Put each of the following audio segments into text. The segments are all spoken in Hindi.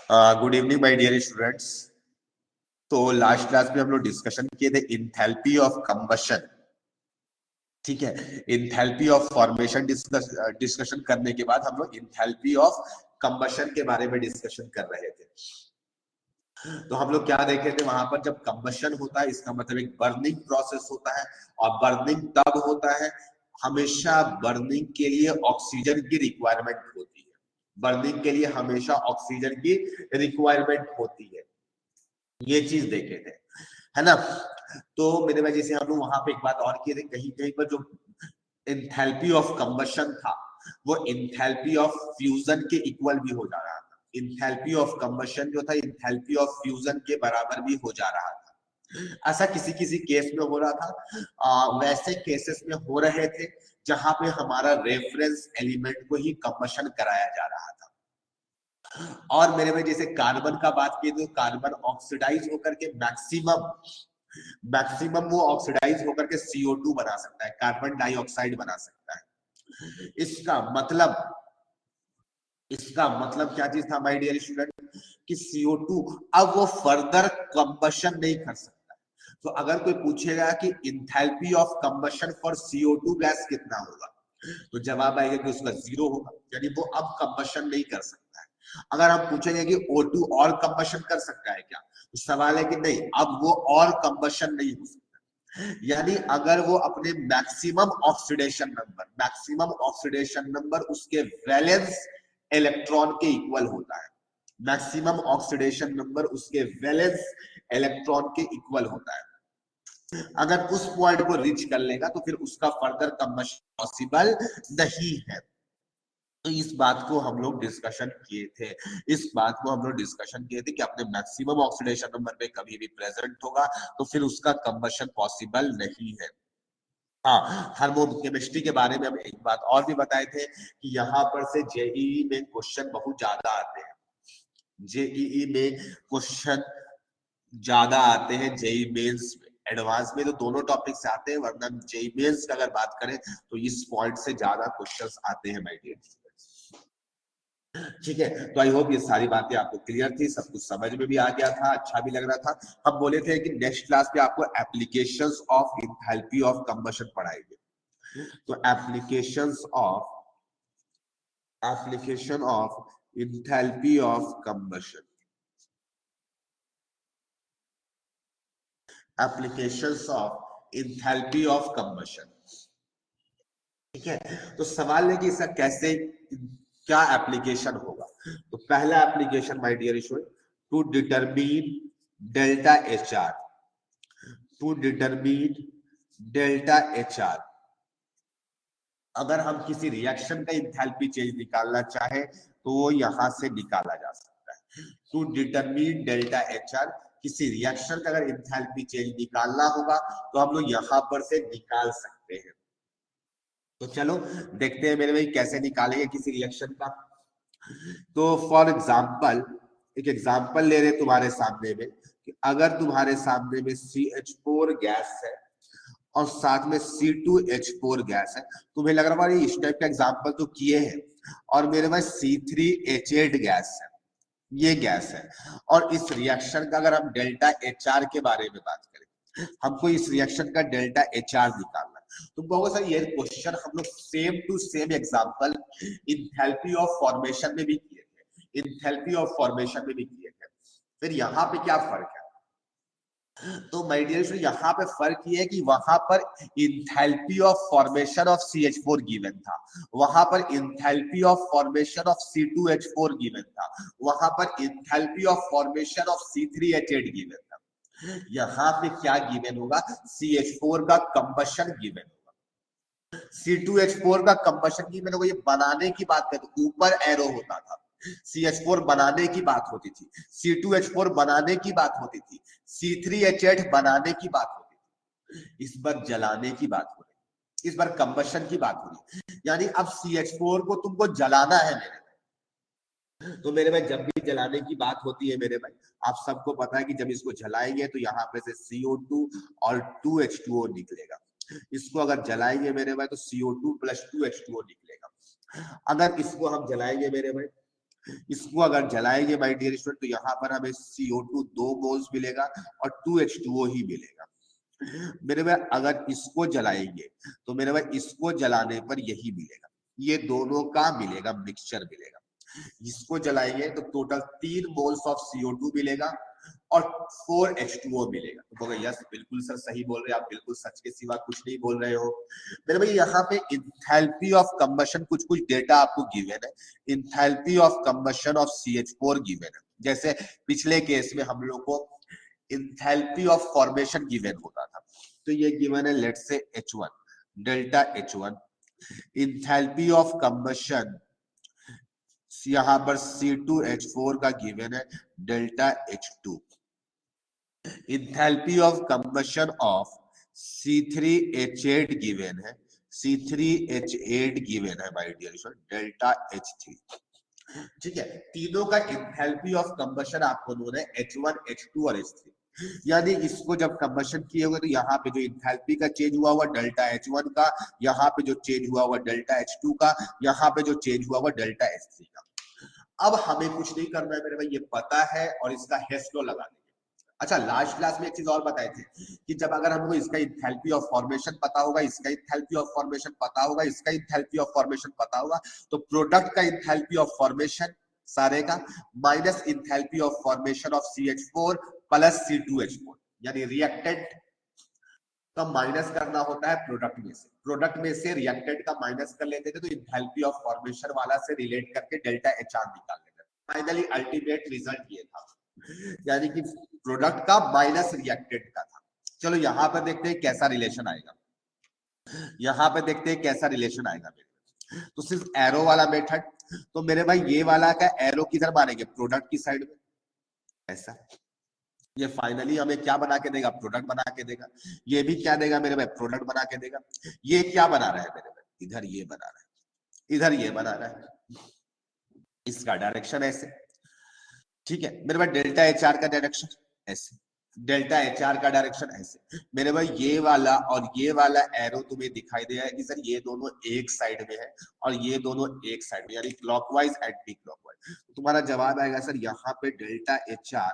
Good evening my dear students. तो लास्ट क्लास में हम लोग डिस्कशन किए थे इंथैल्पी ऑफ कंबशन। ठीक है, इंथैल्पी ऑफ फॉर्मेशन डिस्कशन करने के बाद हम लोग इंथैल्पी ऑफ कंबशन के बारे में डिस्कशन कर रहे थे। तो हम लोग क्या देखे थे वहां पर, जब कंबशन होता है इसका मतलब एक बर्निंग प्रोसेस होता है, और बर्निंग तब होता है हमेशा बर्निंग के लिए ऑक्सीजन की रिक्वायरमेंट होती है। बर्निंग के लिए हमेशा ऑक्सीजन की रिक्वायरमेंट होती है, ये चीज देखे थे, है ना। तो मेरे भाई जैसे हम लोग वहां पे एक बात और किए थे, कहीं कहीं पर जो इंथैल्पी ऑफ कंबशन था वो इंथैल्पी ऑफ फ्यूजन के इक्वल भी हो जा रहा था। इंथैल्पी ऑफ कंबशन जो था इंथैल्पी ऑफ फ्यूजन के बराबर भी हो जा रहा था। ऐसा किसी किसी केस में हो रहा था, वैसे केसेस में हो रहे थे जहां पे हमारा रेफरेंस एलिमेंट को ही कंबशन कराया जा रहा था। और मेरे में जैसे कार्बन का बात की तो कार्बन ऑक्सीडाइज होकर के मैक्सिमम वो ऑक्सीडाइज होकर के CO2 बना सकता है, कार्बन डाइऑक्साइड बना सकता है। इसका मतलब क्या चीज था माय डियर स्टूडेंट, कि CO2 अब वो फर्दर कंबशन नहीं कर सकता। तो अगर कोई पूछेगा कि enthalpy of combustion for CO2 gas कितना होगा, तो जवाब आएगा कि उसका 0 होगा, यानी वो अब कंबशन नहीं कर सकता है। अगर हम पूछेंगे कि O2 और कंबशन कर सकता है क्या, तो सवाल है कि नहीं, अब वो और कंबशन नहीं हो सकता। यानी अगर वो अपने मैक्सिमम ऑक्सीडेशन नंबर उसके वैलेंस इलेक्ट्रॉन के इक्वल होता है। मैक्सिमम ऑक्सीडेशन नंबर उसके वैलेंस इलेक्ट्रॉन के इक्वल होता है। अगर उस पॉइंट को रीच कर लेगा तो फिर उसका फर्दर कंबशन पॉसिबल नहीं है। तो इस बात को हम लोग डिस्कशन किए थे, कि अपने मैक्सिमम ऑक्सीडेशन नंबर पे कभी भी प्रेजेंट होगा तो फिर उसका कंबशन पॉसिबल नहीं है। हाँ, थर्मोकेमिस्ट्री के बारे में हम एक बात और भी बताए थे कि यहाँ पर से जेईई में क्वेश्चन बहुत ज्यादा आते हैं। जेईई में क्वेश्चन ज्यादा आते हैं, जेईई मेंस एडवांस में तो दोनों टॉपिक से आते हैं, वरना जेईई मेंस का अगर बात करें तो इस पॉइंट से ज्यादा क्वेश्चंस आते हैं माय डियर। ठीक है, तो आई होप ये सारी बातें आपको क्लियर थी, सब कुछ समझ में भी आ गया था, अच्छा भी लग रहा था। हम बोले थे कि नेक्स्ट क्लास में आपको applications of enthalpy of combustion पढ़ाएंगे। तो application of enthalpy of combustion, applications of enthalpy of combustion. ठीक है, तो सवाल है कि इसका कैसे, क्या एप्लीकेशन होगा। तो पहला application my dear student, to determine delta H R, to determine delta H R. अगर हम किसी रिएक्शन का इंथैल्पी चेंज निकालना चाहे तो वो यहां से निकाला जा सकता है। To determine delta H R, किसी रिएक्शन का अगर इंथैल्पी चेंज निकालना होगा तो हम लोग यहां पर से निकाल सकते हैं। तो चलो देखते हैं मेरे भाई कैसे निकालेंगे किसी रिएक्शन का। तो फॉर एग्जाम्पल, एक एग्जाम्पल ले रहे तुम्हारे सामने में कि अगर तुम्हारे सामने में CH4 गैस है और साथ में C2H4 गैस है, तुम्हें लग रहा है इस टाइप का एग्जाम्पल तो किए हैं, और मेरे पास C3H8 गैस है, ये गैस है। और इस रिएक्शन का अगर हम डेल्टा HR के बारे में बात करें, हमको इस रिएक्शन का डेल्टा HR निकालना, तो बहुत सारे ये क्वेश्चन हम लोग same to same example enthalpy of formation में भी किए थे, फिर यहाँ पे क्या फर्क है। तो माय डियर स्टूडेंट, यहाँ पे फर्क ये है कि वहां पर enthalpy of formation of CH4 given था, वहां पर enthalpy of formation of C2H4 given था, वहां पर enthalpy of formation of C3H8 given था। यहाँ पे क्या गिवन होगा, CH4 का कंबशन गिवन होगा। C2H4 का कंबशन गिवन होगा, ये बनाने की बात करें तो ऊपर एरो होता था, CH4 बनाने की बात होती थी, C2H4 बनाने की बात होती थी, C3H8 बनाने की बात होती थी। इस बार जलाने की बात हो रही, इस बार कंबशन की बात हो रही। यानी अब CH4 को तुमको जलाना है मेरे भाई। तो मेरे भाई जब भी जलाने की बात होती है मेरे भाई, आप सबको पता है कि जब इसको जलाएंगे तो यहाँ पे से CO2 और 2H2O निकलेगा। इसको अगर जलाएंगे मेरे भाई तो CO2 + 2H2O निकलेगा। अगर इसको हम जलाएंगे मेरे भाई इसको अगर जलाएंगे माय डियर स्टूडेंट तो यहाँ पर हमें CO2 2 मोल्स मिलेगा और 2H2O ही मिलेगा। मेरे भाई अगर इसको जलाएंगे तो मेरे भाई इसको जलाने पर यही मिलेगा, ये दोनों का मिलेगा, मिक्सचर मिलेगा। इसको जलाएंगे तो टोटल 3 मोल्स ऑफ CO2 मिलेगा और 4H2O मिलेगा। तो बोले यस बिल्कुल सर सही बोल रहे हैं आप, बिल्कुल सच के सिवा कुछ नहीं बोल रहे हो। मेरे भाई यहाँ पे इंथैल्पी ऑफ कंबशन कुछ कुछ डेटा आपको गिवन है। Enthalpy of combustion of CH4 given है। जैसे पिछले केस में हम लोग को इंथैल्पी ऑफ फॉर्मेशन गिवन होता था, तो ये गिवन है let's say H1 delta H1। Enthalpy of combustion यहाँ पर C2H4 का गिवन है delta H2। Enthalpy of combustion of C3H8 given है, C3H8 गिवन है my dear student delta H3। ठीक है, तीनों का इंथैल्पी ऑफ कंबशन आपको दोनों है H1, H2 और H3। यानी इसको जब कंबशन किए होंगे तो यहाँ पे जो इंथैल्पी का चेंज हुआ हुआ डेल्टा H1 का, यहाँ पे जो चेंज हुआ हुआ डेल्टा H2 का, यहाँ पे जो चेंज हुआ हुआ डेल्टा H3 का। अब हमें कुछ नहीं करना है मेरे भाई, ये पता है और इसका हेस लॉ लगा देंगे। अच्छा लास्ट क्लास में एक चीज और बताए थे कि जब अगर हमको इसका इंथैल्पी ऑफ फॉर्मेशन पता होगा, इसका इंथैल्पी ऑफ फॉर्मेशन पता होगा, इसका इंथैल्पी ऑफ फॉर्मेशन पता होगा, तो प्रोडक्ट का इंथैल्पी ऑफ फॉर्मेशन सारे का minus enthalpy of formation of CH4 plus C2H4, यानी रिएक्टेंट का माइनस करना होता है प्रोडक्ट में से, प्रोडक्ट में से रिएक्टेंट का माइनस कर लेते थे तो इंथैल्पी ऑफ फॉर्मेशन वाला से रिलेट करके डेल्टा HR निकाल लेते थे। फाइनली अल्टीमेट रिजल्ट ये था, यानी कि प्रोडक्ट का माइनस रिएक्टेंट का था। चलो यहाँ पर देखते हैं कैसा रिलेशन आएगा, यहाँ पे देखते हैं कैसा रिलेशन आएगा मेरे। तो सिर्फ एरो वाला मेथड, तो मेरे भाई ये वाला का एरो किधर मारेंगे, प्रोडक्ट की साइड में ऐसा। ये फाइनली हमें क्या बना के देगा, प्रोडक्ट बना के देगा। ये भी क्या देगा मेरे भाई, प्रोडक्ट बना के देगा। ये क्या बना रहा है मेरे भाई, इधर ये बना रहा है, इधर ये बना रहा है, इसका डायरेक्शन ऐसे। ठीक है मेरे भाई, डेल्टा HR का डायरेक्शन ऐसे, डेल्टा HR का डायरेक्शन ऐसे। मेरे भाई ये वाला और ये वाला एरो तुम्हें दिखाई दे रहा है कि सर ये दोनों एक साइड में है और ये दोनों एक साइड में, यानी क्लॉकवाइज एंटी क्लॉकवाइज। तुम्हारा जवाब आएगा सर यहाँ पे delta HR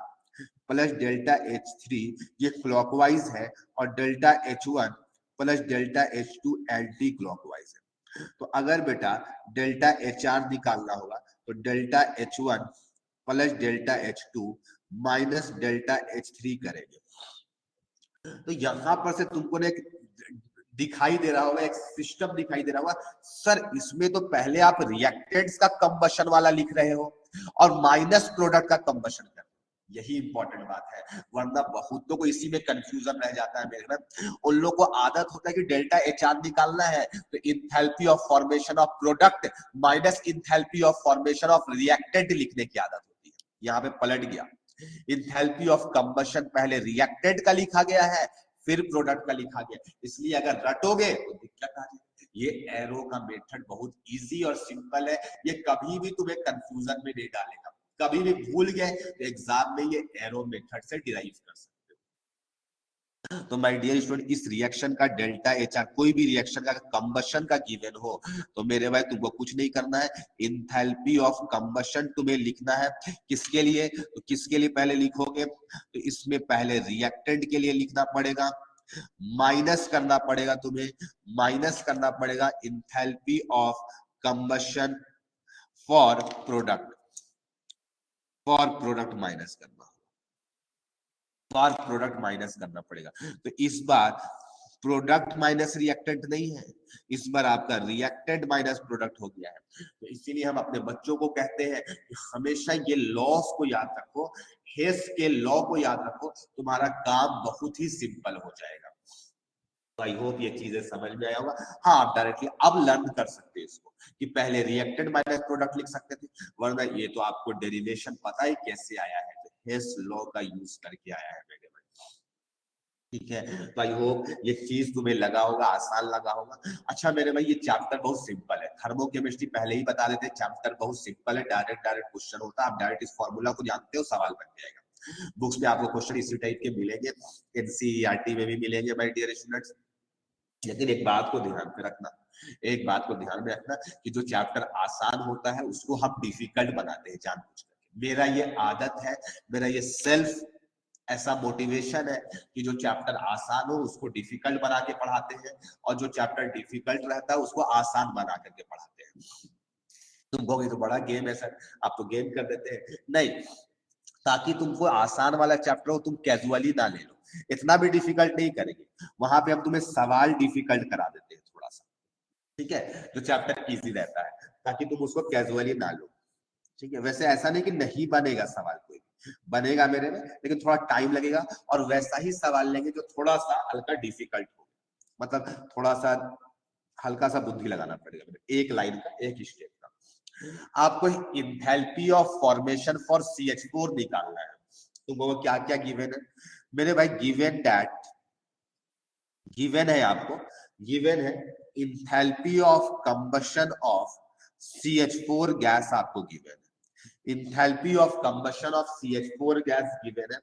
plus delta H3 ये क्लॉकवाइज है और delta H1 plus delta H2 anti clockwise है। तो अगर बेटा डेल्टा HR निकालना होगा तो delta H1 plus delta H2 minus delta H3 करेंगे। तो यहां पर से तुमको ने दिखाई दे रहा होगा, एक सिस्टम दिखाई दे रहा होगा, सर इसमें तो पहले आप रिएक्टेंट्स का कंबशन वाला लिख रहे हो और माइनस प्रोडक्ट का कंबशन कर, यही इंपॉर्टेंट बात है, वरना बहुतों को इसी में कंफ्यूजन रह जाता है मेरे में। उन लोगों को आदत होता है कि डेल्टा HR निकालना है तो enthalpy of formation of product minus enthalpy of formation of reactant लिखने की आदत होती है। यहाँ पे पलट गया, इंथैल्पी ऑफ कंबशन पहले रिएक्टेंट का लिखा गया है फिर प्रोडक्ट का लिखा गया, इसलिए अगर रटोगे तो दिक्कत आ जाएगी। ये एरो का मेथड बहुत इजी और सिंपल है, ये कभी भी तुम्हें कंफ्यूजन में नहीं डालेगा। कभी भी भूल गए तो एग्जाम में ये एरो मेथड से डिराइव कर सकते हो। तो माय डियर स्टूडेंट, इस रिएक्शन का डेल्टा HR, कोई भी रिएक्शन का कंबशन का गिवन हो तो मेरे भाई तुमको कुछ नहीं करना है, इंथैल्पी ऑफ कंबशन तुम्हें लिखना है। किसके लिए, तो किसके लिए पहले लिखोगे, तो इसमें पहले रिएक्टेंट के लिए लिखना पड़ेगा, माइनस करना पड़ेगा तुम्हें, माइनस करना पड़ेगा enthalpy of combustion for product, for product minus करना, फॉर प्रोडक्ट माइनस करना पड़ेगा। तो इस बार प्रोडक्ट माइनस रिएक्टेंट नहीं है, इस बार आपका रिएक्टेंट माइनस प्रोडक्ट हो गया है। तो इसीलिए हम अपने बच्चों को कहते हैं कि हमेशा ये लॉस को याद रखो, हेस के लॉ को याद रखो, तुम्हारा काम बहुत ही सिंपल हो जाएगा। आई होप ये चीजें समझ में आया होगा। हाँ आप डायरेक्टली अब लर्न कर सकते हैं इसको कि पहले रिएक्टेंट माइनस प्रोडक्ट लिख सकते थे, वरना ये तो आपको डेरिवेशन पता ही कैसे आया है, हेस लॉ का यूज करके आया है मेरे भाई। ठीक है, तो आई होप ये चीज तुम्हें लगा होगा, आसान लगा होगा। अच्छा मेरे भाई ये चैप्टर बहुत सिंपल है, थर्मोकेमिस्ट्री पहले ही बता देते, चैप्टर बहुत सिंपल है, डायरेक्ट डायरेक्ट क्वेश्चन होता है, आप डायरेक्ट इस फॉर्मूला को जानते हो सवाल बन जाएगा। बुक्स में आपको क्वेश्चन इसी टाइप के मिलेंगे, NCERT में भी मिलेंगे माय डियर स्टूडेंट्स। लेकिन एक बात को ध्यान में रखना, एक बात को ध्यान में रखना कि जो चैप्टर आसान होता है उसको हम डिफिकल्ट बनाते हैं जानबूझ करके। मेरा ये आदत है, मेरा ये सेल्फ ऐसा मोटिवेशन है कि जो चैप्टर आसान हो उसको डिफिकल्ट बना के पढ़ाते हैं, और जो चैप्टर डिफिकल्ट रहता है उसको आसान बना करके पढ़ाते हैं। तुम कहोगे तो बड़ा गेम है सर, आप तो गेम कर देते हैं। नहीं, ताकि तुमको आसान वाला चैप्टर हो तुम कैजुअली ना ले लो, इतना भी डिफिकल्ट नहीं करेंगे, वहां पे हम तुम्हें सवाल डिफिकल्ट करा देते हैं थोड़ा सा, ठीक है, जो चैप्टर इजी रहता है, ताकि तुम उसको कैजुअली ना लो। ठीक है, वैसे ऐसा नहीं कि नहीं बनेगा सवाल, कोई बनेगा मेरे में, लेकिन थोड़ा टाइम लगेगा, और वैसा ही सवाल लेंगे जो थोड़ा सा हल्का डिफिकल्ट हो, मतलब थोड़ा सा हल्का सा बुद्धि लगाना पड़ेगा, एक लाइन का, एक स्टेप का। आपको enthalpy of formation for CH4 निकालना है। तो वो क्या क्या गिवन है मेरे भाई? गिवन दैट, गिवन है आपको, गिवन है enthalpy of combustion of CH4 gas आपको गिवन है। Enthalpy of combustion of CH4 gas given है।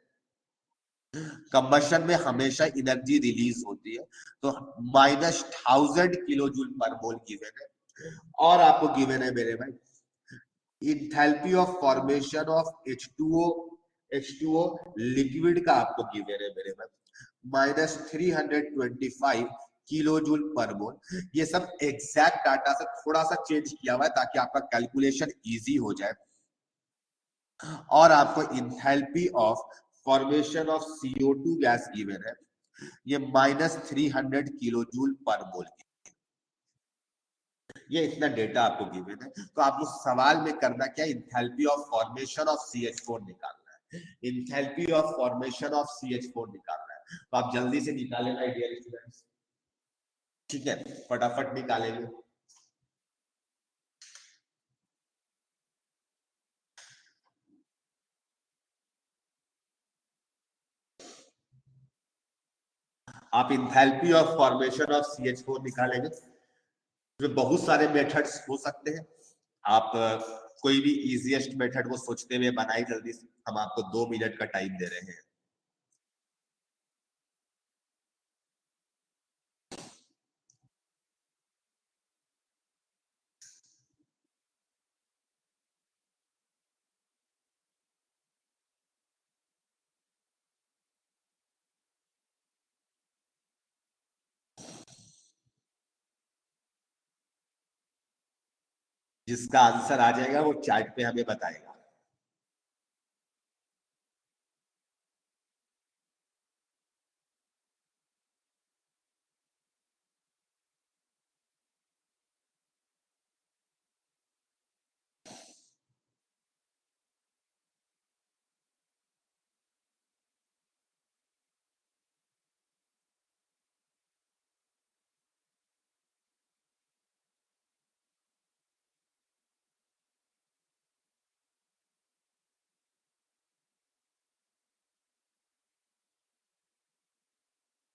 कंबशन में हमेशा एनर्जी रिलीज होती है, तो -1000 किलो जूल पर मोल गिवन है। और आपको गिवन है मेरे भाई enthalpy of formation of H2O liquid का आपको गिवन है मेरे भाई -325 किलो जूल पर मोल। ये सब एग्जैक्ट डाटा से थोड़ा सा चेंज किया हुआ है ताकि आपका कैलकुलेशन इजी हो जाए। और आपको enthalpy of formation of CO2 gas given है, ये -300 किलो जूल पर मोल। ये इतना डेटा आपको गिवन है, तो आपको सवाल में करना क्या, enthalpy of formation of CH4 निकालना है। Enthalpy of formation of CH4 निकालना है, तो आप जल्दी से निकालेना डियर स्टूडेंट्स, ठीक है, फटाफट निकालेंगे। आप enthalpy of formation of CH4 निकालेंगे, तो बहुत सारे मेथड्स हो सकते हैं। आप कोई भी इजीएस्ट मेथड को सोचते हुए बनाई जल्दी से, हम आपको 2 मिनट का टाइम दे रहे हैं। जिसका आंसर आ जाएगा वो चैट पे हमें बताएगा।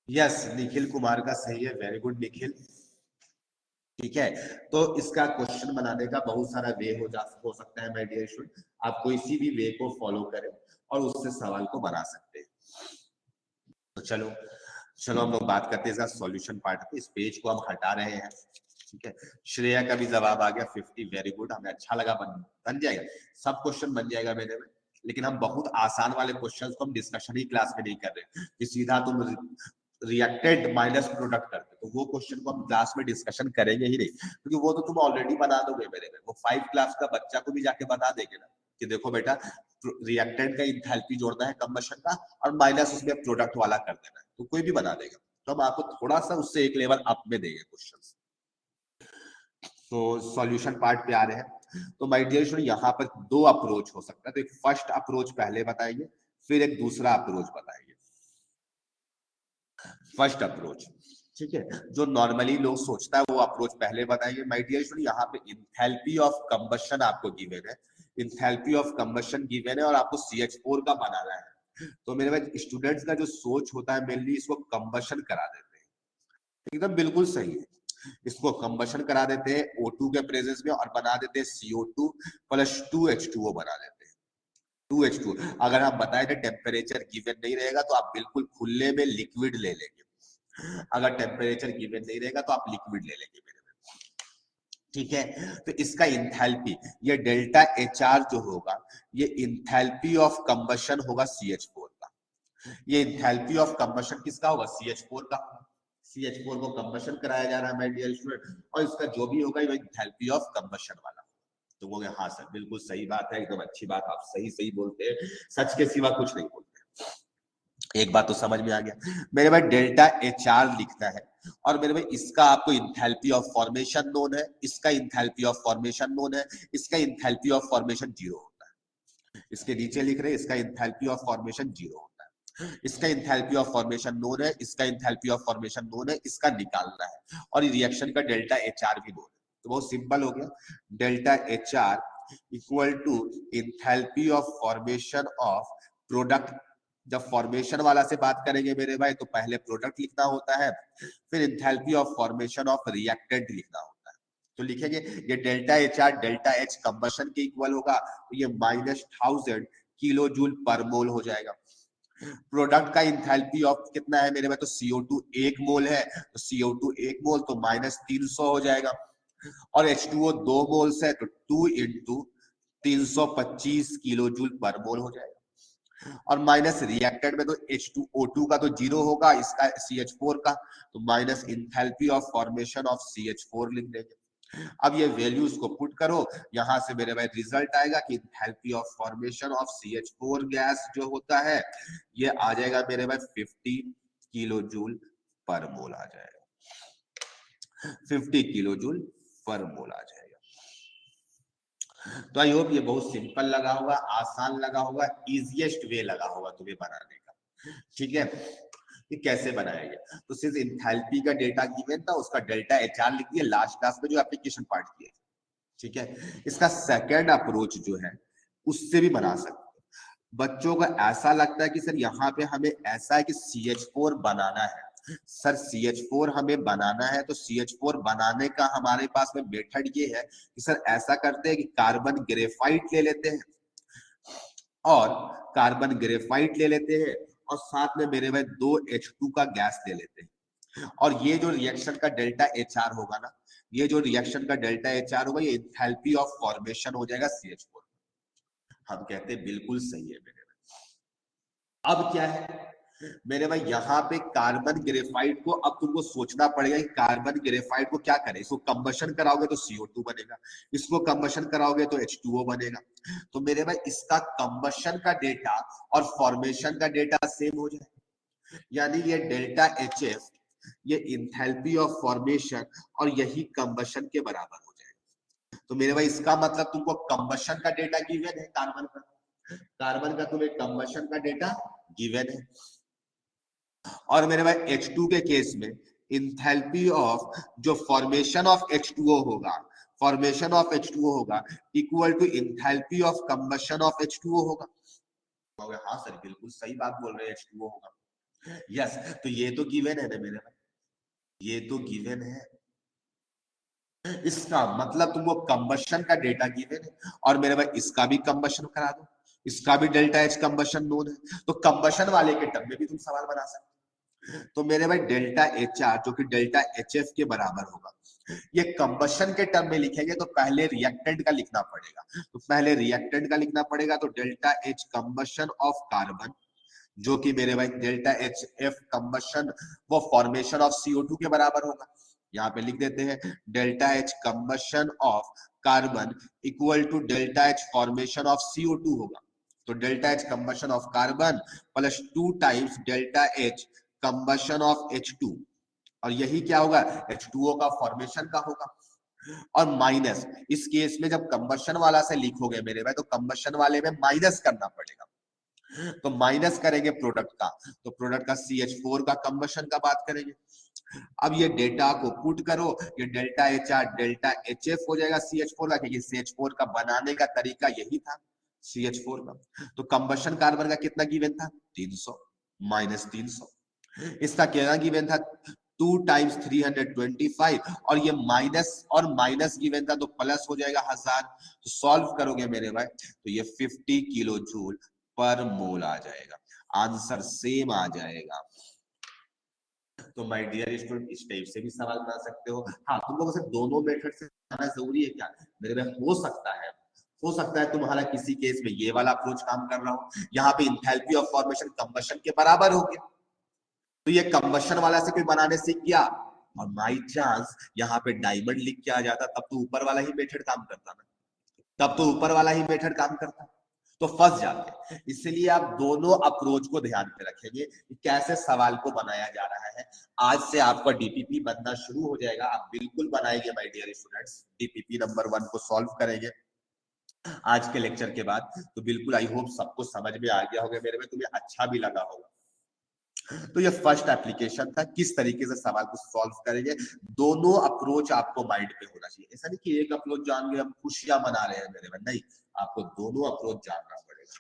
यस, निखिल कुमार का सही है, वेरी गुड निखिल। ठीक है, तो इसका क्वेश्चन बनाने का बहुत सारा वे हो सकता है माय डियर स्टूडेंट, आप कोई सी भी वे को फॉलो करें और उससे सवाल को बना सकते हैं। तो चलो चलो हम लोग बात करते हैं इसका सॉल्यूशन पार्ट पे। इस पेज को हम हटा रहे हैं, ठीक है। श्रेया का भी जवाब आ गया 50, वेरी गुड, हमें अच्छा लगा, बन जाएगा, सब क्वेश्चन बन जाएगा मेरे में। लेकिन हम बहुत आसान वाले क्वेश्चंस को हम डिस्कशन ही क्लास में नहीं कर रहे कि सीधा तुम रिएक्टेड माइनस प्रोडक्ट करते, तो वो क्वेश्चन को हम क्लास में डिस्कशन करेंगे ही नहीं, क्योंकि वो तो तुम ऑलरेडी बना दोगे मेरे में, वो 5 क्लास का बच्चा को भी जाके बता देंगे ना कि देखो बेटा रिएक्टेंट का इंथैल्पी जोड़ना है कंबशन का, और माइनस उसमें प्रोडक्ट वाला कर देना है, तो कोई भी बना देगा। तो हम आपको थोड़ा सा उससे एक लेवल अप में देंगे क्वेश्चंस। तो सॉल्यूशन पार्ट पे आ रहे हैं। तो माय डियर स्टूडेंट, यहाँ पर 2 अप्रोच हो सकता है, तो एक फर्स्ट अप्रोच पहले बताएंगे, फिर एक दूसरा अप्रोच बताएंगे। फर्स्ट अप्रोच, ठीक है, जो नॉर्मली लोग सोचता है वो अप्रोच पहले बताएंगे। माय डियर स्टूडेंट, यहाँ पे इंथैल्पी ऑफ कंबशन आपको गिवन है, इंथैल्पी ऑफ कंबशन गिवन है, और आपको CH4 का बनाना है। तो मेरे भाई स्टूडेंट्स का जो सोच होता है मेनली इसको कंबशन करा देते हैं, एकदम बिल्कुल सही है, इसको कंबशन करा देते हैं O2 के प्रेजेंस में और बना देते हैं CO2 प्लस 2H2O बना देते हैं 2H2। अगर हम बताए थे टेम्परेचर गिवन नहीं रहेगा तो आप बिल्कुल खुले में लिक्विड ले लेंगे, अगर टेम्परेचर गिवन नहीं रहेगा तो आप लिक्विड ले लेंगे मेरे में। ठीक है। तो इसका इंथैल्पी, ये डेल्टा एच आर जो होगा ये इंथैल्पी ऑफ कंबशन होगा CH4 का। ये इंथैल्पी ऑफ कंबशन किसका होगा? CH4 का। CH4 को कंबशन कराया जा रहा है माय डियर स्टूडेंट, और इसका जो भी होगा ये इंथैल्पी ऑफ कंबशन वाला। तो वो हाँ सर बिल्कुल सही बात है, एकदम अच्छी बात, आप सही सही बोलते हैं, सच के सिवा कुछ नहीं बोलते। एक बात तो समझ में आ गया मेरे भाई, डेल्टा एच आर लिखना है, और मेरे भाई इसका आपको इंथैल्पी ऑफ फॉर्मेशन नोन है, इसका इंथैल्पी ऑफ फॉर्मेशन नोन है, इसका इंथैल्पी ऑफ फॉर्मेशन 0 होता है। इसके नीचे लिख रहे हैं इसका इंथैल्पी ऑफ फॉर्मेशन 0 होता है, इसका इंथैल्पी ऑफ फॉर्मेशन नोन है, इसका इंथैल्पी ऑफ फॉर्मेशन नोन है, इसका निकालना है, और रिएक्शन का डेल्टा एच आर भी नोन है। तो बहुत सिंपल हो गया, delta H R equal to enthalpy of formation of product. जब फॉर्मेशन वाला से बात करेंगे मेरे भाई तो पहले प्रोडक्ट लिखना होता है, फिर enthalpy of formation of reactant लिखना होता है। तो लिखेंगे ये delta H R delta H combustion के इक्वल होगा, तो ये -1000 किलो जूल पर मोल हो जाएगा। प्रोडक्ट का इंथैल्पी ऑफ कितना है मेरे भाई? तो CO2 1 मोल है, तो CO2 1 मोल तो -300 हो जाएगा, और H2O 2 मोल्स है तो 2 इंटू 325 किलो जूल पर मोल हो जाएगा। और माइनस रिएक्टेड में तो H2O2 का तो 0 होगा, इसका CH4 का, तो minus enthalpy of formation of CH4 लिख देंगे। अब ये वैल्यूज को पुट करो, यहां से मेरे भाई रिजल्ट आएगा कि enthalpy of formation of CH4 gas जो होता है ये आ जाएगा मेरे भाई 50 किलो जूल पर मोल आ जाएगा, 50 किलो जूल पर मोल आ जाएगा। तो आई होप ये बहुत सिंपल लगा होगा, आसान लगा होगा, इजीएस्ट वे लगा होगा तुम्हें बनाने का। ठीक है, ये कैसे बनाया गया? तो सिर्फ इंथैल्पी का डेटा गिवन था, उसका डेल्टा एच आर लिख दिया लास्ट क्लास में जो एप्लीकेशन पार्ट किए। ठीक है, इसका सेकेंड अप्रोच जो है उससे भी बना सकते हैं। बच्चों को ऐसा लगता है कि सर यहाँ पे हमें ऐसा है कि CH4 बनाना है, सर CH4 हमें बनाना है, तो CH4 बनाने का हमारे पास में मेथड ये है कि सर ऐसा करते हैं कि कार्बन ग्रेफाइट ले लेते हैं, और कार्बन ग्रेफाइट ले लेते हैं, और साथ में मेरे भाई 2H2 का गैस ले लेते हैं, और ये जो रिएक्शन का डेल्टा एच आर होगा ना, ये जो रिएक्शन का डेल्टा एच आर होगा ये एंथैल्पी ऑफ फॉर्मेशन हो जाएगा CH4। हम कहते हैं बिल्कुल सही है मेरे भाई। अब क्या है मेरे भाई, यहाँ पे कार्बन ग्रेफाइट को अब तुमको सोचना पड़ेगा कि कार्बन ग्रेफाइट को क्या करें। इसको कंबशन कराओगे तो CO2 बनेगा, इसको कंबशन कराओगे तो H2O बनेगा। तो मेरे भाई इसका कंबशन का डेटा और फॉर्मेशन का डेटा सेम हो जाए, यानी ये डेल्टा HF ये इंथैल्पी ऑफ फॉर्मेशन और यही कंबशन के बराबर हो जाएगा। तो मेरे भाई इसका मतलब तुमको कंबशन का डेटा गिवन है, कार्बन का तुम्हें कंबशन का डेटा गिवन है, और मेरे भाई H2 के केस में इंथैल्पी ऑफ जो फॉर्मेशन ऑफ H2O होगा, फॉर्मेशन ऑफ H2O होगा equal to enthalpy of combustion of H2O होगा। हाँ सर बिल्कुल सही बात बोल रहे हैं, H2O होगा। यस, तो ये तो गिवन है ना मेरे भाई, ये तो गिवन है। इसका मतलब तुमको कंबशन का डेटा गिवन है, और मेरे भाई इसका भी कंबशन करा दो, इसका भी डेल्टा एच कंबशन नोन है, तो कंबशन वाले के टर्म में भी तुम सवाल बना सकते हो। तो मेरे भाई डेल्टा एच आर जो कि डेल्टा एच एफ के बराबर होगा, ये कंबशन के टर्म में लिखेंगे तो पहले रिएक्टेंट का लिखना पड़ेगा, तो पहले रिएक्टेंट का लिखना पड़ेगा, तो delta H combustion of carbon जो कि मेरे भाई डेल्टा एच एफ कंबशन वो फॉर्मेशन ऑफ CO2 के बराबर होगा। यहाँ पे लिख देते हैं delta H combustion of carbon equal to delta H formation of CO2 होगा। तो delta H combustion of carbon plus 2 times delta H combustion of H2, और यही क्या होगा H2O का फॉर्मेशन का होगा, और माइनस इस केस में जब कंबशन वाला से लिखोगे मेरे भाई तो कंबशन वाले में माइनस करना पड़ेगा, तो माइनस करेंगे प्रोडक्ट का, तो प्रोडक्ट का CH4 का कंबशन का बात करेंगे। अब ये डेटा को पुट करो, ये delta H R delta HF हो जाएगा CH4 का, क्योंकि CH4 का बनाने का तरीका यही था CH4 का। तो कंबशन कार्बन का कितना गिवन था 300 -300, इसका क्या गिवन था 2 टाइम्स 325, और ये माइनस और माइनस गिवन था तो प्लस हो जाएगा 1000। तो सॉल्व करोगे मेरे भाई तो ये 50 किलो जूल पर मोल आ जाएगा, आंसर सेम आ जाएगा। तो माय डियर स्टूडेंट इस टाइप से भी सवाल बना सकते हो। हाँ, तुम लोगों से दोनों मेथड से आना जरूरी है क्या? मेरे में हो सकता है तुम्हारा किसी केस में ये वाला अप्रोच काम कर रहा हो, यहाँ पे इंथैल्पी ऑफ फॉर्मेशन कंबशन के बराबर हो गया, तो ये कंबशन वाला से कोई बनाने सीख गया और बाई चांस यहाँ पे डायमंड लिख के आ जाता, तब तो ऊपर वाला ही मेथड काम करता ना, तो फंस जाते। इसलिए आप दोनों अप्रोच को ध्यान में रखेंगे कि कैसे सवाल को बनाया जा रहा है। आज से आपका डीपीपी बनना शुरू हो जाएगा, आप बिल्कुल बनाएंगे my dear students, DPP number 1 को सॉल्व करेंगे आज के लेक्चर के बाद। तो बिल्कुल आई होप सबको समझ में आ गया होगा, मेरे में तुम्हें अच्छा भी लगा होगा। तो ये फर्स्ट एप्लीकेशन था, किस तरीके से सवाल को सॉल्व करेंगे। दोनों अप्रोच आपको माइंड पे होना चाहिए, ऐसा नहीं कि एक अप्रोच जान के हम खुशियां मना रहे हैं मेरे भाई, नहीं, आपको दोनों अप्रोच जानना पड़ेगा।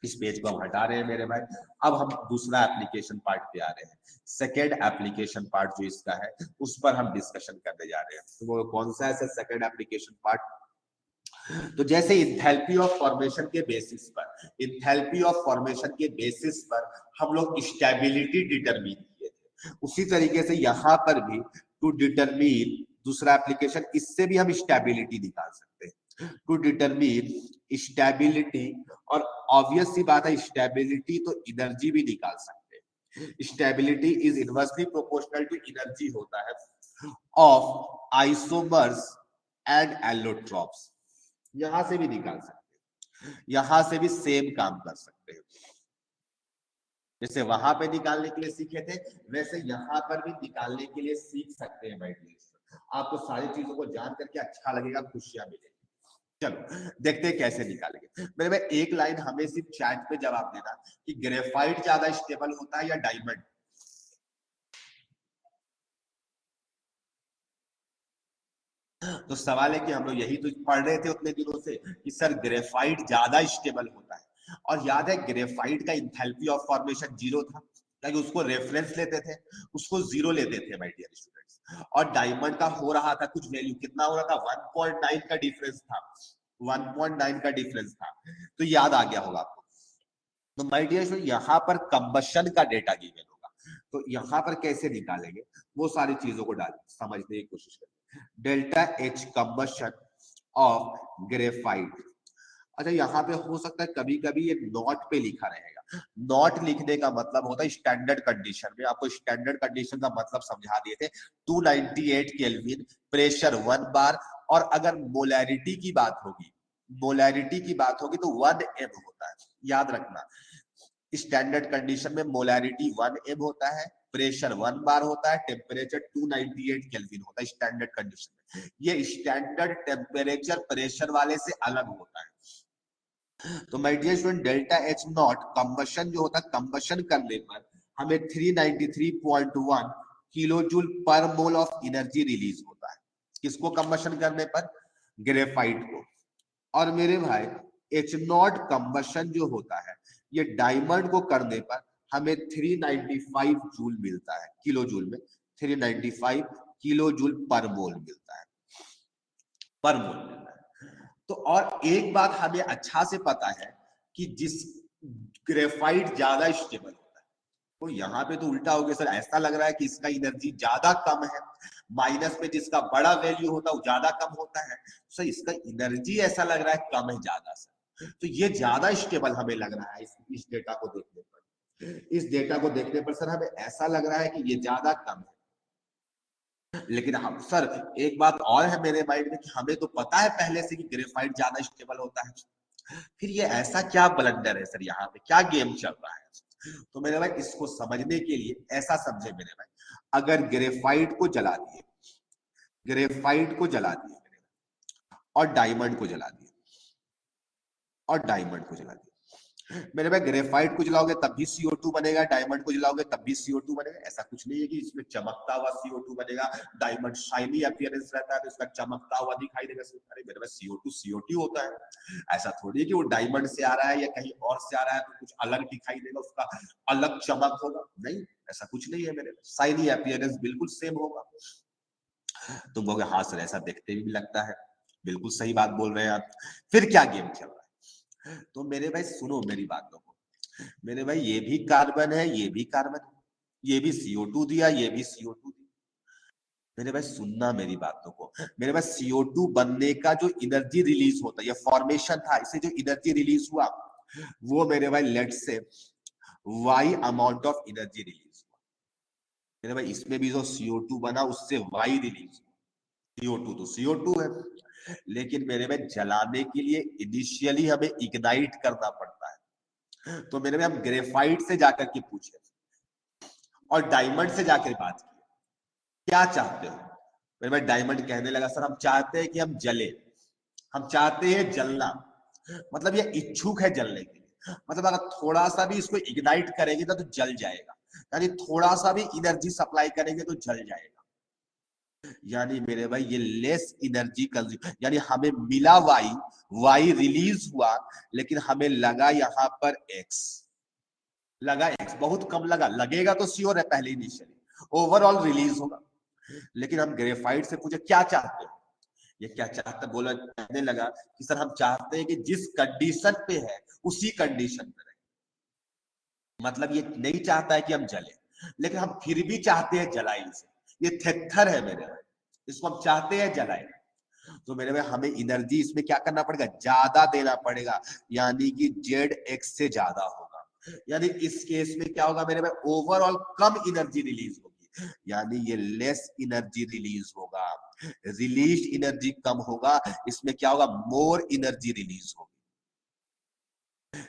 इस पेज को हम हटा रहे हैं मेरे भाई। अब हम दूसरा एप्लीकेशन पार्ट पे आ रहे हैं। सेकेंड एप्लीकेशन पार्ट जो इसका है उस पर हम डिस्कशन करने जा रहे हैं। तो वो कौन सा है सेकेंड एप्लीकेशन पार्ट? तो जैसे इंथैल्पी ऑफ फॉर्मेशन के बेसिस पर हम लोग स्टेबिलिटी डिटरमिन किए थे, उसी तरीके से यहाँ पर भी टू डिटरमिन दूसरा एप्लीकेशन, इससे भी हम स्टेबिलिटी निकाल सकते हैं, टू डिटरमिन स्टेबिलिटी। और ऑब्वियस सी बात है, स्टेबिलिटी तो एनर्जी भी निकाल सकते हैं। Stability is inversely proportional to energy होता है ऑफ आइसोमर्स एंड एलोट्रॉप्स। यहां से भी निकाल सकते हैं, यहां से भी सेम काम कर सकते हैं। जैसे वहां पे निकालने के लिए सीखे थे, वैसे यहां पर भी निकालने के लिए सीख सकते हैं माय डियर। आपको सारी चीजों को जान करके अच्छा लगेगा, खुशियां मिलेगी। चलो देखते हैं कैसे निकालेंगे। मेरे में एक लाइन हमें सिर्फ चैट पे जवाब देना कि ग्रेफाइट ज्यादा स्टेबल होता है या डायमंड। तो सवाल है कि हम लोग यही तो पढ़ रहे थे उतने दिनों से कि सर ग्रेफाइट ज्यादा स्टेबल होता है, और याद है ग्रेफाइट का इंथैल्पी ऑफ फॉर्मेशन 0 था, ताकि उसको रेफरेंस लेते थे, उसको 0 लेते थे माय डियर स्टूडेंट्स। और डायमंड का हो रहा था कुछ वैल्यू, कितना हो रहा था? 1.9 का डिफरेंस था, 1.9 का डिफरेंस था। तो याद आ गया होगा आपको। तो माय डियर स्टूडेंट यहाँ पर कंबशन का डेटा गिवन होगा, तो यहाँ पर कैसे निकालेंगे वो सारी चीजों को डाल समझने की कोशिश करें। Delta H combustion of graphite. अच्छा, यहाँ पे हो सकता है कभी कभी ये नॉट पे लिखा रहेगा। नॉट लिखने का मतलब होता है स्टैंडर्ड कंडीशन में, आपको स्टैंडर्ड कंडीशन का मतलब समझा दिए थे। 298 केल्विन, प्रेशर 1 बार, और अगर मोलैरिटी की बात होगी तो 1 एम होता है। याद रखना, स्टैंडर्ड कंडीशन में मोलैरिटी 1 एम होता है, प्रेशर 1 बार होता है, टेम्परेचर 298 केल्विन होता है स्टैंडर्ड कंडीशन में। ये स्टैंडर्ड टेम्परेचर प्रेशर वाले से अलग होता है। तो my dear student delta H nought combustion जो होता है, कंबशन करने पर हमें 393.1 kilo joule per mole of energy release होता है। किसको कंबशन करने पर? ग्रेफाइट को। और मेरे भाई एच नॉट कंबशन जो होता है, ये डायमंड को करने पर हमें 395 जूल मिलता है, किलो जूल में 395 किलो जूल पर मोल मिलता है, पर मोल मिलता है। तो और एक बात हमें अच्छा से पता है कि जिस ग्रेफाइट ज्यादा स्टेबल होता है, तो यहाँ पे तो उल्टा हो गया सर, ऐसा लग रहा है कि इसका एनर्जी ज्यादा कम है, माइनस में जिसका बड़ा वैल्यू होता है वो ज्यादा कम होता है, सर इसका एनर्जी ऐसा लग रहा है कम है ज्यादा सर। तो ये ज्यादा स्टेबल हमें लग रहा है इस डेटा को देखने पर। इस डेटा को देखने पर सर हमें ऐसा लग रहा है कि ये ज्यादा कम है। लेकिन हम सर एक बात और है मेरे माइंड में कि हमें तो पता है पहले से कि ग्रेफाइट ज्यादा स्टेबल होता है, फिर ये ऐसा क्या ब्लंडर है सर, यहाँ पे क्या गेम चल रहा है? तो मेरे भाई इसको समझने के लिए ऐसा समझे मेरे भाई, अगर ग्रेफाइट को जला दिए, और डायमंड को जला दिए, मेरे भाई ग्रेफाइट को जलाओगे तब भी CO2 बनेगा, डायमंड को जलाओगे तब भी CO2 बनेगा। ऐसा कुछ नहीं है कि इसमें चमकता हुआ CO2 बनेगा। डायमंड शाइनी अपीयरेंस रहता है तो इसका चमकता हुआ दिखाई देगा। अरे मेरे पास CO2 होता है, ऐसा थोड़ी है कि वो डायमंड से आ रहा है या कहीं और से आ रहा है तो कुछ अलग दिखाई देगा, उसका अलग चमक होगा। नहीं, ऐसा कुछ नहीं है मेरे पास, शाइनी अपीयरेंस बिल्कुल सेम होगा। तुम कहोगे हाँ सर ऐसा देखते भी लगता है, बिल्कुल सही बात बोल रहे हैं आप, फिर क्या गेम चल रहा है? तो मेरे भाई सुनो मेरी बातों को, मेरे भाई ये भी कार्बन है, ये भी कार्बन है, ये भी CO2 दिया, ये भी CO2 दिया। मेरे भाई सुनना मेरी बातों को, मेरे भाई CO2 बनने का जो एनर्जी रिलीज होता है, ये फॉर्मेशन था, इससे जो एनर्जी रिलीज हुआ वो मेरे भाई let say Y amount of energy release हुआ। मेरे भाई इसमें भी जो CO2 बना उससे वाई रिलीज हुआ। CO2 तो CO2 है, लेकिन मेरे में जलाने के लिए इनिशियली हमें इग्नाइट करना पड़ता है। तो मेरे में हम ग्रेफाइट से जाकर के पूछे और डायमंड से जाकर बात की, क्या चाहते हो? मेरे भाई डायमंड कहने लगा सर हम चाहते हैं कि हम जले, हम चाहते हैं जलना। मतलब ये इच्छुक है जलने के लिए, मतलब अगर थोड़ा सा भी इसको इग्नाइट करेंगे तो जल जाएगा, यानी थोड़ा सा भी एनर्जी सप्लाई करेंगे तो जल जाएगा। यानी मेरे भाई ये लेस एनर्जी कंज्यूम, यानी हमें मिला वाई, वाई रिलीज हुआ, लेकिन हमें लगा यहाँ पर एक्स, लगा एक्स, बहुत कम लगा, लगेगा तो श्योर है पहले इनिशियली, ओवरऑल रिलीज होगा। लेकिन हम ग्रेफाइट से पूछे क्या चाहते हो, ये क्या चाहता, बोला, कहने लगा कि सर हम चाहते हैं कि जिस कंडीशन पे है उसी कंडीशन पे रहे। मतलब ये नहीं चाहता है कि हम जले, लेकिन हम फिर भी चाहते हैं जलाई से, ये थेथर है मेरे भाई, इसको हम चाहते हैं जलाए। तो मेरे भाई हमें एनर्जी इसमें क्या करना पड़ेगा, ज्यादा देना पड़ेगा, यानी कि जेड एक्स से ज्यादा होगा। यानी इस केस में क्या होगा मेरे भाई, ओवरऑल कम एनर्जी रिलीज होगी, यानी ये लेस एनर्जी रिलीज होगा, रिलीज एनर्जी कम होगा, इसमें क्या होगा, मोर एनर्जी रिलीज होगी।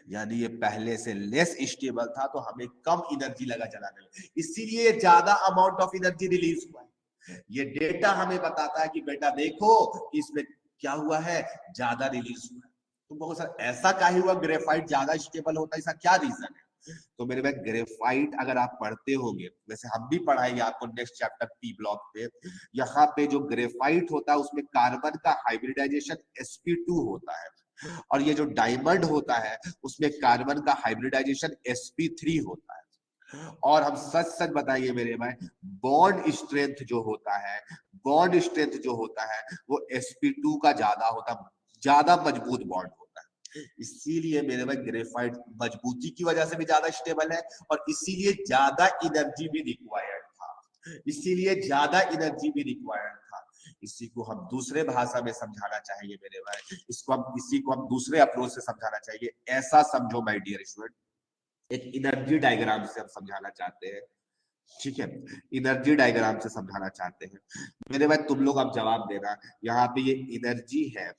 यानी ये पहले से लेस स्टेबल था तो हमें कम एनर्जी लगा जलाने में, इसीलिए ज्यादा अमाउंट ऑफ एनर्जी रिलीज हुआ है। ये डेटा हमें बताता है कि बेटा देखो कि इसमें क्या हुआ है, ज्यादा रिलीज हुआ है। तुम बहुत सर ऐसा काहे हुआ, ग्रेफाइट ज्यादा स्टेबल होता है, इसका क्या रीजन है? तो मेरे भाई ग्रेफाइट अगर आप पढ़ते होंगे, वैसे हम भी पढ़ाएंगे आपको नेक्स्ट चैप्टर पी ब्लॉक पे, यहाँ पे जो ग्रेफाइट होता है उसमें कार्बन का हाइब्रिडाइजेशन sp2 होता है, और ये जो डायमंड होता है उसमें कार्बन का हाइब्रिडाइजेशन sp3 होता है। और हम सच सच बताइए मेरे भाई, बॉन्ड स्ट्रेंथ जो होता है, बॉन्ड स्ट्रेंथ जो होता है वो sp2 का ज्यादा होता है, ज्यादा मजबूत बॉन्ड होता है। इसीलिए मेरे भाई ग्रेफाइट मजबूती की वजह से भी ज्यादा स्टेबल है, और इसीलिए ज्यादा एनर्जी भी रिक्वायर्ड था, इसीलिए ज्यादा एनर्जी भी रिक्वायर्ड था। इसी को हम दूसरे भाषा में समझाना चाहेंगे मेरे भाई, इसको हम इसी को हम दूसरे अप्रोच से समझाना चाहिए। ऐसा समझो माय डियर स्टूडेंट, एक एनर्जी डायग्राम से हम समझाना चाहते हैं, ठीक है, एनर्जी डायग्राम से समझाना चाहते हैं मेरे भाई। तुम लोग अब जवाब देना, यहाँ पे ये एनर्जी है,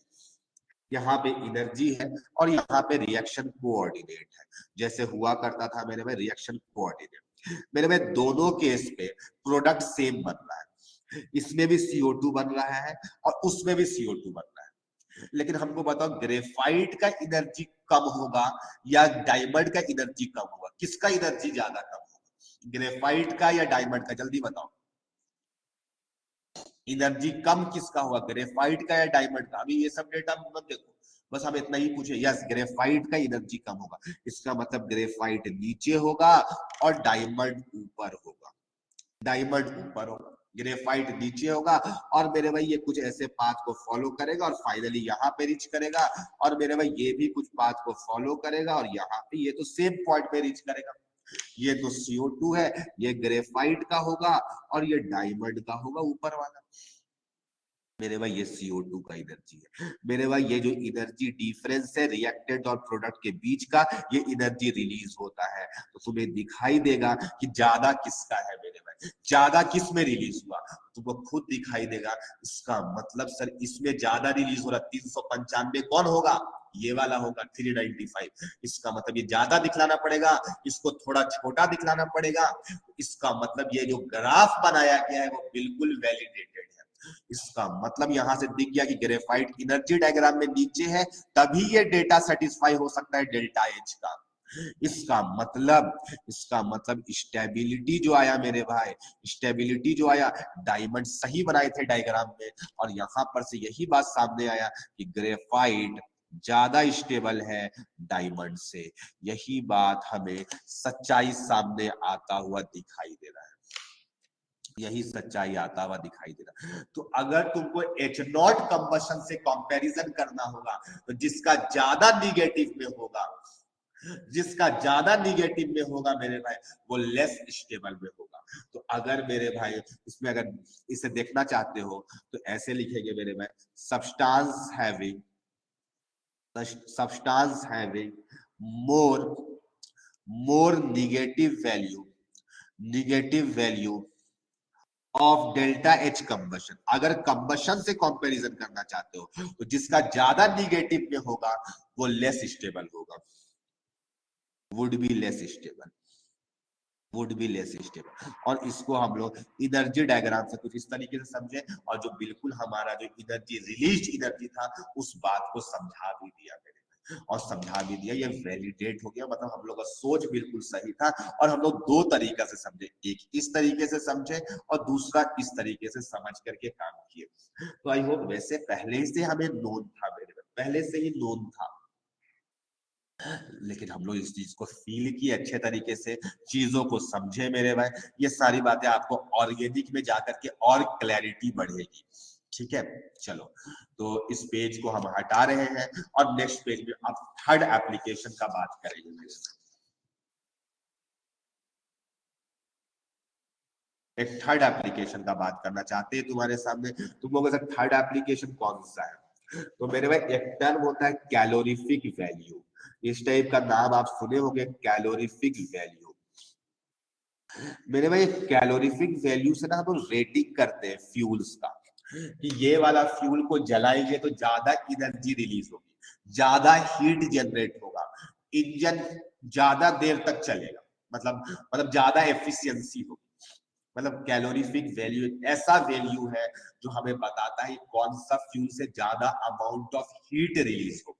यहाँ पे एनर्जी है, और यहाँ पे रिएक्शन कोऑर्डिनेट है, जैसे हुआ करता था मेरे में रिएक्शन कोऑर्डिनेट। मेरे में दोनों केस पे प्रोडक्ट सेम बन रहा है, इसमें भी CO2 बन रहा है और उसमें भी CO2 बन रहा है। लेकिन हमको बताओ ग्रेफाइट का एनर्जी कम होगा या डायमंड का एनर्जी कम होगा, किसका एनर्जी ज्यादा कम होगा, ग्रेफाइट का या डायमंड का? जल्दी बताओ, एनर्जी कम किसका हुआ, ग्रेफाइट का या डायमंड का? अभी ये सब डेटा मत देखो, बस हम इतना ही पूछे, यस ग्रेफाइट का एनर्जी कम होगा, इसका मतलब ग्रेफाइट नीचे होगा और डायमंड ऊपर होगा, डायमंड ऊपर होगा, ग्रेफाइट नीचे होगा। और मेरे भाई ये कुछ ऐसे पाथ को फॉलो करेगा और फाइनली यहाँ पे रीच करेगा, और मेरे भाई ये भी कुछ पाथ को फॉलो करेगा और यहाँ पे ये तो सेम पॉइंट पे रीच करेगा। ये तो CO2 है, ये ग्रेफाइट का होगा और ये डायमंड का होगा ऊपर वाला। मेरे भाई ये CO2 का एनर्जी है, मेरे भाई ये जो एनर्जी डिफरेंस है रिएक्टेंट और प्रोडक्ट के बीच का, ये एनर्जी रिलीज होता है। तो तुम्हें दिखाई देगा कि ज्यादा किसका है मेरे भाई, ज्यादा किस में रिलीज हुआ, तुमको खुद दिखाई देगा। इसका मतलब सर इसमें ज्यादा रिलीज हो रहा, 395 कौन होगा, ये वाला होगा 395। इसका मतलब ये ज्यादा दिखलाना पड़ेगा, इसको थोड़ा छोटा दिखलाना पड़ेगा। इसका मतलब ये जो ग्राफ बनाया गया है वो बिल्कुल वैलिडेटेड है। इसका मतलब यहां से दिख गया कि ग्रेफाइट एनर्जी डायग्राम में नीचे है, तभी ये डेटा सेटिस्फाई हो सकता है डेल्टा एच का। इसका मतलब स्टेबिलिटी जो आया मेरे भाई, स्टेबिलिटी जो आया, डायमंड सही बनाए थे डायग्राम में, और यहां पर से यही बात सामने आया कि ग्रेफाइट ज्यादा स्टेबल है डायमंड से। यही बात हमें सच्चाई सामने आता हुआ दिखाई दे रहा है, यही सच्चाई आता हुआ दिखाई दे रहा है। तो अगर तुमको H0 कंबशन से कंपैरिजन करना होगा, तो जिसका ज्यादा निगेटिव में होगा जिसका ज्यादा निगेटिव में होगा मेरे भाई वो लेस स्टेबल में होगा। तो अगर मेरे भाई इसमें अगर इसे देखना चाहते हो तो ऐसे लिखेंगे मेरे भाई, substance having more negative value of delta H combustion. अगर कंबशन से कंपैरिजन करना चाहते हो तो जिसका ज्यादा निगेटिव में होगा वो लेस स्टेबल होगा, वुड बी लेस स्टेबल। और इसको हम लोग एनर्जी डायग्राम से कुछ इस तरीके से समझे, और जो बिल्कुल हमारा जो एनर्जी रिलीज एनर्जी था उस बात को समझा भी दिया मैंने, और समझा भी दिया, ये वैलिडेट हो गया। मतलब हम लोग का सोच बिल्कुल सही था, और हम लोग दो तरीका से समझे, एक इस तरीके से समझे और दूसरा इस तरीके से समझ करके काम किए। तो आई होप वैसे पहले से हमें नोन था मेरे, पहले से ही नोन था, लेकिन हम लोग इस चीज को फील किए अच्छे तरीके से, चीजों को समझे मेरे भाई। ये सारी बातें आपको ऑर्गेनिक में जाकर के और क्लैरिटी बढ़ेगी। ठीक है, चलो तो इस पेज को हम हटा रहे हैं और नेक्स्ट पेज में अब थर्ड एप्लीकेशन का बात करेंगे मेरे। एक थर्ड एप्लीकेशन का बात करना चाहते हैं तुम्हारे सामने। तुम लोगों से थर्ड एप्लीकेशन कौन सा है? तो मेरे भाई एक टर्म होता है कैलोरीफिक वैल्यू। इस टाइप का नाम आप सुने होंगे, कैलोरीफिक वैल्यू। मेरे भाई कैलोरीफिक वैल्यू से ना हम लोग रेटिंग करते हैं फ्यूल्स का, कि ये वाला फ्यूल को जलाएंगे तो ज्यादा एनर्जी रिलीज होगी, ज्यादा हीट जनरेट होगा, इंजन ज्यादा देर तक चलेगा, मतलब ज्यादा एफिशिएंसी होगी। मतलब कैलोरीफिक वैल्यू ऐसा वैल्यू है जो हमें बताता है कौन सा फ्यूल से ज्यादा अमाउंट ऑफ हीट रिलीज होगा,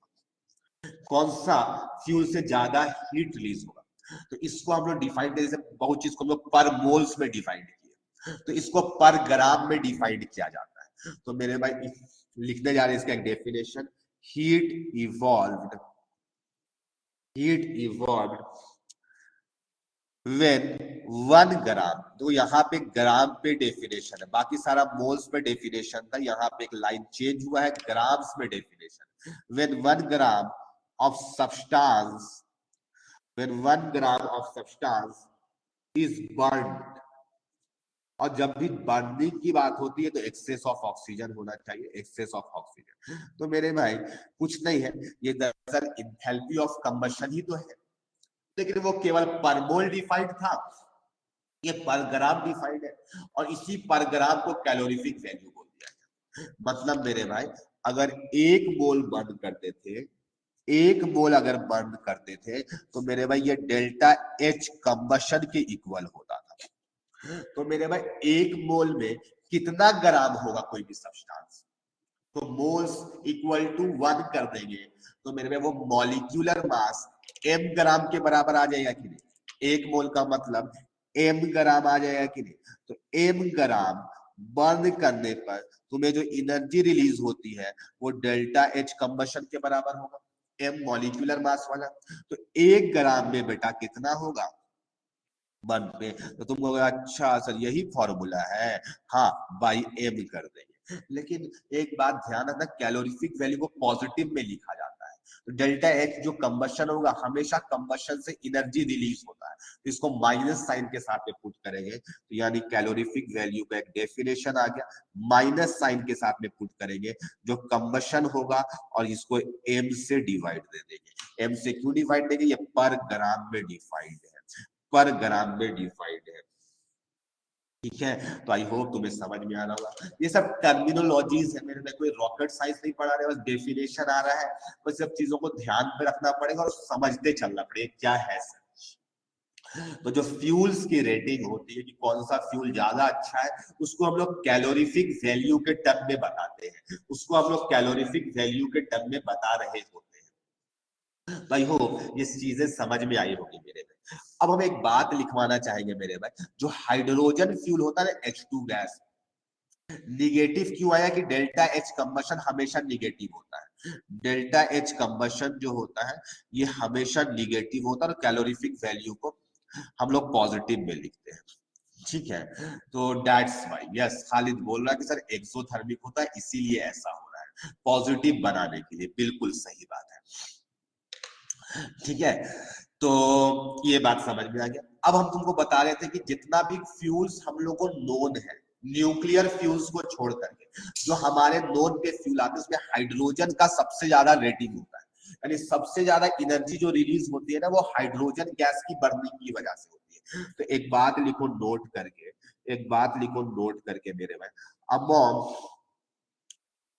कौन सा फ्यूल से ज्यादा हीट रिलीज होगा। तो इसको हम लोग डिफाइन, जैसे बहुत चीज को हम लोग पर मोल्स में डिफाइन किए, तो इसको पर ग्राम में डिफाइन किया जाता है। तो मेरे भाई लिखने जा रहे हैं इसका एक डेफिनेशन, हीट इवॉल्व्ड व्हेन 1 ग्राम। तो यहाँ पे ग्राम पे डेफिनेशन है, बाकी सारा मोल्स पे डेफिनेशन था, यहाँ पे एक लाइन चेंज हुआ है, ग्राम्स में definition. When 1 gram of substance is burned, और जब भी बर्निंग की बात होती है तो एक्सेस ऑफ ऑक्सीजन होना चाहिए, एक्सेस ऑफ ऑक्सीजन। तो मेरे भाई कुछ नहीं है, ये दरअसल इंथैल्पी ऑफ कंबशन ही तो है, लेकिन वो केवल पर मोल डिफाइंड था, ये पर ग्राम डिफाइंड है, और इसी पर ग्राम को कैलोरीफिक वैल्यू बोल दिया गया। मतलब मेरे भाई अगर 1 मोल बर्न करते थे, 1 मोल अगर बर्न करते थे तो मेरे भाई ये डेल्टा एच कंबशन के इक्वल होता था। तो मेरे भाई 1 मोल में कितना ग्राम होगा कोई भी सब्सटेंस, तो मोल्स इक्वल टू 1 कर देंगे तो मेरे में वो मॉलिक्यूलर मास m ग्राम के बराबर आ जाएगा कि नहीं। 1 मोल का मतलब m ग्राम आ जाएगा कि नहीं। तो m ग्राम बर्न करने पर तुम्हें जो एनर्जी रिलीज होती है वो डेल्टा एच कंबशन के बराबर होगा, m मॉलिक्यूलर मास वाला। तो 1 ग्राम में बेटा कितना होगा बर्न पे, तो तुम कहोगे अच्छा सर यही फॉर्मूला है, हाँ बाई m कर देंगे। लेकिन एक बात ध्यान रखना, कैलोरीफिक वैल्यू को पॉजिटिव में लिखा जाता है, तो डेल्टा एच जो कंबशन होगा हमेशा कंबशन से एनर्जी रिलीज होता है, तो इसको माइनस साइन के साथ में पुट करेंगे, तो यानी कैलोरीफिक वैल्यू का एक डेफिनेशन आ गया, माइनस साइन के साथ में पुट करेंगे जो कंबशन होगा, और इसको m से डिवाइड दे देंगे। m से क्यों डिवाइड देंगे, ये पर ग्राम में डिफाइंड है, पर ग्राम में डिफाइंड है। ठीक है, तो आई होप तुम्हें समझ में आ रहा होगा। ये सब टर्मिनोलॉजीज है मेरे में, कोई रॉकेट साइंस नहीं पढ़ा रहे, बस डेफिनेशन आ रहा है, बस सब चीजों को ध्यान में रखना पड़ेगा और समझते चलना पड़ेगा क्या है सर। तो जो फ्यूल्स की रेटिंग होती है कि कौन सा फ्यूल ज्यादा अच्छा है, उसको हम लोग कैलोरीफिक वैल्यू के टर्म में बताते हैं, उसको हम लोग कैलोरीफिक वैल्यू के टर्म में बता रहे होते हैं। भाई हो ये चीजें समझ में आई होगी मेरे में। अब हम एक बात लिखवाना चाहेंगे मेरे भाई, जो हाइड्रोजन फ्यूल होता है ना H2 गैस, निगेटिव क्यों आया कि डेल्टा एच कंबशन हमेशा निगेटिव होता है, डेल्टा एच कंबशन जो होता है ये हमेशा निगेटिव होता है, और कैलोरीफिक वैल्यू को हम लोग पॉजिटिव में लिखते हैं। ठीक है, तो दैट्स वाई यस, खालिद बोल रहा है कि सर एक्सोथर्मिक होता है इसीलिए ऐसा हो रहा है, पॉजिटिव बनाने के लिए, बिल्कुल सही बात है। ठीक है, तो ये बात समझ में आ गया। अब हम तुमको बता रहे थे कि जितना भी फ्यूल्स हम लोग को नोन है, न्यूक्लियर फ्यूल्स को छोड़ करके जो हमारे नोन पे फ्यूल आते हैं उसमें हाइड्रोजन का सबसे ज्यादा रेटिंग होता है, यानी सबसे ज्यादा एनर्जी जो रिलीज होती है ना वो हाइड्रोजन गैस की बर्निंग की वजह से होती है। तो एक बात लिखो नोट करके, एक बात लिखो नोट करके मेरे भाई,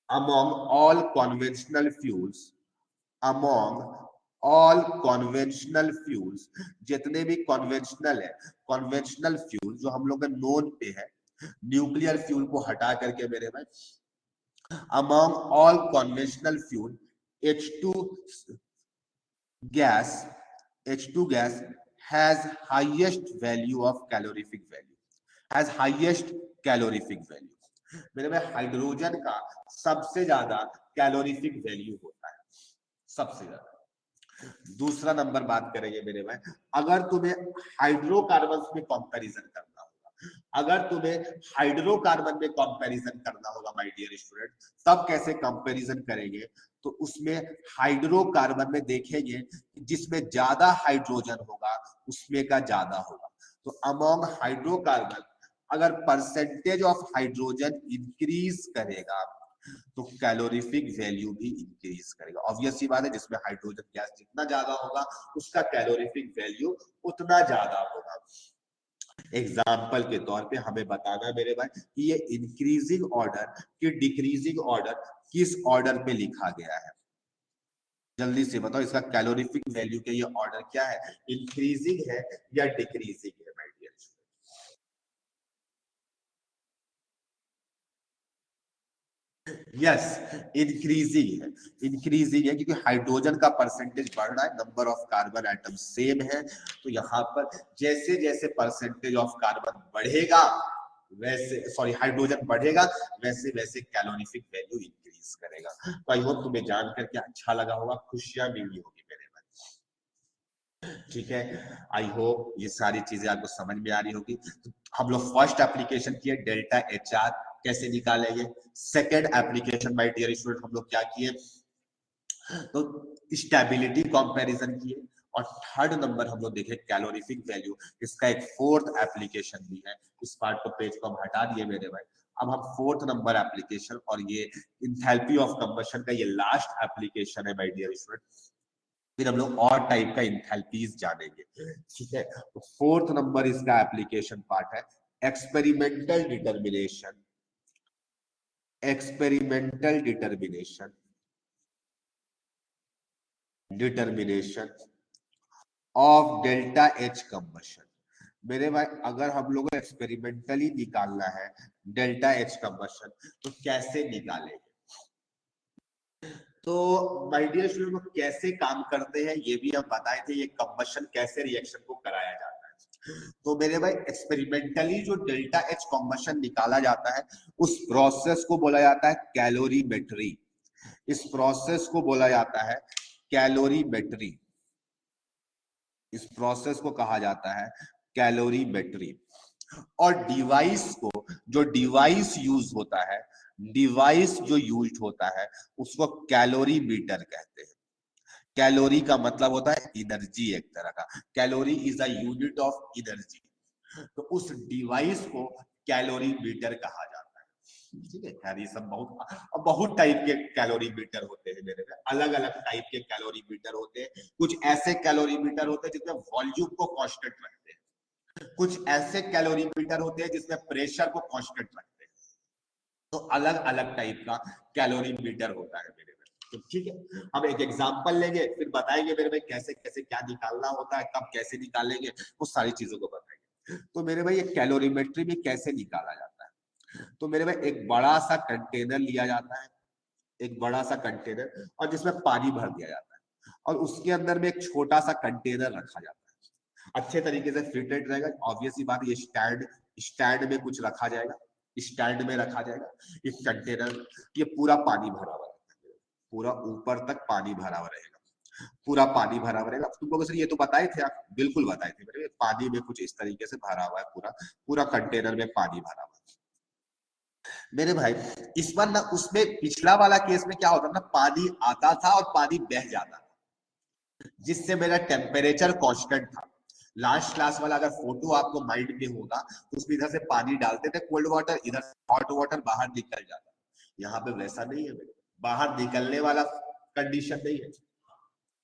among all conventional fuels, among all conventional fuels, जितने भी कॉन्वेंशनल है, कॉन्वेंशनल फ्यूल जो हम लोग के नोन पे है, न्यूक्लियर फ्यूल को हटा करके मेरे भाई, among all conventional fuel, H2 gas, H2 gas has highest value of calorific value, has highest calorific value। मेरे भाई हाइड्रोजन का सबसे ज्यादा कैलोरीफिक वैल्यू होता है, सबसे ज्यादा। दूसरा नंबर बात करेंगे मेरे भाई, अगर तुम्हें हाइड्रोकार्बन में कंपैरिजन करना होगा, अगर तुम्हें हाइड्रोकार्बन में कंपैरिजन करना होगा माय डियर स्टूडेंट, तब कैसे कंपैरिजन करेंगे? तो उसमें हाइड्रोकार्बन में देखेंगे जिसमें ज्यादा हाइड्रोजन होगा उसमें का ज्यादा होगा। तो अमोंग हाइड्रोकार्बन अगर परसेंटेज ऑफ हाइड्रोजन इंक्रीज करेगा तो कैलोरीफिक वैल्यू भी इंक्रीज करेगा। ऑब्वियस सी बात है, जिसमें हाइड्रोजन गैस जितना ज्यादा होगा उसका कैलोरीफिक वैल्यू उतना ज्यादा होगा। एग्जाम्पल के तौर पे हमें बताना मेरे भाई कि ये इंक्रीजिंग ऑर्डर कि डिक्रीजिंग ऑर्डर किस ऑर्डर पे लिखा गया है, जल्दी से बताओ इसका कैलोरीफिक वैल्यू के ये ऑर्डर क्या है, इंक्रीजिंग है या डिक्रीजिंग है माय डियर? यस, इंक्रीजिंग है, इंक्रीजिंग है क्योंकि हाइड्रोजन का परसेंटेज बढ़ रहा है, number of carbon atom same है। तो यहाँ पर जैसे जैसे परसेंटेज ऑफ कार्बन बढ़ेगा वैसे, सॉरी हाइड्रोजन बढ़ेगा वैसे वैसे कैलोरीफिक वैल्यू इंक्रीज करेगा। तो आई होप तुम्हें जान करके अच्छा लगा होगा, खुशियां मिली होगी मेरे मन, ठीक है। आई होप ये सारी चीजें आपको समझ में आ रही होगी। तो हम लोग फर्स्ट एप्लीकेशन किए डेल्टा HR कैसे निकालेंगे, second application my dear student हम लोग क्या किए, तो स्टेबिलिटी कंपैरिजन किए, और थर्ड नंबर हम लोग देखे कैलोरीफिक वैल्यू। इसका एक फोर्थ एप्लीकेशन भी है, इस पार्ट को पेज को हम हटा दिए मेरे भाई। अब हम फोर्थ नंबर एप्लीकेशन और ये इंथैल्पी ऑफ कंबशन का ये लास्ट एप्लीकेशन है माय डियर स्टूडेंट, फिर हम लोग और टाइप का इंथैल्पीज जानेंगे, ठीक है। तो फोर्थ नंबर इसका एप्लीकेशन पार्ट है experimental determination, experimental determination, determination of delta H combustion. मेरे भाई अगर हम लोग को एक्सपेरिमेंटली निकालना है डेल्टा एच कंबशन तो कैसे निकालेंगे? तो माय डियर स्टूडेंट कैसे काम करते हैं ये भी हम बताए थे, ये कंबशन कैसे रिएक्शन को कराया जाता है। तो मेरे भाई एक्सपेरिमेंटली जो डेल्टा एच कंबशन निकाला जाता है उस प्रोसेस को बोला जाता है कैलोरीमेट्री, इस प्रोसेस को बोला जाता है कैलोरीमेट्री, इस प्रोसेस को कहा जाता है कैलोरीमेट्री। और डिवाइस को, जो डिवाइस यूज होता है, डिवाइस जो यूज होता है उसको कैलोरी मीटर कहते हैं। कैलोरी का मतलब होता है एनर्जी, एक तरह का calorie is a unit of energy, तो उस डिवाइस को कैलोरी मीटर कहा जाता है, ठीक है। खैर ये सब बहुत टाइप के कैलोरी मीटर होते हैं मेरे में, अलग अलग टाइप के कैलोरी मीटर होते हैं। कुछ ऐसे कैलोरी मीटर होते हैं जिसमें वॉल्यूम को कांस्टेंट रखते हैं, कुछ ऐसे कैलोरी मीटर होते हैं जिसमें प्रेशर को कांस्टेंट रखते हैं। तो अलग अलग टाइप का कैलोरी मीटर होता है मेरे में, तो ठीक है। हम एक एग्जांपल लेंगे फिर बताएंगे मेरे में कैसे कैसे क्या निकालना होता है, कब कैसे निकालेंगे, वो सारी चीजों को बताएंगे। तो मेरे भाई ये कैलोरीमेट्री में कैसे निकाला जाता है, तो मेरे भाई एक बड़ा सा कंटेनर लिया जाता है, एक बड़ा सा कंटेनर, और जिसमें पानी भर दिया जाता है, और उसके अंदर में एक छोटा सा कंटेनर रखा जाता है, अच्छे तरीके से फिटेड रहेगा। ऑब्वियस ही बात, ये स्टैंड, स्टैंड में कुछ रखा जाएगा, स्टैंड में रखा जाएगा इस कंटेनर, ये पूरा पानी भरा हुआ रहेगा, पूरा ऊपर तक पानी भरा हुआ रहेगा, पूरा पानी भरा हुआ रहेगा। तुम लोगों से ये तो बताए थे आप, बिल्कुल बताए थे मेरे, पानी में कुछ इस तरीके से भरा हुआ है, पूरा पूरा कंटेनर में पानी भरा हुआ है मेरे भाई। इस बार ना उसमें पिछला वाला केस में क्या होता था ना, पानी आता था और पानी बह जाता था, जिससे मेरा टेम्परेचर कांस्टेंट था। लास्ट क्लास वाला अगर फोटो आपको माइंड में होगा तो उसमें इधर से पानी डालते थे कोल्ड वाटर, इधर से हॉट वाटर बाहर निकल जाता। यहाँ पे वैसा नहीं है मेरे, बाहर निकलने वाला कंडीशन नहीं है।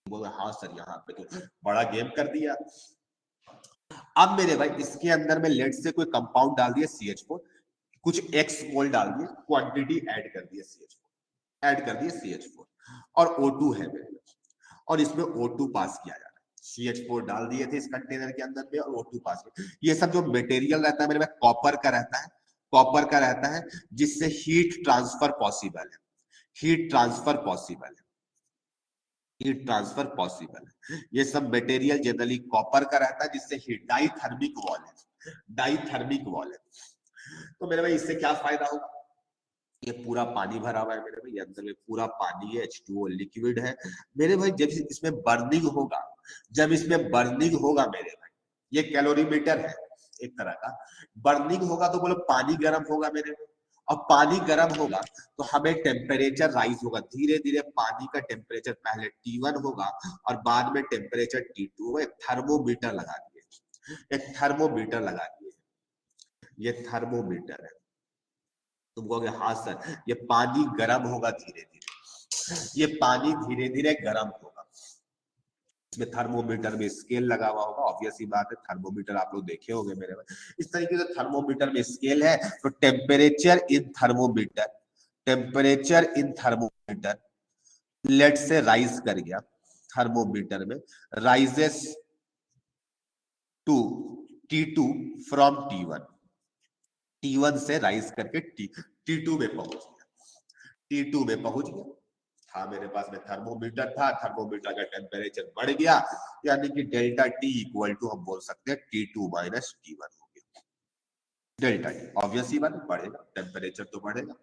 बोला हाँ सर यहाँ पे तो बड़ा गेम कर दिया। अब मेरे भाई इसके अंदर में लेट से कोई कंपाउंड डाल दिया CH4, कुछ एक्स मोल डाल दिए, क्वांटिटी ऐड कर दिया CH4, ऐड कर दिया CH4 और O2 है मेरे, और इसमें O2 पास किया जा रहा है। CH4 डाल दिए थे इस कंटेनर के अंदर में और O2 पास किया। ये सब जो मटेरियल रहता है मेरे में कॉपर का रहता है, कॉपर का रहता है, जिससे हीट ट्रांसफर पॉसिबल है, हीट ट्रांसफर पॉसिबल है, हीट ट्रांसफर पॉसिबल है। ये सब मटेरियल जनरली कॉपर का रहता है, जिससे हीट डाइथर्मिक वॉल है, डाइथर्मिक वॉल है। तो मेरे भाई इससे क्या फायदा होगा, ये पूरा पानी भरा हुआ है मेरे भाई, अंदर में पूरा पानी है, H2O लिक्विड है मेरे भाई। जब इसमें बर्निंग होगा, जब इसमें बर्निंग होगा मेरे भाई, ये कैलोरीमीटर है एक तरह का, बर्निंग होगा तो बोलो पानी गर्म होगा मेरे भाई, और पानी गर्म होगा तो हमें टेम्परेचर राइज होगा, धीरे धीरे पानी का टेम्परेचर पहले T1 होगा और बाद में टेम्परेचर T2 होगा। एक थर्मोमीटर लगा दिए, एक थर्मोमीटर लगा दिए, ये थर्मोमीटर है। तुम कहोगे हाँ सर ये पानी गर्म होगा धीरे धीरे, ये पानी धीरे धीरे गर्म होगा। इसमें थर्मोमीटर में स्केल लगा हुआ होगा, ऑब्वियस ही बात है, थर्मोमीटर आप लोग देखे होंगे मेरे में। इस तरीके से थर्मोमीटर में स्केल है, तो temperature in thermometer, temperature in thermometer let say rise कर गया थर्मोमीटर में, rises to T2 from T1, T1 से राइज करके T2 में पहुंच गया, T2 में पहुंच गया। था मेरे पास में थर्मोमीटर था, थर्मोमीटर का टेम्परेचर बढ़ गया, यानी कि डेल्टा T इक्वल टू हम बोल सकते हैं T2 माइनस T1 हो गया। डेल्टा T ऑब्वियस ही बात बढ़ेगा, टेम्परेचर तो बढ़ेगा।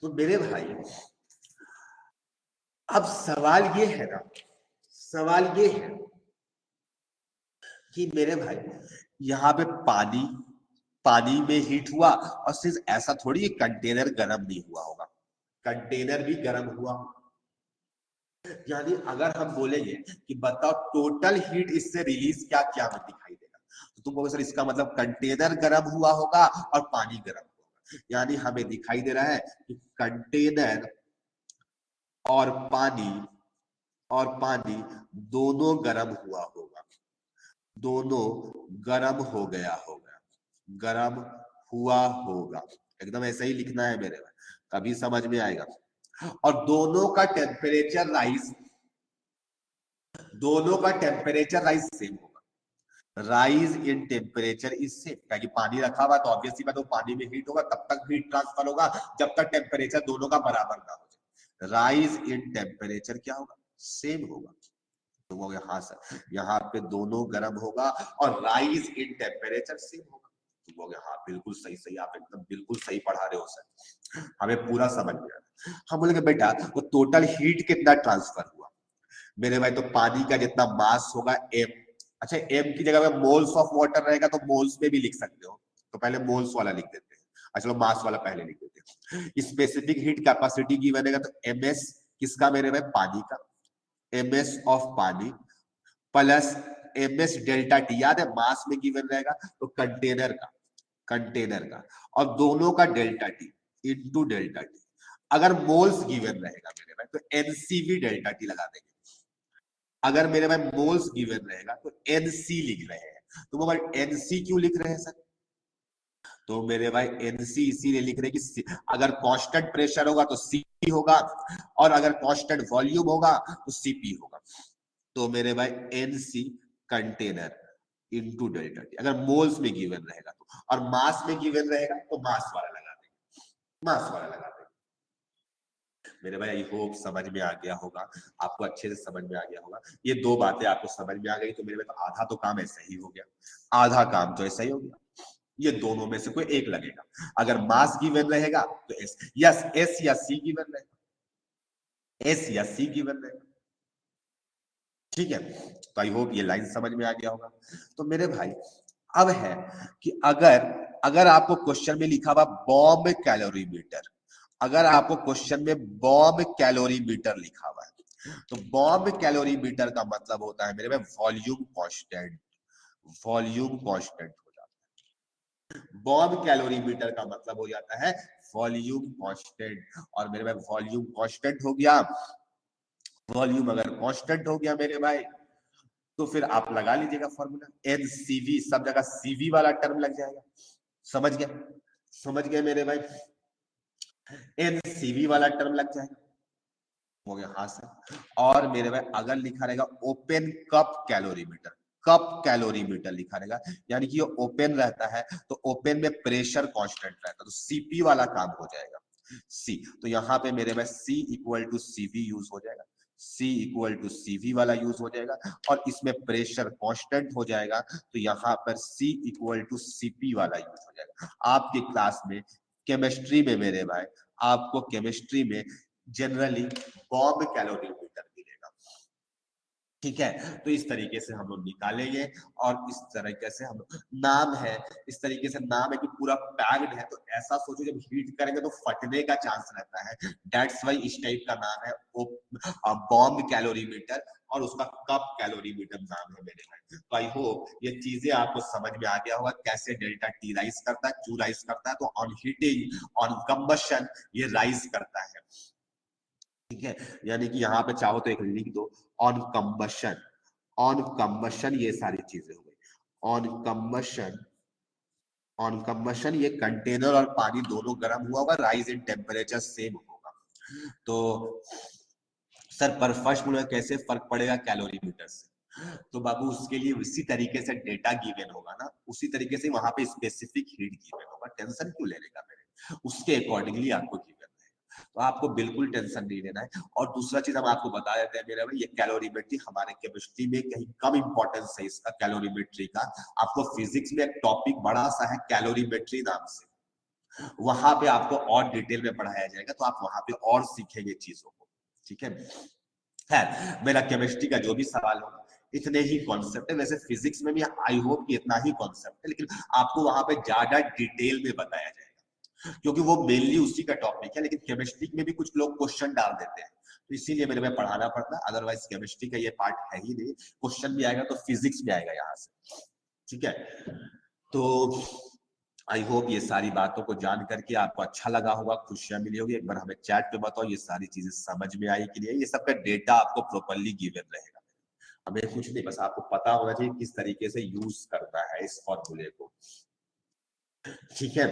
तो मेरे भाई अब सवाल ये है ना, सवाल ये है कि मेरे भाई यहाँ पे पानी, पानी में हीट हुआ, और सिर्फ ऐसा थोड़ी कंटेनर गर्म नहीं हुआ होगा, कंटेनर भी गर्म हुआ। यानी अगर हम बोलेंगे कि बताओ टोटल हीट इससे रिलीज क्या क्या हमें दिखाई देगा, तो तुम बोलोगे सर इसका मतलब कंटेनर गर्म हुआ होगा और पानी गर्म होगा। यानी हमें दिखाई दे रहा है कि कंटेनर और पानी, और पानी दोनों गर्म हुआ होगा, दोनों गर्म हो गया होगा, गर्म हुआ होगा। एकदम ऐसा ही लिखना है मेरे में, कभी समझ में आएगा। और दोनों का टेम्परेचर राइज, दोनों का टेम्परेचर राइज सेम होगा, rise in temperature is same, क्योंकि पानी रखा हुआ तो ऑब्वियसली बात है पानी में हीट होगा, तब तक हीट ट्रांसफर होगा जब तक टेम्परेचर दोनों का बराबर ना हो जाए। राइज इन टेम्परेचर क्या होगा, सेम होगा। तो वो हाँ सर यहाँ पे दोनों गर्म होगा और राइज इन टेम्परेचर सेम होगा। तो वो हाँ बिल्कुल सही, सही आप एकदम बिल्कुल सही पढ़ा रहे हो सर, हमें पूरा समझ में आ रहा। हम बोलेंगे बेटा वो टोटल हीट कितना ट्रांसफर हुआ मेरे भाई, तो पानी का जितना मास होगा m, अच्छा m की जगह पे मोल्स ऑफ वाटर रहेगा तो मोल्स में भी लिख सकते हो, तो पहले मोल्स वाला लिख देते हैं, अच्छा मास वाला पहले लिख देते हैं। स्पेसिफिक हीट कैपेसिटी की बनेगा तो ms किसका मेरे भाई, पानी का, ms ऑफ पानी प्लस ms डेल्टा टी, याद है मास में गिवन रहेगा तो कंटेनर का, कंटेनर का, और दोनों का delta T into delta T. अगर मोल्स गिवन रहेगा मेरे भाई तो एनसीवी डेल्टा टी लगा देंगे, अगर मेरे भाई मोल्स गिवन रहेगा तो एनसी लिख रहे हैं। तो वो भाई एनसी क्यों लिख रहे हैं सर, तो मेरे भाई एनसी इसीलिए लिख रहे हैं कि अगर कांस्टेंट प्रेशर होगा तो सीपी होगा, और अगर कांस्टेंट वॉल्यूम होगा तो सीपी होगा। तो मेरे भाई NC container into delta T, अगर मोल्स में गिवन रहेगा तो, और मास में गिवन रहेगा तो मास वाला लगा देंगे, मास वाला लगा देंगे। मेरे भाई आई होप समझ में आ गया होगा, आपको अच्छे से समझ में आ गया होगा। ये दो बातें आपको समझ में आ गई तो मेरे भाई तो आधा तो काम ऐसा ही हो गया, आधा काम तो ऐसा ही हो गया। ये दोनों में से कोई एक लगेगा, अगर मास गिवन रहेगा तो एस, यस एस या सी गिवन रहेगा, एस या सी गिवन रहेगा। ठीक है, तो आई होप ये लाइन समझ में आ गया होगा। तो मेरे भाई अब है कि अगर, अगर आपको क्वेश्चन में लिखा हुआ बॉम्ब कैलोरीमीटर, अगर आपको क्वेश्चन में बॉम्ब कैलोरीमीटर लिखा हुआ है तो बॉम्ब कैलोरीमीटर का मतलब होता है मेरे में वॉल्यूम कांस्टेंट, वॉल्यूम कांस्टेंट हो जाता है। बॉम्ब कैलोरीमीटर का मतलब हो जाता है वॉल्यूम कांस्टेंट, और मेरे में वॉल्यूम कांस्टेंट हो गया, वॉल्यूम अगर कांस्टेंट हो गया मेरे भाई, तो फिर आप लगा लीजिएगा फॉर्मूला एनसीवी, सब जगह सीवी वाला टर्म लग जाएगा। समझ गए, समझ गए मेरे भाई, एनसीवी वाला टर्म लग जाएगा, हो गया हाथ से। और मेरे भाई अगर लिखा रहेगा open cup calorimeter, cup calorimeter लिखा रहेगा, यानी कि ये ओपन रहता है तो ओपन में प्रेशर कांस्टेंट रहता है, तो सीपी वाला काम हो जाएगा सी। तो यहाँ पे मेरे में सी इक्वल टू सीवी यूज हो जाएगा, सी इक्वल टू सीवी वाला यूज हो जाएगा, और इसमें प्रेशर कांस्टेंट हो जाएगा, तो यहाँ पर सी इक्वल टू सीपी वाला यूज हो जाएगा। आपकी क्लास में केमिस्ट्री में मेरे भाई, आपको केमिस्ट्री में जनरली बॉम्ब कैलोरीमीटर मिलेगा, ठीक है। तो इस तरीके से हम लोग निकालेंगे, और इस तरीके से हम नाम है, इस तरीके से नाम है कि पूरा पैक्ड है, तो ऐसा सोचो जब हीट करेंगे तो फटने का चांस रहता है, दैट्स वाई इस टाइप का नाम है बॉम्ब कैलोरीमीटर, और उसका कप कैलोरीमीटर नाम है मेरे भाई। तो आई होप ये चीजें आपको समझ में आ गया होगा, कैसे डेल्टा टी राइज करता है, क्यों राइज करता है, तो ऑन हीटिंग, ऑन कंबशन ये राइज करता है, ठीक है। यानी कि यहाँ पे चाहो तो एक लिख दो ऑन कंबशन, ऑन कंबशन ये सारी चीजें हो गई, ऑन कंबशन, ऑन कंबशन ये कंटेनर और पानी दोनों गर्म हुआ होगा, राइज इन टेम्परेचर सेम होगा। तो सर पर फर्स्ट में कैसे फर्क पड़ेगा कैलोरीमीटर से, तो बाबू उसके लिए उसी तरीके से डेटा गिवन होगा ना, उसी तरीके से वहां पे स्पेसिफिक हीट गिवन होगा, टेंशन क्यों लेने का मेरे, उसके अकॉर्डिंगली आपको गिवन रहेगा, तो आपको बिल्कुल टेंशन नहीं लेना है। और दूसरा चीज हम आपको बता देते हैं मेरे भाई, ये कैलोरीमेट्री हमारे केमिस्ट्री में कहीं कम इंपॉर्टेंस है इसका, कैलोरीमेट्री का। आपको फिजिक्स में एक टॉपिक बड़ा सा है कैलोरीमेट्री नाम से, वहां पे आपको और डिटेल में पढ़ाया जाएगा, तो आप वहां पे और सीखेंगे चीजों को, ठीक है। मेरा केमिस्ट्री का जो भी सवाल होगा इतने ही कॉन्सेप्ट है, वैसे फिजिक्स में भी आई होप कि इतना ही कॉन्सेप्ट है, लेकिन आपको वहां पे ज्यादा डिटेल में बताया जाएगा, क्योंकि वो मेनली उसी का टॉपिक है। लेकिन केमिस्ट्री में भी कुछ लोग क्वेश्चन डाल देते हैं, तो इसीलिए मेरे में पढ़ाना पड़ता है, अदरवाइज केमिस्ट्री का ये पार्ट है ही नहीं, क्वेश्चन भी आएगा तो फिजिक्स में आएगा यहाँ से, ठीक है। तो आई होप ये सारी बातों को जान करके आपको अच्छा लगा होगा, खुशियां मिली होगी। एक बार हमें चैट पे बताओ ये सारी चीजें समझ में आई कि नहीं, ये सबका डेटा आपको प्रॉपर्ली गिवन रहेगा, हमें कुछ नहीं, बस आपको पता होना चाहिए किस तरीके से यूज करना है इस फॉर्मूले को, ठीक है,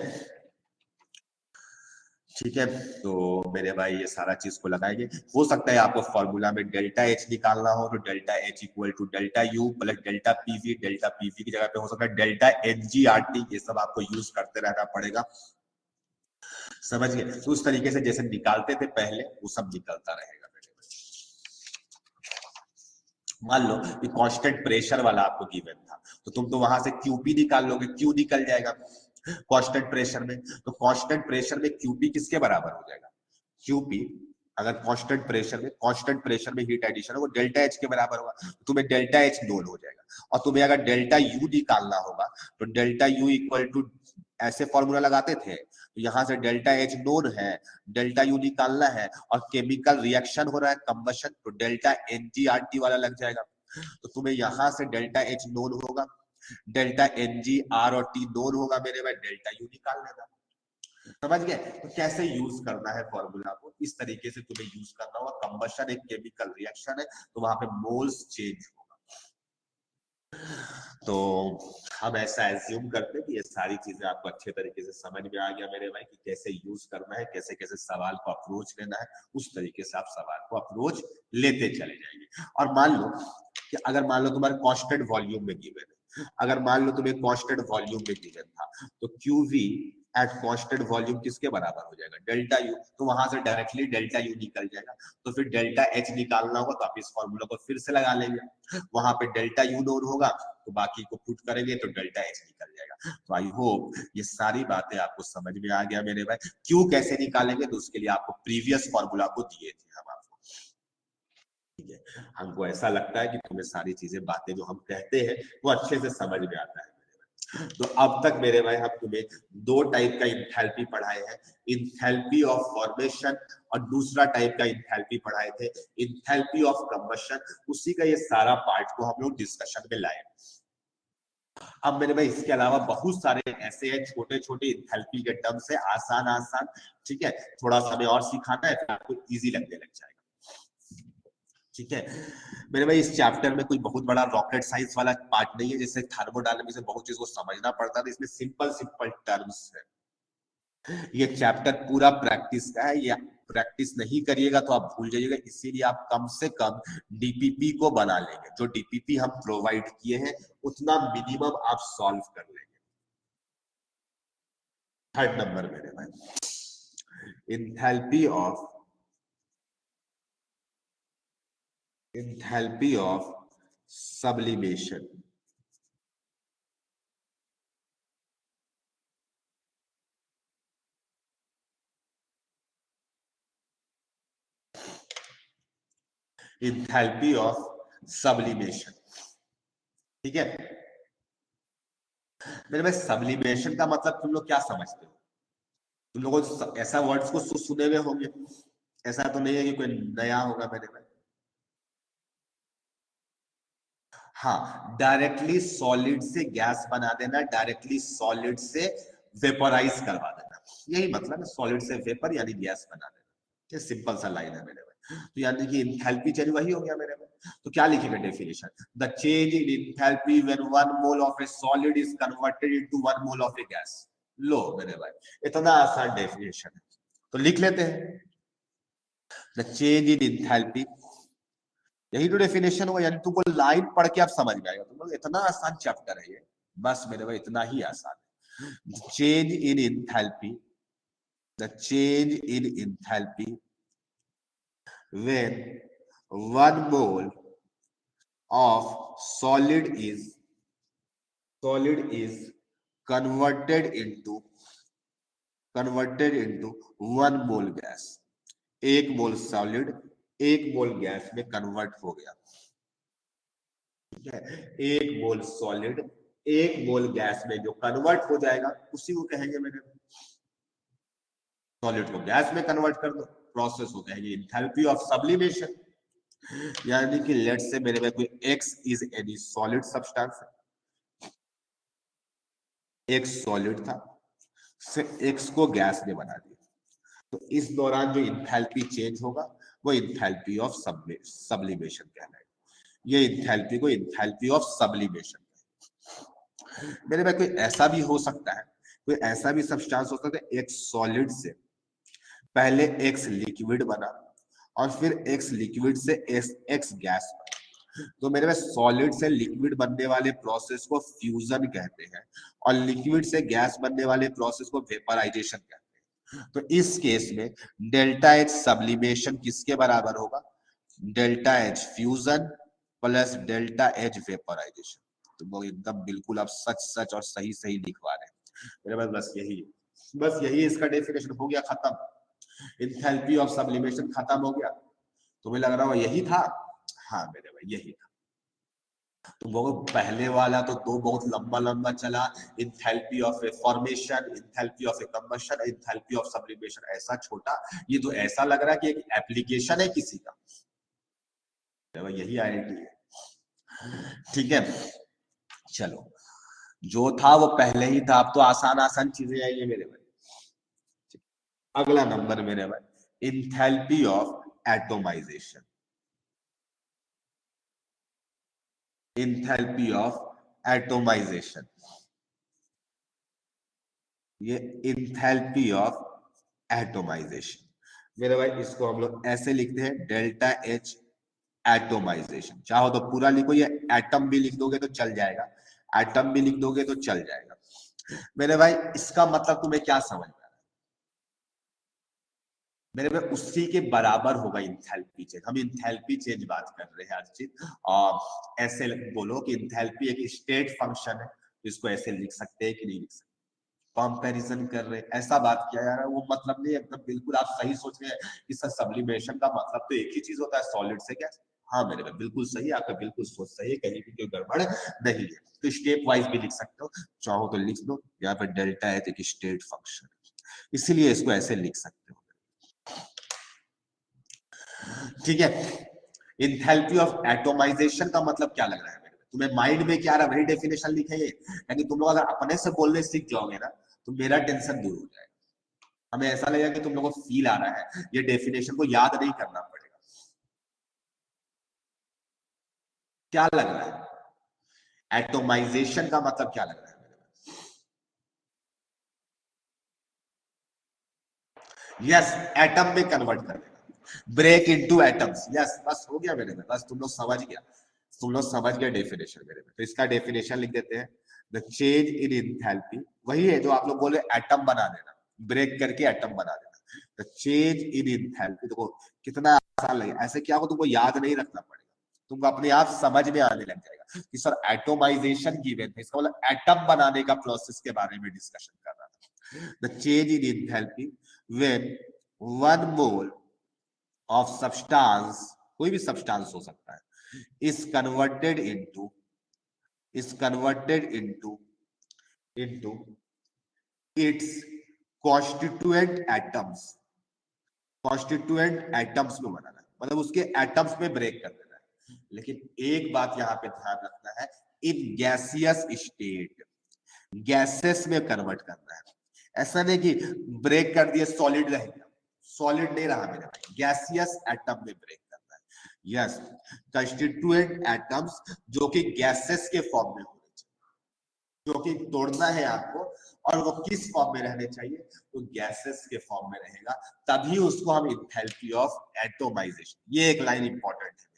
ठीक है। तो मेरे भाई ये सारा चीज को लगाएंगे, हो सकता है आपको फॉर्मूला में डेल्टा एच निकालना हो, तो delta H equal to delta U plus delta PV, delta PV की जगह पे हो सकता है डेल्टा एनजीआरटी, ये सब आपको यूज करते रहना पड़ेगा, समझ गए। तो उस तरीके से जैसे निकालते थे पहले वो सब निकलता रहेगा मेरे भाई। मान लो कि कांस्टेंट प्रेशर वाला आपको गिवन था, तो तुम तो वहां से क्यूपी निकाल लोगे, क्यू निकल जाएगा कांस्टेंट प्रेशर में, तो कांस्टेंट प्रेशर में क्यूपी किसके बराबर हो जाएगा, क्यूपी अगर कांस्टेंट प्रेशर में हीट एडिशन है वो डेल्टा एच के बराबर होगा, तो तुम्हें डेल्टा एच नोन हो जाएगा। और तुम्हें अगर डेल्टा यू निकालना होगा, तो डेल्टा यू इक्वल टू, ऐसे फॉर्मूला लगाते थे, तो यहाँ से डेल्टा एच नोन है, डेल्टा यू निकालना है, और केमिकल रिएक्शन हो रहा है कंबशन, तो डेल्टा एनजीआरटी वाला लग जाएगा, तो तुम्हें यहाँ से डेल्टा एच नोन होगा, डेल्टा एनजी आर और टी नोन होगा मेरे भाई, डेल्टा यू निकाल लेना, समझ गए। तो कैसे यूज करना है फॉर्मूला को, इस तरीके से तुम्हें यूज करना होगा, कंबशन एक केमिकल रिएक्शन है, तो वहां पे मोल्स चेंज होगा। तो हम ऐसा एज्यूम करते हैं कि ये सारी चीजें आपको अच्छे तरीके से समझ में आ गया मेरे भाई, कि कैसे यूज करना है, कैसे कैसे सवाल को अप्रोच लेना है, उस तरीके से आप सवाल को अप्रोच लेते चले जाएंगे। और मान लो कि अगर मान लो तुम्हारे कांस्टेंट वॉल्यूम में गिवन है, अगर मान लो तुम्हें कांस्टेंट वॉल्यूम में गिवन था, तो क्यूवी एट कांस्टेंट वॉल्यूम किसके बराबर हो जाएगा, डेल्टा यू, तो वहां से डायरेक्टली डेल्टा यू निकल जाएगा, तो फिर डेल्टा एच निकालना होगा, तो आप इस फॉर्मूला को फिर से लगा लेंगे, वहां पे डेल्टा यू नोन होगा, तो बाकी को पुट करेंगे तो डेल्टा एच निकल जाएगा। तो आई होप ये सारी बातें आपको समझ में आ गया मेरे भाई, क्यों कैसे निकालेंगे, तो उसके लिए आपको प्रीवियस फॉर्मूला को दिए थे हम आपको, ठीक है। हमको ऐसा लगता है कि तुम्हें सारी चीजें बातें जो हम कहते हैं वो अच्छे से समझ में आता है। तो अब तक मेरे भाई हम तुम्हें दो टाइप का इंथैल्पी पढ़ाए हैं, इंथैल्पी ऑफ फॉर्मेशन और दूसरा टाइप का इंथैल्पी पढ़ाए थे इंथैल्पी ऑफ कंबशन। उसी का ये सारा पार्ट को हम लोग डिस्कशन में लाए। अब मेरे भाई इसके अलावा बहुत सारे ऐसे हैं छोटे छोटे इंथैल्पी के टर्म्स है, आसान आसान, ठीक है, थोड़ा सा हमें और सिखाना है फिर आपको इजी लगने लग जाएगा। ठीक है मेरे भाई, इस चैप्टर में कोई बहुत बड़ा रॉकेट साइंस वाला पार्ट नहीं है, जैसे थर्मोडायनामिक्स में बहुत चीज को समझना पड़ता है, इसमें सिंपल सिंपल टर्म्स है। ये चैप्टर पूरा प्रैक्टिस का है, ये प्रैक्टिस नहीं करिएगा तो आप भूल जाइएगा, इसीलिए आप कम से कम डीपीपी को बना लेंगे, जो डीपीपी हम प्रोवाइड किए हैं उतना मिनिमम आप सॉल्व कर लेंगे। थर्ड नंबर मेरे भाई, enthalpy of sublimation। enthalpy of sublimation, ठीक है मेरे भाई। सब्लिमेशन का मतलब तुम लोग क्या समझते हो? तुम लोगों ऐसा वर्ड्स को सुने हुए होंगे, ऐसा तो नहीं है कि कोई नया होगा मेरे भाई। हाँ, डायरेक्टली सॉलिड से गैस बना देना, डायरेक्टली सॉलिड से वेपोराइज करवा देना, यही मतलब है सॉलिड से वेपर यानी गैस बना देना। ये सिंपल सा लाइन है मेरे भाई। तो यानी कि इंथैल्पी चेंज वही हो गया मेरे भाई। तो क्या लिखेंगे definition? The change in enthalpy when 1 mole of a solid is converted into 1 mole of a gas. लो मेरे भाई, इतना आसान डेफिनेशन है, तो लिख लेते हैं। द चेंज इन इंथैल्पी, यही तो डेफिनेशन होगा, यानी तुमको लाइन पढ़ के आप समझ में आएगा। तुम लोग इतना आसान चैप्टर है ये, बस मेरे भाई इतना ही आसान है। Change in enthalpy, the change in enthalpy when 1 mole of solid is converted into 1 mole gas। एक मोल सॉलिड 1 मोल गैस में कन्वर्ट हो गया, ठीक है। 1 मोल सॉलिड 1 मोल गैस में जो कन्वर्ट हो जाएगा उसी को कहेंगे मेरे, सॉलिड को गैस में कन्वर्ट कर दो, प्रोसेस को कहेंगे इंथैल्पी ऑफ सब्लिमेशन। यानी कि लेट्स से मेरे में कोई x is any solid substance, x solid था, फिर x को गैस ने बना दिया, तो इस दौरान जो इंथैल्पी चेंज होगा वो इंथैल्पी ऑफ सब्लिमेशन कहलाएगा। ये इंथैल्पी को इंथैल्पी ऑफ सब्लिमेशन। मेरे में कोई ऐसा भी हो सकता है, कोई ऐसा भी सब्सटेंस हो सकता है, एक सॉलिड से पहले x लिक्विड बना और फिर x लिक्विड से x गैस बना। तो मेरे में सॉलिड से लिक्विड बनने वाले प्रोसेस को फ्यूजन कहते हैं और लिक्विड से गैस बनने वाले प्रोसेस को वेपराइजेशन कहते हैं। तो इस केस में डेल्टा एच सब्लिमेशन किसके बराबर होगा? Delta H fusion plus delta H vaporization. तो वो एकदम बिल्कुल आप सच सच और सही सही लिखवा रहे हैं मेरे पास, बस यही इसका डेफिनेशन हो गया, खत्म। इंथैल्पी ऑफ सब्लिमेशन खत्म हो गया। तुम्हें लग रहा हो यही था? हाँ मेरे भाई यही था। तो वो पहले वाला तो दो बहुत लंबा लंबा चला, enthalpy of a formation, enthalpy of A combustion, enthalpy of sublimation, ऐसा छोटा। ये तो ऐसा लग रहा है कि एक एप्लीकेशन है किसी का, यही आईआईटी है। ठीक है चलो, जो था वो पहले ही था, अब तो आसान आसान चीजें आएंगी मेरे भाई। अगला नंबर मेरे भाई, enthalpy of atomization. Enthalpy of atomization, ये इंथैल्पी ऑफ एटोमाइजेशन मेरे भाई, इसको हम लोग ऐसे लिखते हैं डेल्टा एच एटोमाइजेशन। चाहो तो पूरा लिखो, ये एटम भी लिख दोगे तो चल जाएगा, एटम भी लिख दोगे तो चल जाएगा मेरे भाई। इसका मतलब तुम्हें क्या समझ में आ रहा है मेरे भाई? उसी के बराबर होगा इंथैल्पी चेंज। हम इंथैल्पी चेंज बात कर रहे हैं अर्चित, और ऐसे बोलो कि इंथैल्पी एक स्टेट फंक्शन है, इसको ऐसे लिख सकते हैं कि नहीं लिख सकते? कंपैरिजन कर रहे हैं, ऐसा बात किया जा रहा है, वो मतलब नहीं, एकदम बिल्कुल आप सही सोच रहे हैं। इस सब्लिमेशन का मतलब तो एक ही चीज होता है, सॉलिड से गैस। हाँ मेरे भाई बिल्कुल सही, आपका बिल्कुल सोच सही है, कहीं भी कोई गड़बड़ नहीं है। तो स्टेप वाइज भी लिख सकते हो, चाहो तो लिख दो। यहाँ पर डेल्टा है तो एक स्टेट फंक्शन, इसलिए इसको ऐसे लिख सकते हो। ठीक है, इंथैल्पी ऑफ एटोमाइजेशन का मतलब क्या लग रहा है मेरे, तुम्हें माइंड में क्या आ रहा है वही डेफिनेशन लिखेंगे, यानी तुम लोग अगर अपने से बोलने सीख जाओगे ना तो मेरा टेंशन दूर हो जाएगा। हमें ऐसा लगेगा कि तुम लोगों को फील आ रहा है, ये डेफिनेशन को याद नहीं करना पड़ेगा। क्या लग रहा है एटोमाइजेशन का मतलब क्या लग रहा है मेरे? यस, एटम में कन्वर्ट कर देगा, ब्रेक इनटू एटम्स। यस, बस हो गया मेरे में, बस तुम लोग समझ गया, तुम लोग समझ गए डेफिनेशन मेरे में। तो इसका डेफिनेशन लिख देते हैं, द चेंज इन इंथैल्पी, वही है जो आप लोग बोले एटम बना देना, ब्रेक करके एटम बना देना। द चेंज इन इंथैल्पी, देखो कितना आसान लगे, ऐसे क्या हो तुमको याद नहीं रखना पड़ेगा, तुमको अपने आप समझ में आने लग जाएगा कि सर एटोमाइजेशन गिवन है, इसका मतलब एटम बनाने का प्रोसेस के बारे में डिस्कशन कर रहा था। The change in enthalpy when 1 mole of substance, कोई भी सब्सटेंस हो सकता है, is converted into is converted into its constituent atoms, constituent atoms में बनाना है, मतलब उसके एटम्स में ब्रेक कर देना है। लेकिन एक बात यहाँ पे ध्यान रखना है, इन गैसियस स्टेट, गैसेस में कन्वर्ट करना है। ऐसा नहीं कि ब्रेक कर दिए सॉलिड रह गया, सॉलिड नहीं रहा मेरे भाई, गैसियस एटम में ब्रेक करना है। यस, कंस्टिट्यूएंट एटम्स जो कि गैसेस के फॉर्म में होने चाहिए, जो कि तोड़ना है आपको, और वो किस फॉर्म में रहने चाहिए, तो गैसेस के फॉर्म में रहेगा, तभी उसको हम इंथैल्पी ऑफ एटोमाइजेशन, ये एक लाइन इंपॉर्टेंट है।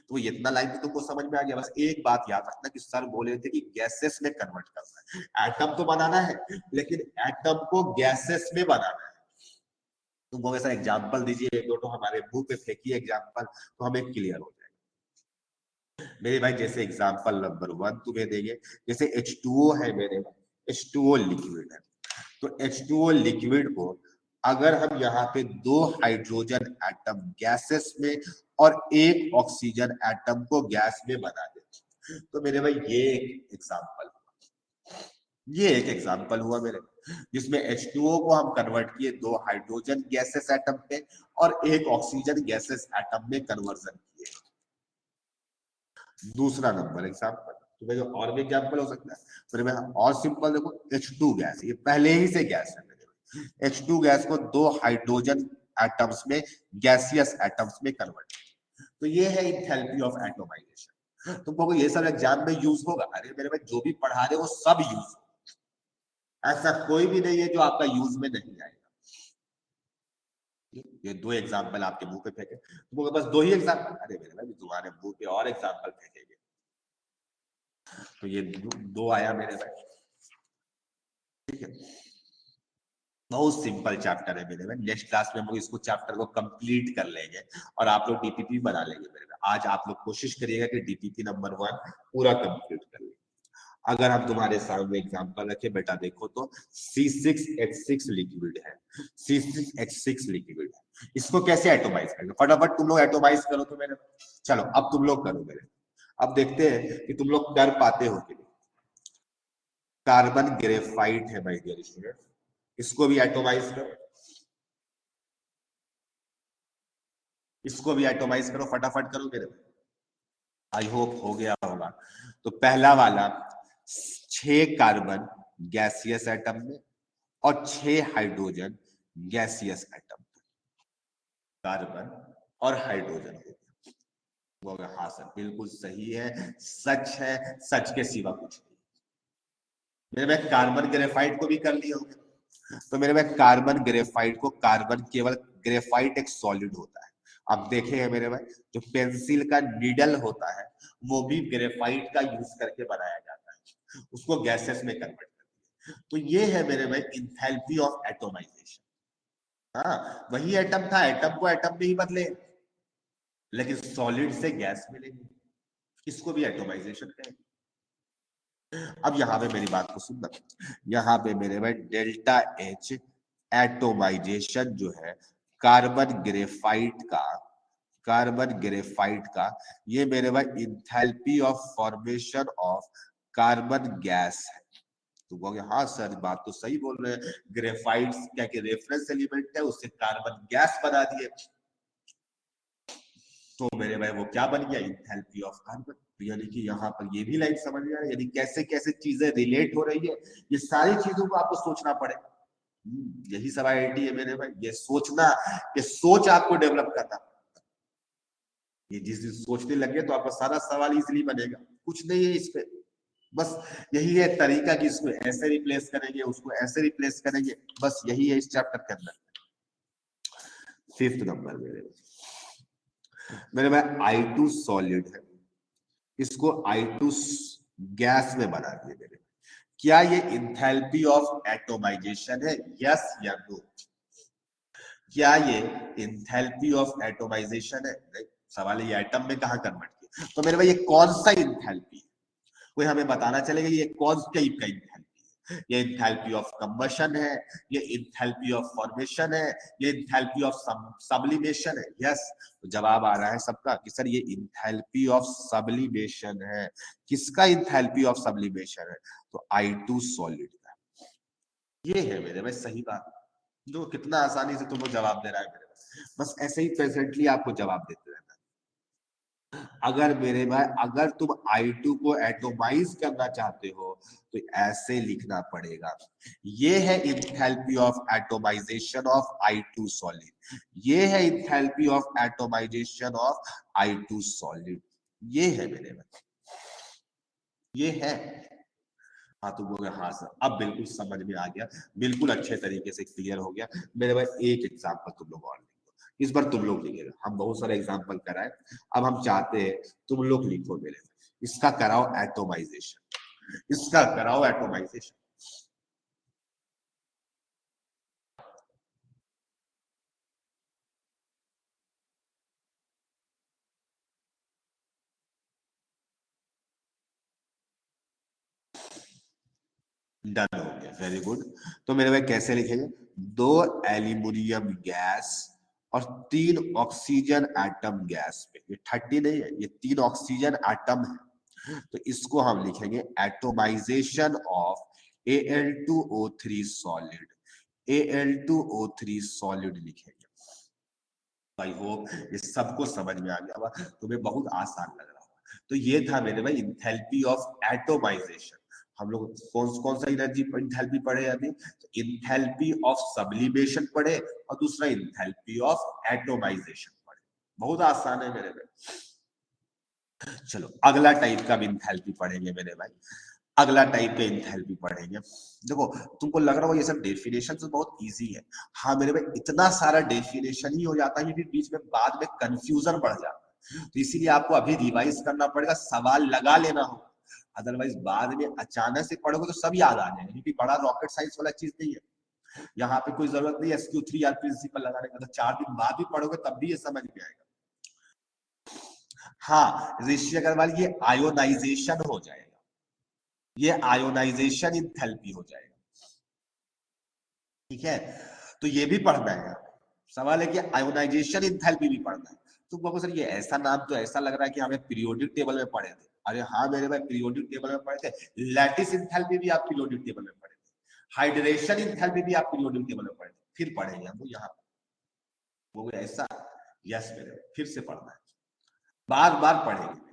तो इतना लाइन तो तुमको समझ में आ गया। बस एक बात याद रखना कि सर बोले थे कि गैसेस में कन्वर्ट करना है, एटम तो बनाना है लेकिन एटम को गैसेस में बनाना है। तुम ऐसा एग्जांपल दीजिए, एक दो तो हमारे मुंह पे फेंकिए एग्जांपल, तो हमें क्लियर हो जाएगा मेरे भाई। जैसे एग्जांपल नंबर 1 तुम्हें देंगे, जैसे H2O है मेरे भाई, H2O लिक्विड है, तो H2O लिक्विड को अगर हम यहाँ पे 2 हाइड्रोजन एटम गैसेस में और 1 ऑक्सीजन एटम को गैस में बना दें, तो मेरे भाई ये एक एग्जांपल, ये एक एग्जांपल हुआ मेरे, जिसमें H2O को हम कन्वर्ट किए 2 हाइड्रोजन गैसेस एटम पे और 1 ऑक्सीजन गैसेस एटम में कन्वर्जन किए। दूसरा नंबर एग्जांपल, तो भाई और भी एग्जांपल हो सकता है, फिर मैं और सिंपल देखो, H2 गैस, ये पहले ही से गैस है मेरे, H2 गैस को 2 हाइड्रोजन एटम्स में, गैसियस एटम्स में कन्वर्ट, तो ये है इंथैल्पी ऑफ एटोमाइजेशन। तुमको ये सब एग्जाम में यूज होगा, अरे मेरे भाई जो भी पढ़ा रहे वो सब यूज होगा, ऐसा कोई भी नहीं है जो आपका यूज में नहीं आएगा। ये 2 एग्जांपल आपके मुंह पे फेंके, तुमको बस 2 ही एग्जांपल, अरे मेरे भाई तुम्हारे मुंह पे और एग्जांपल फेंकेंगे, तो ये 2 आया मेरे भाई। ठीक है, बहुत सिंपल चैप्टर है मेरे भाई, नेक्स्ट क्लास में हम लोग इसको चैप्टर को कंप्लीट कर लेंगे और आप लोग डीपीपी बना लेंगे मेरे भाई। आज आप लोग कोशिश करिएगा कि डीपीपी नंबर 1 पूरा कंप्लीट कर लें। अगर हम तुम्हारे सामने एग्जांपल रखे, बेटा देखो तो C6H6 लिक्विड है, C6H6 लिक्विड है, इसको कैसे एटोमाइज करेंगे, फटाफट तुम लोग एटोमाइज करो तो मेरे, चलो अब तुम लोग करो मेरे, अब देखते हैं कि तुम लोग कर पाते हो कि नहीं। कार्बन ग्रेफाइट है माय डियर स्टूडेंट, इसको भी एटोमाइज करो, इसको भी एटोमाइज करो, फटाफट करो मेरे, आई होप हो गया होगा। तो पहला वाला 6 कार्बन गैसियस एटम में और 6 हाइड्रोजन गैसियस एटम में, कार्बन और हाइड्रोजन हो गया। हाँ सर बिल्कुल सही है, सच है, सच के सिवा कुछ नहीं। मेरे में कार्बन ग्रेफाइट को भी कर लिए होंगे, तो मेरे में कार्बन ग्रेफाइट को, कार्बन केवल, ग्रेफाइट एक सॉलिड होता है। अब देखें मेरे भाई, जो पेंसिल का नीडल होता है वो भी ग्रेफाइट का यूज करके बनाया जाता है, उसको गैसेस में कन्वर्ट करते हैं। तो ये है मेरे भाई इंथैल्पी ऑफ एटोमाइजेशन। हाँ वही एटम था, एटम को एटम में ही बदले, लेकिन सॉलिड से गैस मिलेगी, इसको भी एटोमाइजेशन कहेंगे। अब यहाँ पे मेरी बात को सुनना, यहाँ पे मेरे भाई डेल्टा H एटोमाइजेशन जो है कार्बन ग्रेफाइट का कार्बन ग्रेफाइट का, ये मेरे भाई enthalpy of formation of carbon gas है। तो कहोगे हाँ सर बात तो सही बोल रहे हैं, ग्रेफाइट क्या कि रेफरेंस एलिमेंट है, उससे कार्बन गैस बना दिए, तो मेरे भाई वो क्या बन गया, इंथैल्पी ऑफ कार्बन। यानी कि यहाँ पर ये भी लाइन समझ में आ रही है, यानी कैसे कैसे चीजें रिलेट हो रही है, ये सारी चीजों को आपको सोचना पड़े। यही सब आईआईटी है मेरे भाई, ये सोचना, ये सोच आपको डेवलप करना। ये जिस दिन सोचने लगे तो आपका सारा सवाल इजीली बनेगा, कुछ नहीं है इस पे, बस यही है तरीका कि इसको ऐसे रिप्लेस करेंगे, उसको ऐसे रिप्लेस करेंगे, बस यही है इस चैप्टर के अंदर। 5th नंबर मेरे भाई I2 सॉलिड है, इसको I2 गैस में बना दिए मेरे, क्या ये इंथैल्पी ऑफ एटोमाइजेशन है, यस या नो? क्या ये इंथैल्पी ऑफ एटोमाइजेशन है? नहीं, सवाल है ये एटम में कहां कन्वर्ट किया, तो मेरे भाई ये कौन सा इंथैल्पी है, कोई हमें बताना चलेगा ये कौन टाइप का इंथैल्पी है? ये इंथैल्पी ऑफ कंबशन है, ये इंथैल्पी ऑफ फॉर्मेशन है, ये इंथैल्पी ऑफ सब्लिमेशन है? यस, तो जवाब आ रहा है सबका कि सर ये इंथैल्पी ऑफ सब्लिमेशन है। किसका इंथैल्पी ऑफ सब्लिमेशन है? तो I2 सॉलिड का। ये है मेरे भाई सही बात, जो कितना आसानी से तुमको जवाब दे रहा है मेरे भाई, बस ऐसे ही प्रेजेंटली आपको जवाब देते रहना। अगर मेरे भाई अगर तुम I2 को एटोमाइज करना चाहते हो तो ऐसे लिखना पड़ेगा, ये है enthalpy of atomization of I2 solid, ये है enthalpy of atomization of I2 solid, ये है मेरे भाई, ये है। हाँ तो बोले हाँ सर अब बिल्कुल समझ में आ गया, बिल्कुल अच्छे तरीके से क्लियर हो गया मेरे भाई। एक एग्जांपल तुम लोग और लिखो, इस बार तुम लोग लिखेगा, हम बहुत सारे एग्जांपल कराए, अब हम चाहते हैं तुम लोग लिखो मेरे, इसका कराओ एटोमाइजेशन, इसका कराओ एटोमाइजेशन। डन हो गया, वेरी गुड। तो मेरे भाई कैसे लिखेंगे, 2 एल्यूमिनियम गैस और 3 ऑक्सीजन एटम गैस पे, ये 30 नहीं है, ये 3 ऑक्सीजन एटम है, तो इसको हम लिखेंगे atomisation of Al2O3 solid, Al2O3 solid लिखेंगे। आई होप ये सबको समझ में आ गया होगा, तुम्हें बहुत आसान लग रहा होगा। तो ये था मेरे भाई इंथैल्पी ऑफ एटोमाइजेशन। हम लोग कौन कौन सा एनर्जी इंथैल्पी पढ़े अभी, तो इंथैल्पी ऑफ सब्लिमेशन पढ़े और दूसरा इंथैल्पी ऑफ एटोमाइजेशन पढ़े, बहुत आसान है मेरे भाई। चलो अगला टाइप का भी इंथैल्पी पढ़ेंगे मेरे भाई, अगला टाइप का इंथैल्पी पढ़ेंगे। देखो तुमको लग रहा हो ये सब डेफिनेशन तो बहुत इजी है, हाँ मेरे भाई इतना सारा डेफिनेशन ही हो जाता है कि बीच में बाद में कंफ्यूजन बढ़ जाता है, तो इसीलिए आपको अभी रिवाइज करना पड़ेगा, सवाल लगा लेना होगा, अदरवाइज बाद में अचानक से पढ़ोगे तो सब याद आ जाएगा, क्योंकि बड़ा रॉकेट साइंस वाला चीज नहीं है, यहाँ पे कोई जरूरत नहीं है SQ3 प्रिंसिपल लगाने का, तो 4 दिन बाद भी पढ़ोगे तब भी ये समझ में आएगा। हाँ ऋषि अग्रवाल ये आयोनाइजेशन हो जाएगा, ये आयोनाइजेशन इंथैल्पी हो जाएगा, ठीक है, तो ये भी पढ़ना है। सवाल है कि आयोनाइजेशन इंथैल्पी भी पढ़ना है, तो बाबू सर ये ऐसा नाम तो ऐसा लग रहा है कि हमें पीरियोडिक टेबल में पढ़े थे, अरे हाँ मेरे भाई पीरियोडिक टेबल में पढ़े थे, लैटिस इंथैल्पी भी आप पीरियोडिक टेबल में पढ़े थे, हाइड्रेशन इंथैल्पी भी आप पीरियोडिक टेबल में पढ़े थे, फिर पढ़ेंगे हम यहाँ वो ऐसा, यस मेरे फिर से पढ़ना है, बार बार पढ़ेंगे।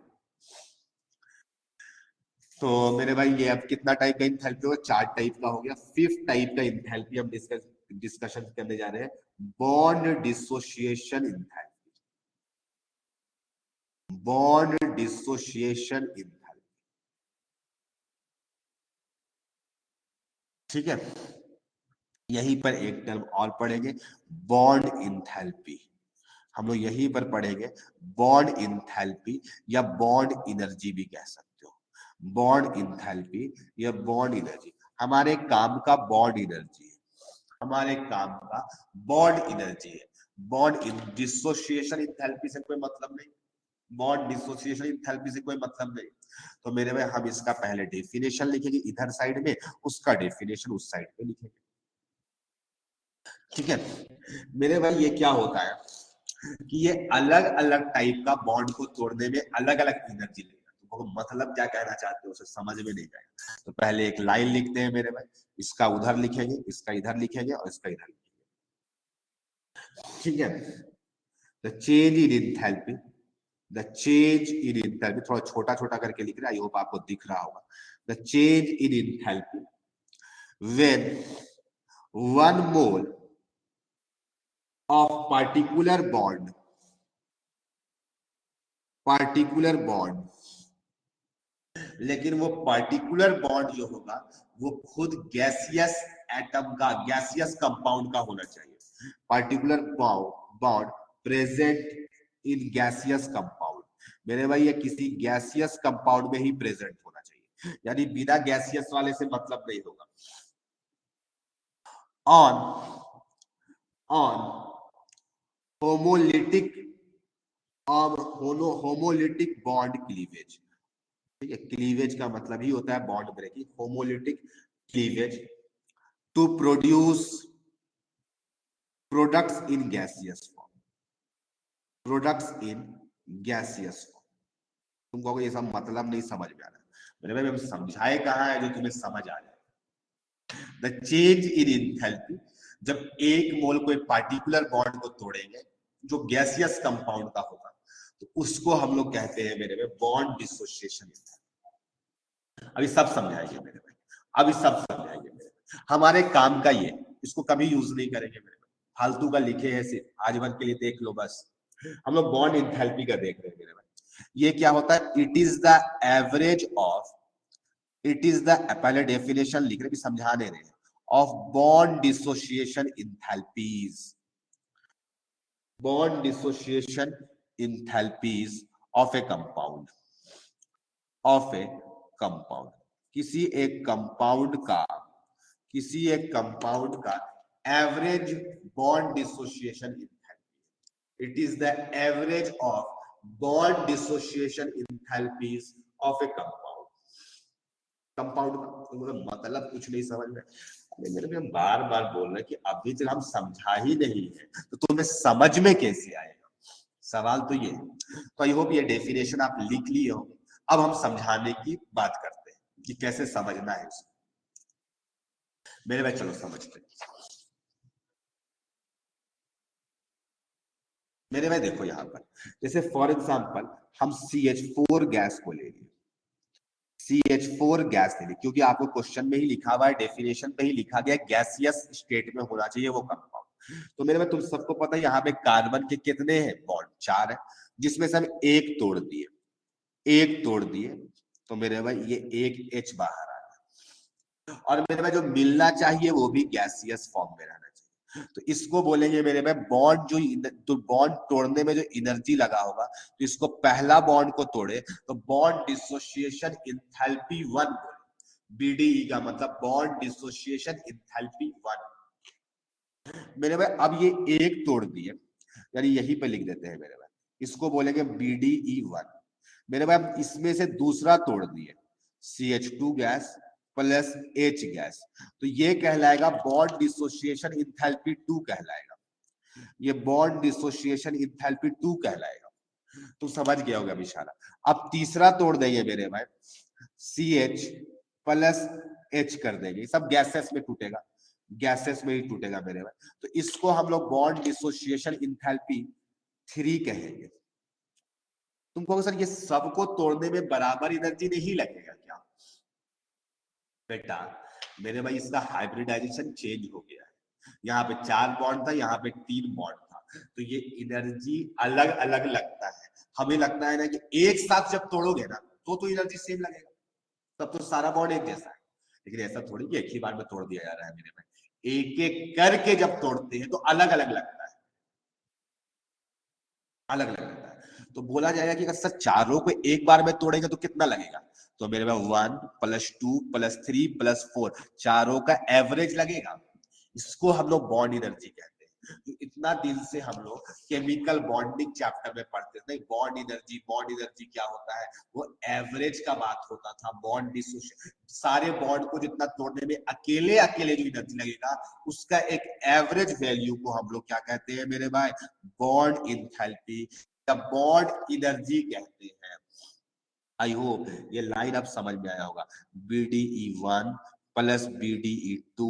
तो मेरे भाई ये अब कितना टाइप का इंथैल्पी होगा, 4 टाइप का हो गया। 5th टाइप का इंथैल्पी हम डिस्कशन करने जा रहे हैं, bond dissociation enthalpy, bond dissociation enthalpy, ठीक है। यहीं पर एक टर्म और पढ़ेंगे, बॉन्ड इंथैल्पी, हम लोग यहीं पर पढ़ेंगे बॉन्ड इंथैल्पी या बॉन्ड एनर्जी भी कह सकते हो, बॉन्ड इंथैल्पी या बॉन्ड एनर्जी, हमारे काम का बॉन्ड एनर्जी है, हमारे काम का बॉन्ड एनर्जी है, बॉन्ड डिसोसिएशन इंथैल्पी से कोई मतलब नहीं, बॉन्ड डिसोसिएशन इंथैल्पी से कोई मतलब नहीं। तो मेरे में हम इसका पहले डेफिनेशन लिखेंगे इधर साइड में, उसका डेफिनेशन उस साइड पे लिखेंगे, ठीक है। मेरे भाई ये क्या होता है, कि ये अलग अलग टाइप का बॉन्ड को तोड़ने में अलग अलग एनर्जी लेगा। तो मतलब क्या कहना चाहते हो उसे समझ में नहीं आएगा। तो पहले एक लाइन लिखते हैं मेरे भाई, इसका उधर लिखेंगे, इसका इधर लिखेंगे और इसका इधर लिखेंगे, ठीक है। The change in enthalpy, the change in enthalpy, थोड़ा छोटा छोटा करके लिख रहे हैं, आई होप आपको दिख रहा होगा। The change in enthalpy when 1 mole of particular bond, लेकिन वो पार्टिकुलर बॉन्ड जो होगा वो खुद गैसियस एटम का, गैसियस कंपाउंड का होना चाहिए। Particular bond present in gaseous compound, मेरे भाई ये किसी गैसियस कंपाउंड में ही प्रेजेंट होना चाहिए, यानी बिना गैसियस वाले से मतलब नहीं होगा। On homolytic homolytic bond cleavage, ठीक है। क्लीवेज का मतलब ही होता है bond breaking. Homolytic cleavage to produce products in gaseous form, products in gaseous form. तुमको ये सब मतलब नहीं समझ में आ रहा, मेरे भाई हम समझाए कहाँ है जो तुम्हें समझ आ जाए। द चेंज इन एंथैल्पी, जब एक मोल को एक पार्टिकुलर बॉन्ड को तोड़ेंगे जो गैसियस कंपाउंड का होगा, तो उसको हम लोग कहते हैं मेरे भाई बॉन्ड डिसोसिएशन। अभी सब समझाएंगे मेरे भाई, अभी सब समझाएंगे मेरे भाई। हमारे काम का ये, इसको कभी यूज नहीं करेंगे मेरे भाई, फालतू का लिखे है सिर्फ, आज भर के लिए देख लो बस। हम लोग बॉन्ड एंथैल्पी का देख रहे हैं मेरे भाई। ये क्या होता है? It is the average of, it is the, पहले डेफिनेशन लिख रहे भी समझा दे रहे हैं, of bond dissociation enthalpies, bond dissociation enthalpies of A compound, of A compound, किसी एक कंपाउंड का, किसी एक कंपाउंड का average bond dissociation enthalpy. It is the average of bond dissociation enthalpies of A compound. Compound का मतलब कुछ नहीं समझ में, मेरे में बार बार बोल रहे कि अभी तक हम समझा ही नहीं है तो तुम्हें समझ में कैसे आएगा? सवाल तो ये है। तो आई होप ये डेफिनेशन आप लिख लिए हो। अब हम समझाने की बात करते हैं कि कैसे समझना है उसको। मेरे भाई चलो समझते हैं। मेरे भाई देखो यहां पर, जैसे फॉर एग्जांपल हम CH4 गैस को ले लिए, CH4 गैस ले ली, क्योंकि आपको क्वेश्चन में ही लिखा हुआ है, डेफिनेशन में ही लिखा गया गैसियस स्टेट में होना चाहिए वो कंपाउंड। तो मेरे भाई तुम सबको पता है यहाँ पे कार्बन के कितने हैं बॉन्ड? 4 है, जिसमें से हम एक तोड़ दिए, एक तोड़ दिए, तो मेरे भाई ये एक H बाहर आ गया, और मेरे भाई जो मिलना चाहिए वो भी गैसियस फॉर्म में रहना चाहिए। तो इसको बोलेंगे मेरे भाई बॉन्ड, जो तो बॉन्ड तोड़ने में जो एनर्जी लगा होगा, तो इसको पहला बॉन्ड को तोड़े तो बॉन्ड डिसोसिएशन एंथैल्पी 1 बोले, BDE का मतलब बॉन्ड डिसोसिएशन एंथैल्पी 1। मेरे भाई अब ये एक तोड़ दिए, यानी यहीं पे लिख देते हैं मेरे भाई, इसको बोलेंगे BDE1। मेरे भाई इसमें से दूसरा तोड़ दिए, CH2 gas plus H gas, तो ये कहलाएगा बॉन्ड डिसोसिएशन एंथैल्पी 2 कहलाएगा, ये बॉन्ड डिसोसिएशन एंथैल्पी 2 कहलाएगा। तुम समझ गया होगा इशारा। अब तीसरा तोड़ देंगे मेरे भाई, CH प्लस H कर देंगे, सब गैसेस में टूटेगा, गैसेस में ही टूटेगा मेरे भाई। तो इसको हम लोग बॉन्ड डिसोसिएशन एंथैल्पी 3 कहेंगे। तुम कहोगे सर ये सबको तोड़ने में बराबर एनर्जी नहीं लगेगा क्या? बेटा मेरे भाई इसका हाइब्रिडाइजेशन चेंज हो गया है, यहाँ पे 4 बॉन्ड था, यहाँ पे 3 बॉन्ड था, तो ये एनर्जी अलग अलग लगता है। हमें लगता है ना कि एक साथ जब तोड़ोगे ना तो एनर्जी सेम लगेगा, तब तो सारा बॉन्ड एक जैसा है। लेकिन ऐसा थोड़ी कि एक ही बार में तोड़ दिया जा रहा है मेरे भाई, एक एक करके जब तोड़ते हैं तो अलग अलग लगता है, अलग अलग लगता है। तो बोला जाएगा कि अगर सर चारों को एक बार में तोड़ेंगे तो कितना लगेगा? तो मेरे पास 1 + 2 + 3 + 4 चारों का एवरेज लगेगा, इसको हम लोग बॉन्ड एनर्जी कहते हैं। तो इतना दिन से हम लोग केमिकल बॉन्डिंग चैप्टर में पढ़ते थे, बॉन्ड एनर्जी क्या होता है, वो एवरेज का बात होता था। बॉन्ड डिसोसिएशन, सारे बॉन्ड को जितना तोड़ने में अकेले अकेले जो एनर्जी लगेगा उसका एक एवरेज वैल्यू को हम लोग क्या कहते हैं मेरे भाई, बॉन्ड इंथैल्पी या बॉन्ड एनर्जी कहते हैं। आई होप ये लाइन अब समझ में आया होगा। BDE1 plus BDE2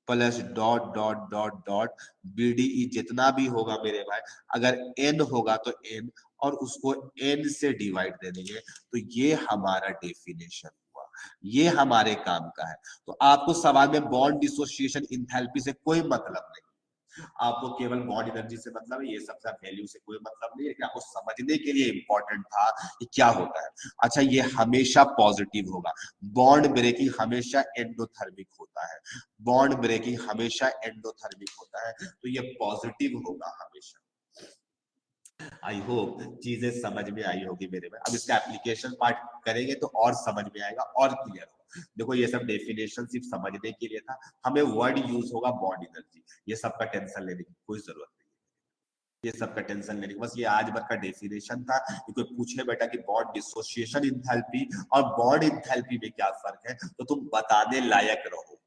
plus dot dot dot dot BDE जितना भी होगा मेरे भाई, अगर n होगा तो n और उसको n से डिवाइड दे देंगे, तो ये हमारा डेफिनेशन हुआ, ये हमारे काम का है। तो आपको सवाल में बॉन्ड डिसोसिएशन इंथैल्पी से कोई मतलब नहीं, आपको केवल बॉन्ड एनर्जी से मतलब है, ये सबका वैल्यू से कोई मतलब नहीं है, लेकिन आपको समझने के लिए इंपॉर्टेंट था कि क्या होता है। अच्छा, ये हमेशा पॉजिटिव होगा, बॉन्ड ब्रेकिंग हमेशा एंडोथर्मिक होता है, बॉन्ड ब्रेकिंग हमेशा एंडोथर्मिक होता है, तो ये पॉजिटिव होगा हमेशा। आई होप चीजें समझ में आई होगी मेरे में। अब इसका एप्लीकेशन पार्ट करेंगे तो और समझ में आएगा और क्लियर होगा। देखो ये सब डेफिनेशन सिर्फ समझने के लिए था, हमें वर्ड यूज होगा बॉन्ड एनर्जी, ये सबका टेंशन लेने की कोई जरूरत नहीं, ये सबका टेंशन लेने की, बस ये आज भर का डेफिनेशन था कि कोई पूछे बेटा कि बॉन्ड डिसोसिएशन इंथैल्पी और बॉन्ड इंथैल्पी में क्या फर्क है, तो तुम बताने लायक रहो,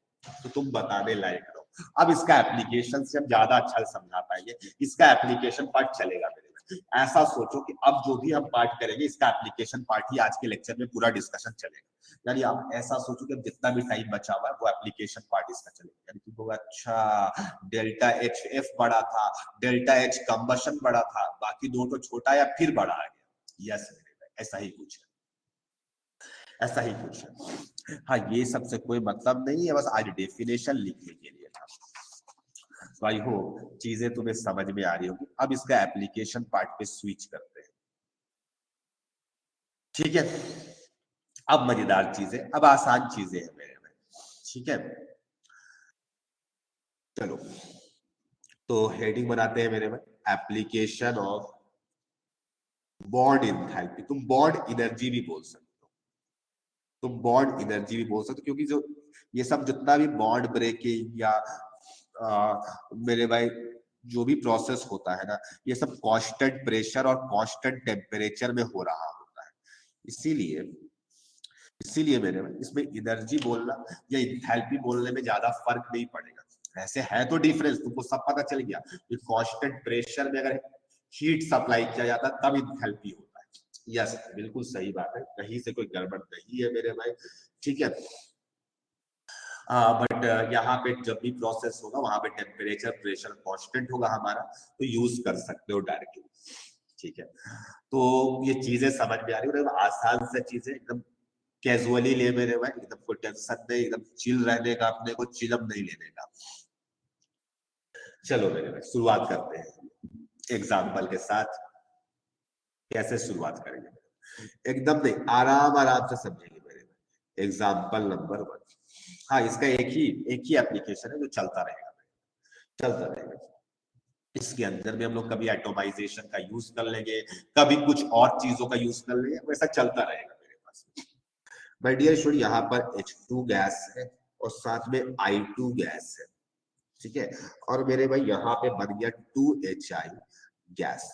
तो तुम बताने लायक रहो। अब इसका एप्लीकेशन से हम ज्यादा अच्छा समझा पाएंगे, इसका एप्लीकेशन पार्ट चलेगा मेरे में। ऐसा सोचो कि अब जो भी हम पार्ट करेंगे इसका एप्लीकेशन पार्ट ही आज के लेक्चर में पूरा डिस्कशन चलेगा। यानी आप ऐसा सोचो कि जितना भी टाइम बचा हुआ है वो एप्लीकेशन पार्ट इसका चलेगा। यानी तुम अच्छा डेल्टा एच एफ बड़ा था, डेल्टा एच कंबशन बड़ा था, बाकी दो तो छोटा या फिर बड़ा आ गया। यस ऐसा ही कुछ है, ऐसा ही कुछ है। हाँ, ये सबसे कोई मतलब नहीं है, बस आज डेफिनेशन लिखने के लिए था। तो आई होप चीजें तुम्हें समझ में आ रही होगी। अब इसका एप्लीकेशन पार्ट पे स्विच करते हैं, ठीक है। अब मजेदार चीजें, अब आसान चीजें हैं मेरे में, ठीक है। चलो तो हेडिंग बनाते हैं मेरे में, एप्लीकेशन ऑफ बॉन्ड इंथैल्पी। तुम बॉन्ड एनर्जी भी बोल सकते हो, तुम बॉन्ड एनर्जी भी बोल सकते हो, क्योंकि जो ये सब जितना भी बॉन्ड ब्रेकिंग या मेरे भाई जो भी प्रोसेस होता है ना, ये सब कांस्टेंट प्रेशर और कांस्टेंट टेम्परेचर में हो रहा होता है। इसीलिए इसीलिए मेरे भाई इसमें एनर्जी बोलना या इंथैल्पी बोलने में ज्यादा फर्क नहीं पड़ेगा। ऐसे है तो डिफरेंस तुमको सब पता चल गया कि कांस्टेंट प्रेशर में अगर हीट सप्लाई किया जाता तब इंथैल्पी होता है। यस बिल्कुल सही बात है, कहीं से कोई गड़बड़ नहीं है मेरे भाई, ठीक है। बट यहाँ पे जब भी प्रोसेस होगा वहां पे टेम्परेचर प्रेशर कांस्टेंट होगा हमारा, तो यूज कर सकते हो डायरेक्टली, ठीक है। तो ये चीजें समझ में आ रही है, आसान से चीजें एकदम कैजुअली ले मेरे भाई, एकदम कोई टेंशन नहीं, एकदम चिल रहने का, अपने को चिलम नहीं लेने का। चलो मेरे भाई शुरुआत करते हैं एग्जाम्पल के साथ। कैसे शुरुआत करेंगे, एकदम नहीं, आराम आराम से समझेंगे मेरे भाई। एग्जाम्पल नंबर 1, हाँ इसका एक ही एप्लीकेशन है जो चलता रहेगा, चलता रहेगा। इसके अंदर भी हम लोग कभी एटोमाइजेशन का यूज कर लेंगे, कभी कुछ और चीजों का यूज कर लेंगे, वैसा चलता रहेगा मेरे पास। माय डियर स्टूडेंट, यहाँ पर H2 गैस है और साथ में I2 गैस है, ठीक है। और मेरे भाई यहाँ पे बन गया 2HI गैस,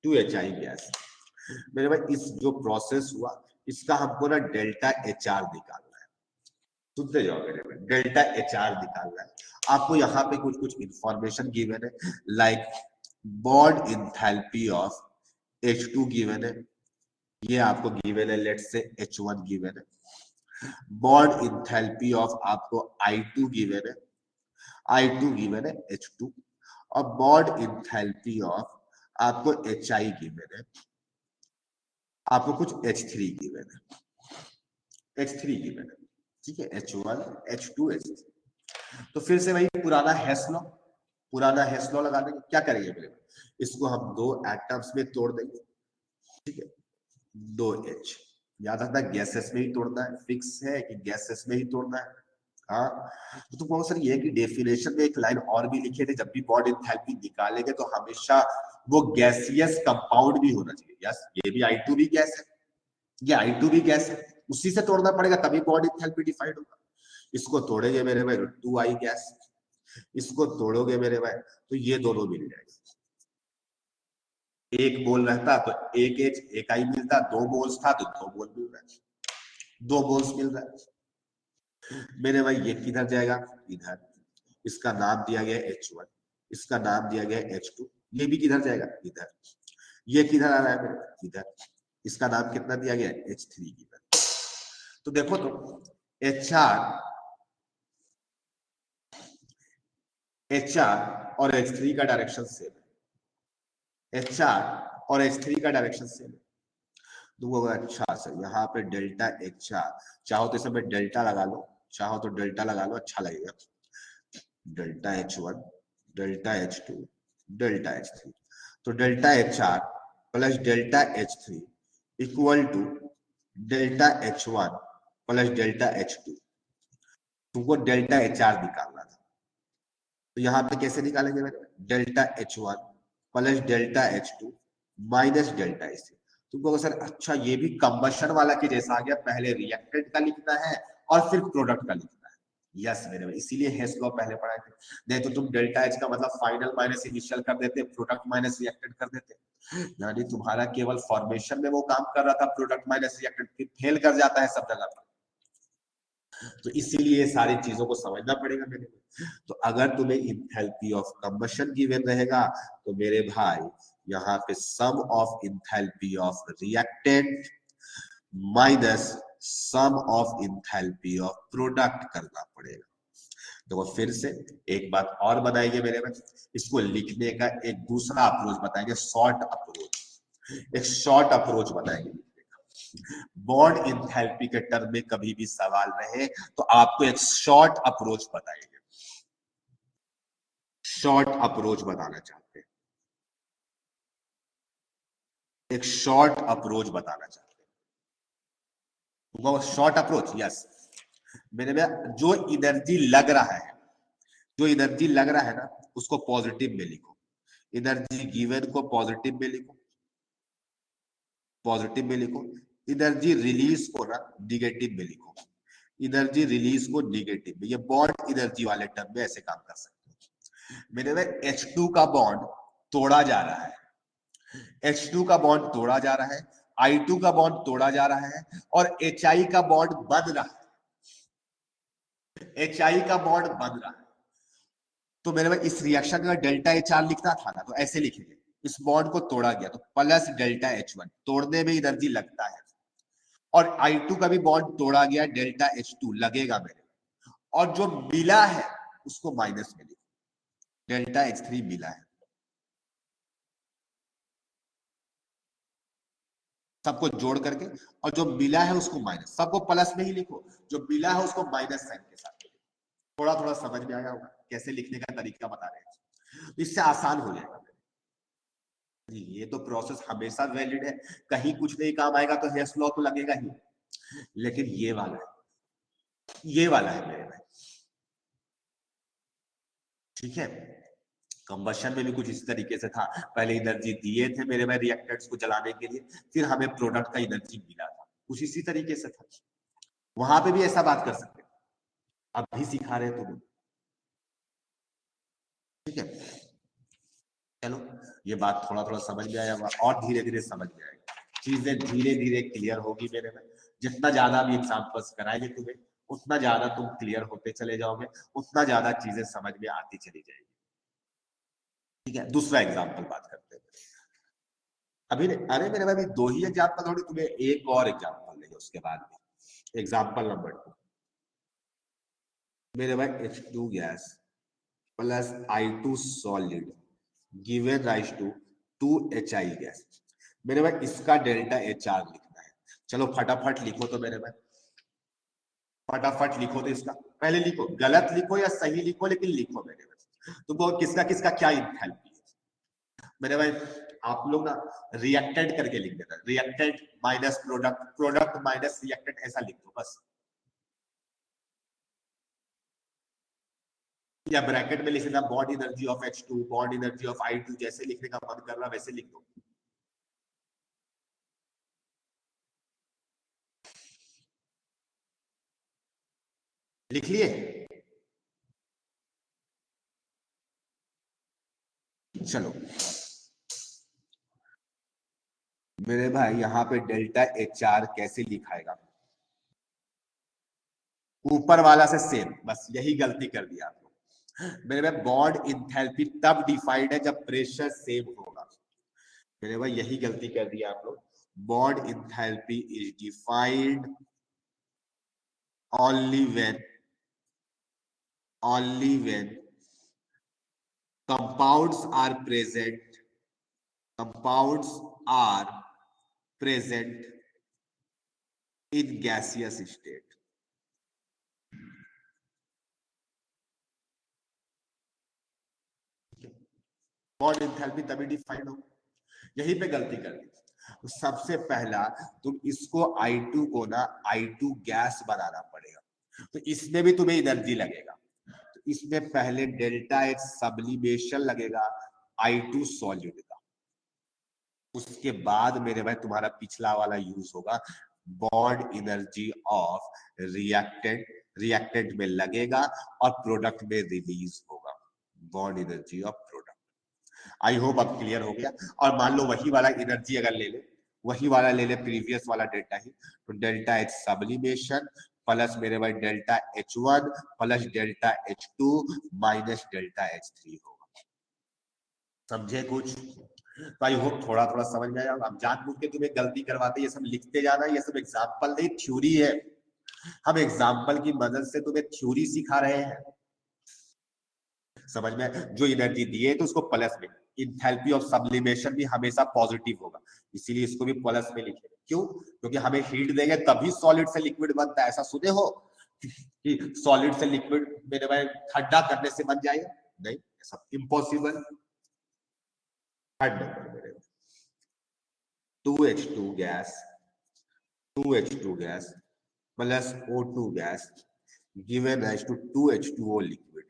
2HI गैस। मेरे भाई इस जो प्रोसेस हुआ इसका हमको ना डेल्टा HR निकालना है, सुनते जाओ मेरे भाई, डेल्टा HR निकालना है। आपको यहाँ पे कुछ कुछ इंफॉर्मेशन गिवन है, like bond enthalpy of H2 given है, ये आपको गिवन है, लेट से H1 गिवन है। बॉन्ड इंथैल्पी ऑफ आपको I2 गिवन है, I2 गिवन है H2, और बॉन्ड इंथैल्पी ऑफ आपको HI गिवन है, आपको कुछ H3 गिवन है, H3 गिवन है, ठीक है। H1 H2 H3। तो फिर से वही पुराना हेस लॉ, पुराना हेस लॉ लगा देंगे। क्या करेंगे मेरे, इसको हम दो एटम्स में तोड़ देंगे, ठीक है। 2H, याद रखना गैसेस में ही तोड़ना है, फिक्स है कि गैसेस में ही तोड़ना है। हाँ, तो तुम कहो सर ये कि डेफिनेशन में एक लाइन और भी लिखे थे, जब भी बॉन्ड इंथैल्पी निकालेंगे तो हमेशा वो गैसियस कंपाउंड भी होना चाहिए। यस, ये भी I2 भी गैस है, ये I2 भी गैस है, उसी से तोड़ना पड़ेगा तभी बॉन्ड इंथैल्पी डिफाइंड होगा। इसको तोड़ेंगे मेरे भाई 2I गैस, इसको तोड़ोगे मेरे भाई तो ये दोनों मिल जाएंगे। एक मोल रहता तो एक एच एक आई मिलता, 2 मोल्स था तो 2 मोल मिल रहा है, 2 मोल्स मिल रहा है मेरे भाई। ये किधर जाएगा? इधर। इसका नाम दिया गया H1, इसका नाम दिया गया H2, ये भी किधर जाएगा? इधर। ये किधर आ रहा है मेरे? इधर। इसका नाम कितना दिया गया? H3 इधर। तो देखो तो HR और H3 का डायरेक्शन सेम है, HR और H3 का डायरेक्शन सेम है। तो अच्छा सर यहाँ पे डेल्टा HR, चाहो तो इसमें डेल्टा लगा लो, चाहो तो डेल्टा लगा लो, अच्छा लगेगा। Delta H1, delta H2, delta H3। तो delta HR plus delta H3 equal to delta H1 plus delta H2। तुमको डेल्टा HR निकालना था, तो यहाँ पे कैसे निकालेंगे मेरे? Delta H1 plus delta H2 minus delta H3। तुमको सर अच्छा ये भी कंबशन वाला के जैसा आ गया, पहले रिएक्टेंट का लिखना है और फिर प्रोडक्ट का लिखना है। यस मेरे भाई, इसीलिए हेस लॉ पहले पढ़ाए थे। नहीं तो तुम डेल्टा H का मतलब फाइनल माइनस इनिशियल कर देते, प्रोडक्ट माइनस रिएक्टेंट कर देते। यानी तुम्हारा केवल फॉर्मेशन में वो काम कर रहा था, प्रोडक्ट माइनस रिएक्टेंट, फिर फेल कर जाता है सब जगह पर। तो इसीलिए सारी चीजों को समझना पड़ेगा मेरे को। तो अगर तुम्हें इंथैल्पी ऑफ कंबशन गिवन रहेगा तो मेरे भाई यहाँ पे sum of enthalpy of reactant minus sum of enthalpy of product करना पड़ेगा। देखो फिर से एक बात और बनाएंगे मेरे भाई, इसको लिखने का एक दूसरा अप्रोच बताएंगे, शॉर्ट अप्रोच। एक शॉर्ट अप्रोच बताएंगे। बॉन्ड इंथैल्पी के टर्म में कभी भी सवाल रहे तो आपको एक शॉर्ट अप्रोच बताएंगे। शॉर्ट अप्रोच बताना चाहते हैं, एक शॉर्ट अप्रोच बताना चाहते हैं। वो शॉर्ट अप्रोच, यस मेरे में जो एनर्जी लग रहा है, जो एनर्जी लग रहा है ना उसको पॉजिटिव में लिखो, एनर्जी गिवन को पॉजिटिव में लिखो, पॉजिटिव में लिखो। एनर्जी रिलीज को ना निगेटिव में लिखो, एनर्जी रिलीज को निगेटिव में। ये बॉन्ड एनर्जी वाले टर्म में ऐसे काम कर सकते हो मेरे में। H2 का बॉन्ड तोड़ा जा रहा है, H2 का बॉन्ड तोड़ा जा रहा है, I2 का बॉन्ड तोड़ा जा रहा है और HI का बॉन्ड बन रहा है, HI का बॉन्ड बन रहा है। तो मेरे में इस रिएक्शन का डेल्टा HR लिखना था ना, तो ऐसे लिखेंगे, इस बॉन्ड को तोड़ा गया तो प्लस डेल्टा H1, तोड़ने में एनर्जी लगता है, और I2 का भी बॉन्ड तोड़ा गया, डेल्टा H2 लगेगा मेरे, और जो मिला है उसको माइनस में लिखो, डेल्टा H3 मिला है। सबको जोड़ करके, और जो मिला है उसको माइनस, सबको प्लस में ही लिखो, जो मिला है उसको माइनस साइन के साथ लिखो। थोड़ा थोड़ा समझ में आया होगा कैसे लिखने का तरीका बता रहे हैं, इससे आसान हो जाएगा। जी ये तो प्रोसेस हमेशा वैलिड है, कहीं कुछ नहीं काम आएगा तो हेस लॉ तो लगेगा ही। लेकिन ये वाला है, ये वाला है मेरे भाई, ठीक है। कंबशन में भी कुछ इस तरीके से था, पहले एनर्जी दिए थे मेरे भाई रिएक्टेंट्स को जलाने के लिए, फिर हमें प्रोडक्ट का एनर्जी मिला था, कुछ इसी तरीके से था। वहां पे भी ऐसा बात कर सकते हैं, अभी सिखा रहे तुम्हें, ठीक है। चलो ये बात थोड़ा थोड़ा समझ में आया होगा, और धीरे धीरे समझ में आएगा, चीजें धीरे धीरे क्लियर होगी मेरे में। जितना ज्यादा भी एग्जाम्पल्स कराएंगे तुम्हें उतना ज्यादा तुम क्लियर होते चले जाओगे, उतना ज्यादा चीजें समझ में आती चली जाएगी, ठीक है। दूसरा एग्जाम्पल बात करते हैं अभी। अरे मेरे भाई अभी 2 ही एग्जाम्पल, थोड़ी तुम्हें एक और एग्जाम्पल लेंगे उसके बाद में। एग्जाम्पल नंबर 2 मेरे भाई H2 gas plus I2 solid given rise to 2HI gas. मेरे भाई इसका डेल्टा HR लिखना है। चलो फटाफट लिखो तो मेरे भाई, फटाफट लिखो तो इसका, पहले लिखो, गलत लिखो या सही लिखो लेकिन लिखो मेरे भाई। तुमको किसका किसका क्या इंथैल्पी है मेरे भाई। आप लोग ना रिएक्टेंट करके लिख देना, reactant minus product, product minus reactant, ऐसा लिख दो बस, या ब्रैकेट में लिख देना bond energy of H2 bond energy of I2, जैसे लिखने का मन कर रहा वैसे लिख दो। लिख लिए? चलो मेरे भाई यहाँ पे डेल्टा एच आर कैसे लिखाएगा, ऊपर वाला से सेम, बस यही गलती कर दिया आप लोग। मेरे भाई बॉन्ड इंथैल्पी तब डिफाइंड है जब प्रेशर सेम होगा, मेरे भाई यही गलती कर दिया आप लोग। Bond enthalpy is defined only when compounds are present in gaseous state। Bond enthalpy तभी डिफाइंड हो, यहीं पे गलती कर दी। तो सबसे पहला तुम इसको I2 को ना I2 गैस बनाना पड़ेगा, तो इसमें भी तुम्हें एनर्जी लगेगा। तो इसमें पहले डेल्टा एच सब्लिमेशन लगेगा I2 सॉल्यूट का, उसके बाद मेरे भाई तुम्हारा पिछला वाला यूज होगा बॉन्ड एनर्जी ऑफ रिएक्टेंट में लगेगा और प्रोडक्ट में रिलीज होगा bond energy of product. I hope अब क्लियर हो गया। और मान लो वही वाला एनर्जी अगर ले ले प्रीवियस वाला डेल्टा ही, तो डेल्टा एच सब्लिमेशन प्लस मेरे भाई delta H1 plus delta H2 minus delta H3 होगा। समझे कुछ? तो आई होप थोड़ा थोड़ा समझ में आया। अब जानबूझ के तुम्हें गलती करवाते, ये सब लिखते जाना, ये सब एग्जाम्पल नहीं थ्योरी है। हम एग्जाम्पल की मदद से तुम्हें थ्योरी सिखा रहे हैं, समझ में? जो एनर्जी दिए तो उसको प्लस में, इंथैल्पी ऑफ सब्लिमेशन भी हमेशा पॉजिटिव होगा, इसीलिए इसको भी प्लस में लिखे। क्यों? क्योंकि हमें हीट देंगे तभी सॉलिड से लिक्विड बनता है। ऐसा सुने हो कि सॉलिड से लिक्विड मेरे भाई ठंडा करने से बन जाएगा? नहीं, ऐसा इम्पॉसिबल। थर्ड नंबर मेरे 2H2 gas plus O2 gas given rise to 2H2O liquid.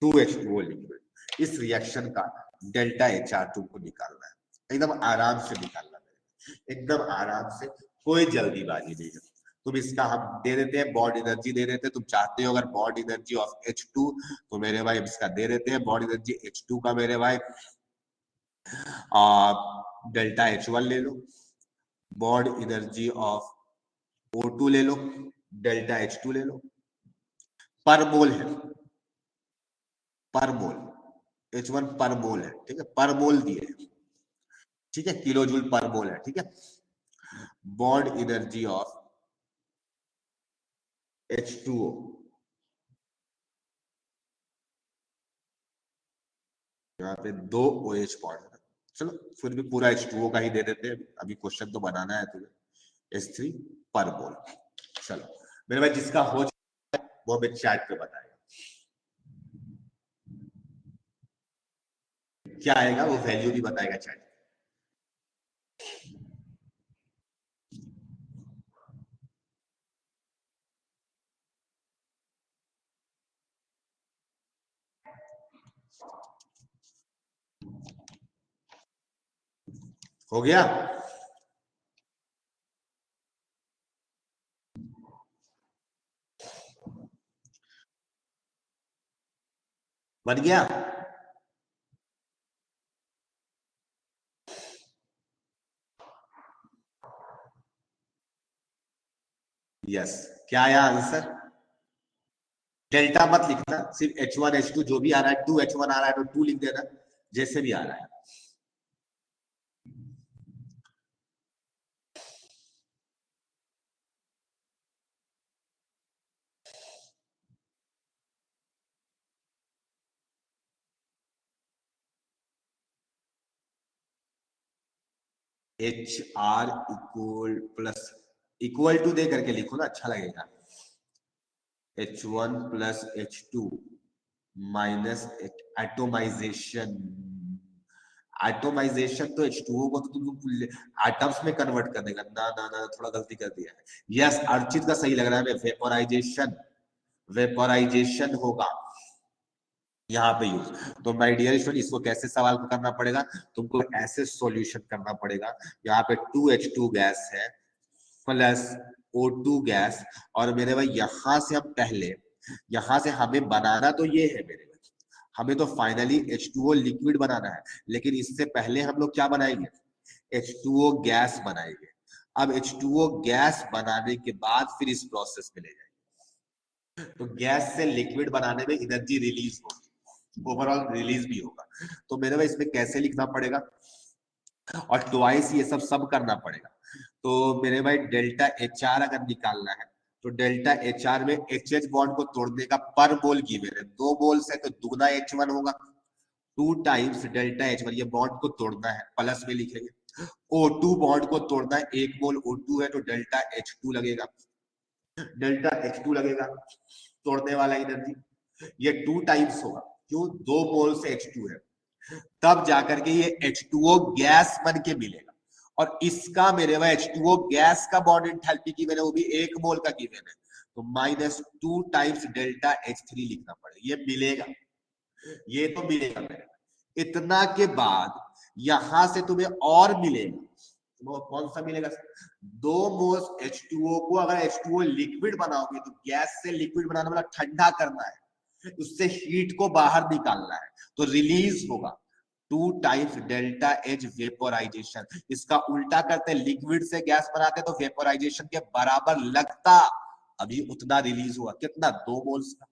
2H2O liquid, इस रिएक्शन का डेल्टा HR2 को निकालना है, एकदम आराम से निकालना है, एकदम आराम से, कोई जल्दीबाजी नहीं है। तुम इसका हम दे देते हैं बॉन्ड एनर्जी दे देते हैं, तुम चाहते हो अगर बॉन्ड एनर्जी ऑफ H2 तो मेरे भाई इसका दे देते हैं बॉन्ड एनर्जी H2 का मेरे भाई डेल्टा H1 ले लो, बॉन्ड एनर्जी ऑफ O2 ले लो, डेल्टा H2 ले लो। पर मोल है, पर मोल H1 पर मोल है, ठीक है, पर मोल दिए, ठीक है, किलो जूल पर मोल है, ठीक है। बॉन्ड एनर्जी ऑफ H2O, यहाँ पे 2 OH बॉन्ड है, चलो फिर भी पूरा H2O का ही दे देते हैं, अभी क्वेश्चन तो बनाना है तुम्हें। H3 पर मोल। चलो मेरे भाई जिसका हो जाए वो हमें चैट पे बताएगा क्या आएगा, वो वैल्यू भी बताएगा चैट। हो गया? बन गया? यस। क्या आया आंसर? डेल्टा मत लिखना, सिर्फ H1 H2 जो भी आ रहा है, 2H1 आ रहा है तो 2 लिख देना, जैसे भी आ रहा है। HR equal plus equal to दे करके लिखो ना, अच्छा लगेगा। H1 plus H2 minus atomisation. Atomisation तो H2O को तो तुम एटम्स में कन्वर्ट कर देगा ना, ना ना थोड़ा गलती कर दिया है। यस अर्चित का सही लग रहा है, वेपोराइजेशन, वेपोराइजेशन होगा यहाँ पे यूज। तो माय डियर स्टूडेंट, इसको कैसे सवाल को करना पड़ेगा, तुमको ऐसे सॉल्यूशन करना पड़ेगा। यहाँ पे 2H2 गैस है प्लस O2 गैस, और मेरे भाई यहां से हम पहले, यहां से हमें बनाना तो ये है मेरे भाई, हमें तो फाइनली H2O लिक्विड बनाना है, लेकिन इससे पहले हम लोग क्या बनाएंगे, H2O गैस बनाएंगे। अब H2O गैस बनाने के बाद फिर इस प्रोसेस में ले जाएंगे, तो गैस से लिक्विड बनाने में एनर्जी रिलीज होगी, ओवरऑल रिलीज भी होगा। तो मेरे भाई इसमें कैसे लिखना पड़ेगा, और ट्वाइस ये सब करना पड़ेगा। तो मेरे भाई डेल्टा एच आर अगर निकालना है, तो डेल्टा एच आर में एच एच बॉन्ड को तोड़ने का पर मोल गिवन है, 2 मोल से तो दुगना H1 होगा, 2 टाइम्स डेल्टा H1, ये बॉन्ड को तोड़ना है, प्लस में लिखेंगे। O2 बॉन्ड को तोड़ना है, 1 मोल O2 है तो डेल्टा H2 लगेगा, डेल्टा H2 लगेगा तोड़ने वाला एनर्जी, ये 2 टाइम्स होगा, क्यों, 2 मोल से H2 है, तब जाकर के ये H2O गैस बन के मिलेगा। और इसका मेरे भाई H2O गैस का बॉन्ड एंथैल्पी गिवन है, वो भी 1 मोल का गिवन है, तो -2 टाइम्स डेल्टा H3 लिखना पड़ेगा, ये मिलेगा, ये तो मिलेगा मेरे। इतना के बाद यहां से तुम्हें और मिलेगा, वो कौन सा मिलेगा, 2 मोल्स H2O को अगर H2O लिक्विड बनाओगे, तो गैस से लिक्विड बनाने वाला ठंडा करना है, उससे हीट को बाहर निकालना है, तो रिलीज होगा 2 टाइम्स डेल्टा H वेपोराइजेशन। इसका उल्टा करते, लिक्विड से गैस बनाते तो वेपोराइजेशन के बराबर लगता, अभी उतना रिलीज हुआ, कितना, 2 मोल्स का,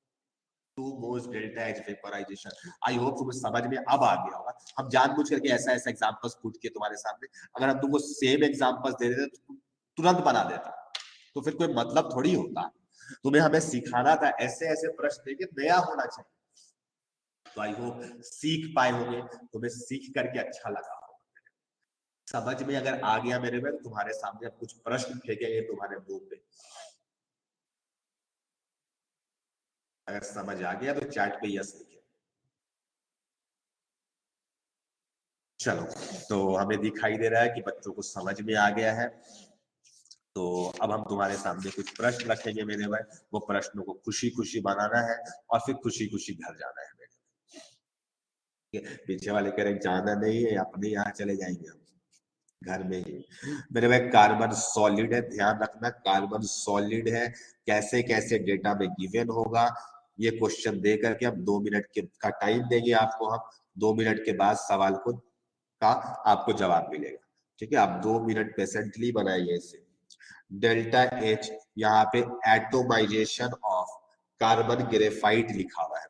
2 moles delta H vaporisation. I hope तुम्हें समझ में अब आ गया होगा। हम जानबूझ करके ऐसा ऐसा एग्जांपल्स पुट किए तुम्हारे सामने, अगर हम तुमको सेम एग्जांपल्स दे देते तो तुरंत बना देता, तो फिर कोई मतलब थोड़ी होता। तुम्हें हमें सिखाना था, ऐसे ऐसे प्रश्न देके नया होना चाहिए। तो आई होप सीख पाए होंगे, तुम्हें सीख करके अच्छा लगा हो, समझ में अगर आ गया मेरे में, तो तुम्हारे सामने अब कुछ प्रश्न फेंकेंगे तुम्हारे मुंह पे, अगर समझ आ गया तो चैट पे यस लिखे। चलो, तो हमें दिखाई दे रहा है कि बच्चों को समझ में आ गया है। तो अब हम तुम्हारे सामने कुछ प्रश्न रखेंगे मेरे भाई, वो प्रश्नों को खुशी खुशी बनाना है और फिर खुशी खुशी घर जाना है मेरे। पीछे वाले कह रहे जाना नहीं है, अपने यहाँ चले जाएंगे हम, घर में ही। मेरे भाई कार्बन सॉलिड है, ध्यान रखना कार्बन सॉलिड है, कैसे कैसे डेटा में गिवन होगा, ये क्वेश्चन दे करके हम 2 मिनट के का टाइम देंगे आपको, हम 2 मिनट के बाद सवाल को का आपको जवाब मिलेगा, ठीक है। आप 2 मिनट पेशेंटली बनाइए इसे। डेल्टा एच, यहाँ पे एटोमाइजेशन ऑफ कार्बन ग्रेफाइट लिखा हुआ है,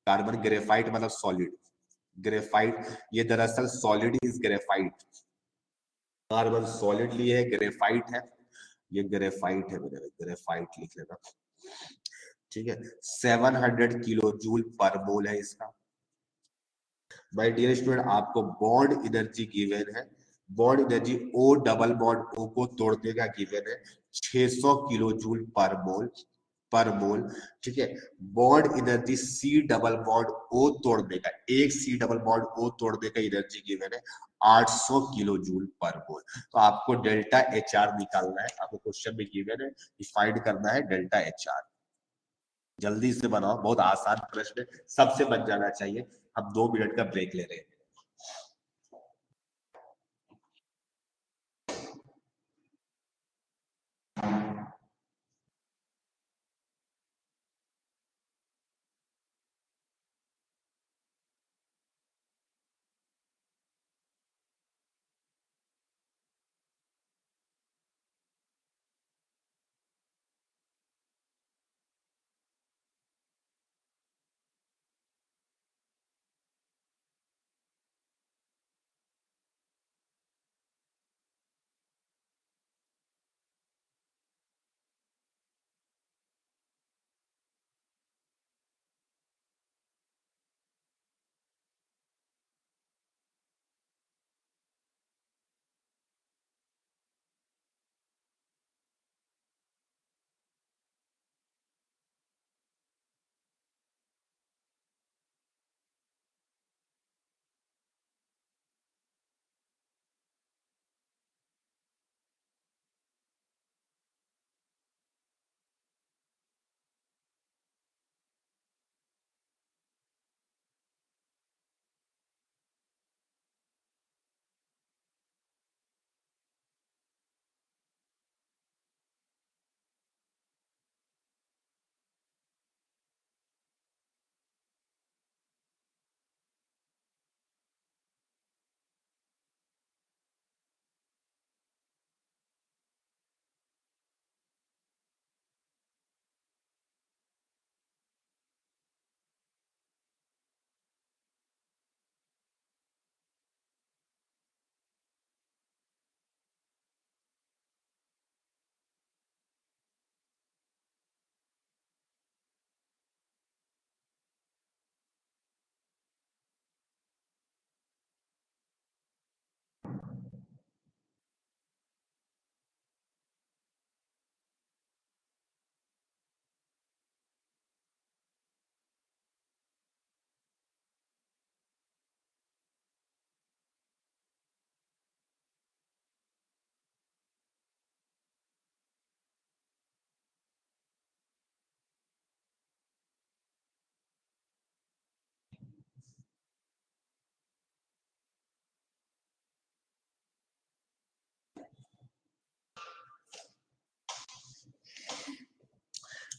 कार्बन ग्रेफाइट मतलब सॉलिड, ग्रेफाइट ये दरअसल solid is graphite, carbon solid लिए है, ग्रेफाइट है, ये ग्रेफाइट है मेरे, ग्रेफाइट लिख लेना, ठीक है। 700 किलो जूल पर मोल है इसका। माय डियर स्टूडेंट, आपको बॉन्ड एनर्जी गिवन है, bond energy O double bond O को तोड़ने का गिवन है 600 किलो जूल पर मोल, पर मोल, ठीक है। Bond energy C double bond O तोड़ने का, एक C डबल बॉन्ड O तोड़ने का एनर्जी गिवन है 800 किलो जूल पर मोल। तो आपको डेल्टा एच आर निकालना है, आपको क्वेश्चन में गिवन है, डिफाइंड करना है डेल्टा एच आर। जल्दी से बनाओ, बहुत आसान प्रश्न है, सबसे बन जाना चाहिए। हम 2 मिनट का ब्रेक ले रहे हैं।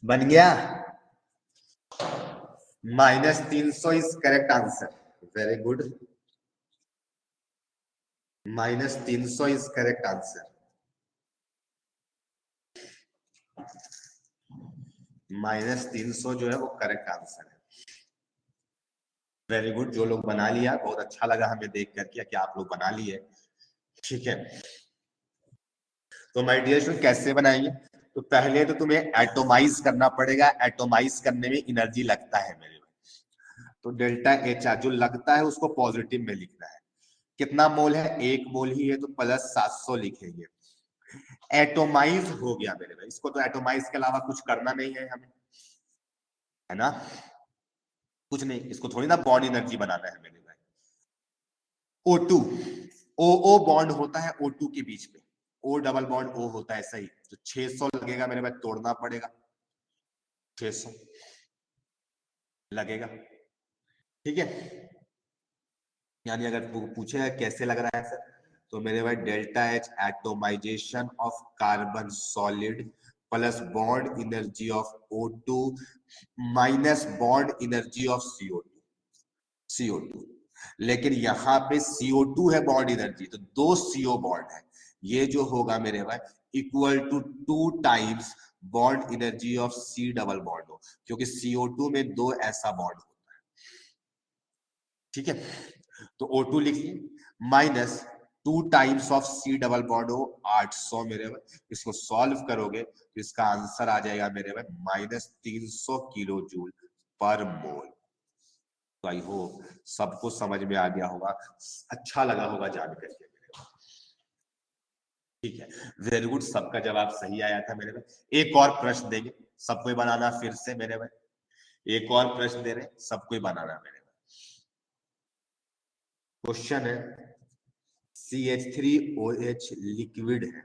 बन गया। -300 is correct answer. Very good. -300 is correct answer. -300 जो है वो करेक्ट आंसर है। Very good. जो लोग बना लिया बहुत अच्छा लगा हमें देख करके कि आप लोग बना लिए। ठीक है, तो माय डियर स्टूडेंट कैसे बनाएंगे? तो पहले तो तुम्हें एटोमाइज करना पड़ेगा। एटोमाइज करने में एनर्जी लगता है मेरे भाई। तो डेल्टा एच आर जो लगता है उसको पॉजिटिव में लिखना है। कितना मोल है? 1 मोल ही है, तो +700 लिखेंगे। एटोमाइज हो गया मेरे भाई। इसको तो एटोमाइज के अलावा कुछ करना नहीं है हमें, है ना? कुछ नहीं, इसको थोड़ी ना बॉन्ड एनर्जी बनाना है मेरे भाई। O2 OO बॉन्ड होता है O2 के बीच में। O डबल बॉन्ड O होता है, सही। तो 600 लगेगा मेरे भाई, तोड़ना पड़ेगा। 600 लगेगा, ठीक है। यानी अगर पूछे कैसे लग रहा है सर, तो मेरे भाई delta H atomisation of carbon solid plus bond energy of O2 minus bond energy of CO2। लेकिन यहाँ पे CO2 है बॉन्ड एनर्जी, तो 2 CO बॉन्ड है। ये जो होगा मेरे भाई equal to 2 times bond energy of C double bond हो, क्योंकि CO2 में 2 ऐसा बॉन्ड होता है, ठीक है। तो O2 लिखिए -2 times of C double bond हो 800 मेरे भाई। इसको सॉल्व करोगे तो इसका आंसर आ जाएगा मेरे भाई -300 किलो जूल पर मोल। तो आई होप सबको समझ में आ गया होगा, अच्छा लगा होगा जान करके मेरे को। ठीक है, वेरी गुड। सबका जवाब सही आया था मेरे भाई। एक और प्रश्न देंगे, सबको बनाना फिर से मेरे भाई। एक और प्रश्न दे रहे, सबको बनाना मेरे भाई। क्वेश्चन है CH3OH लिक्विड है।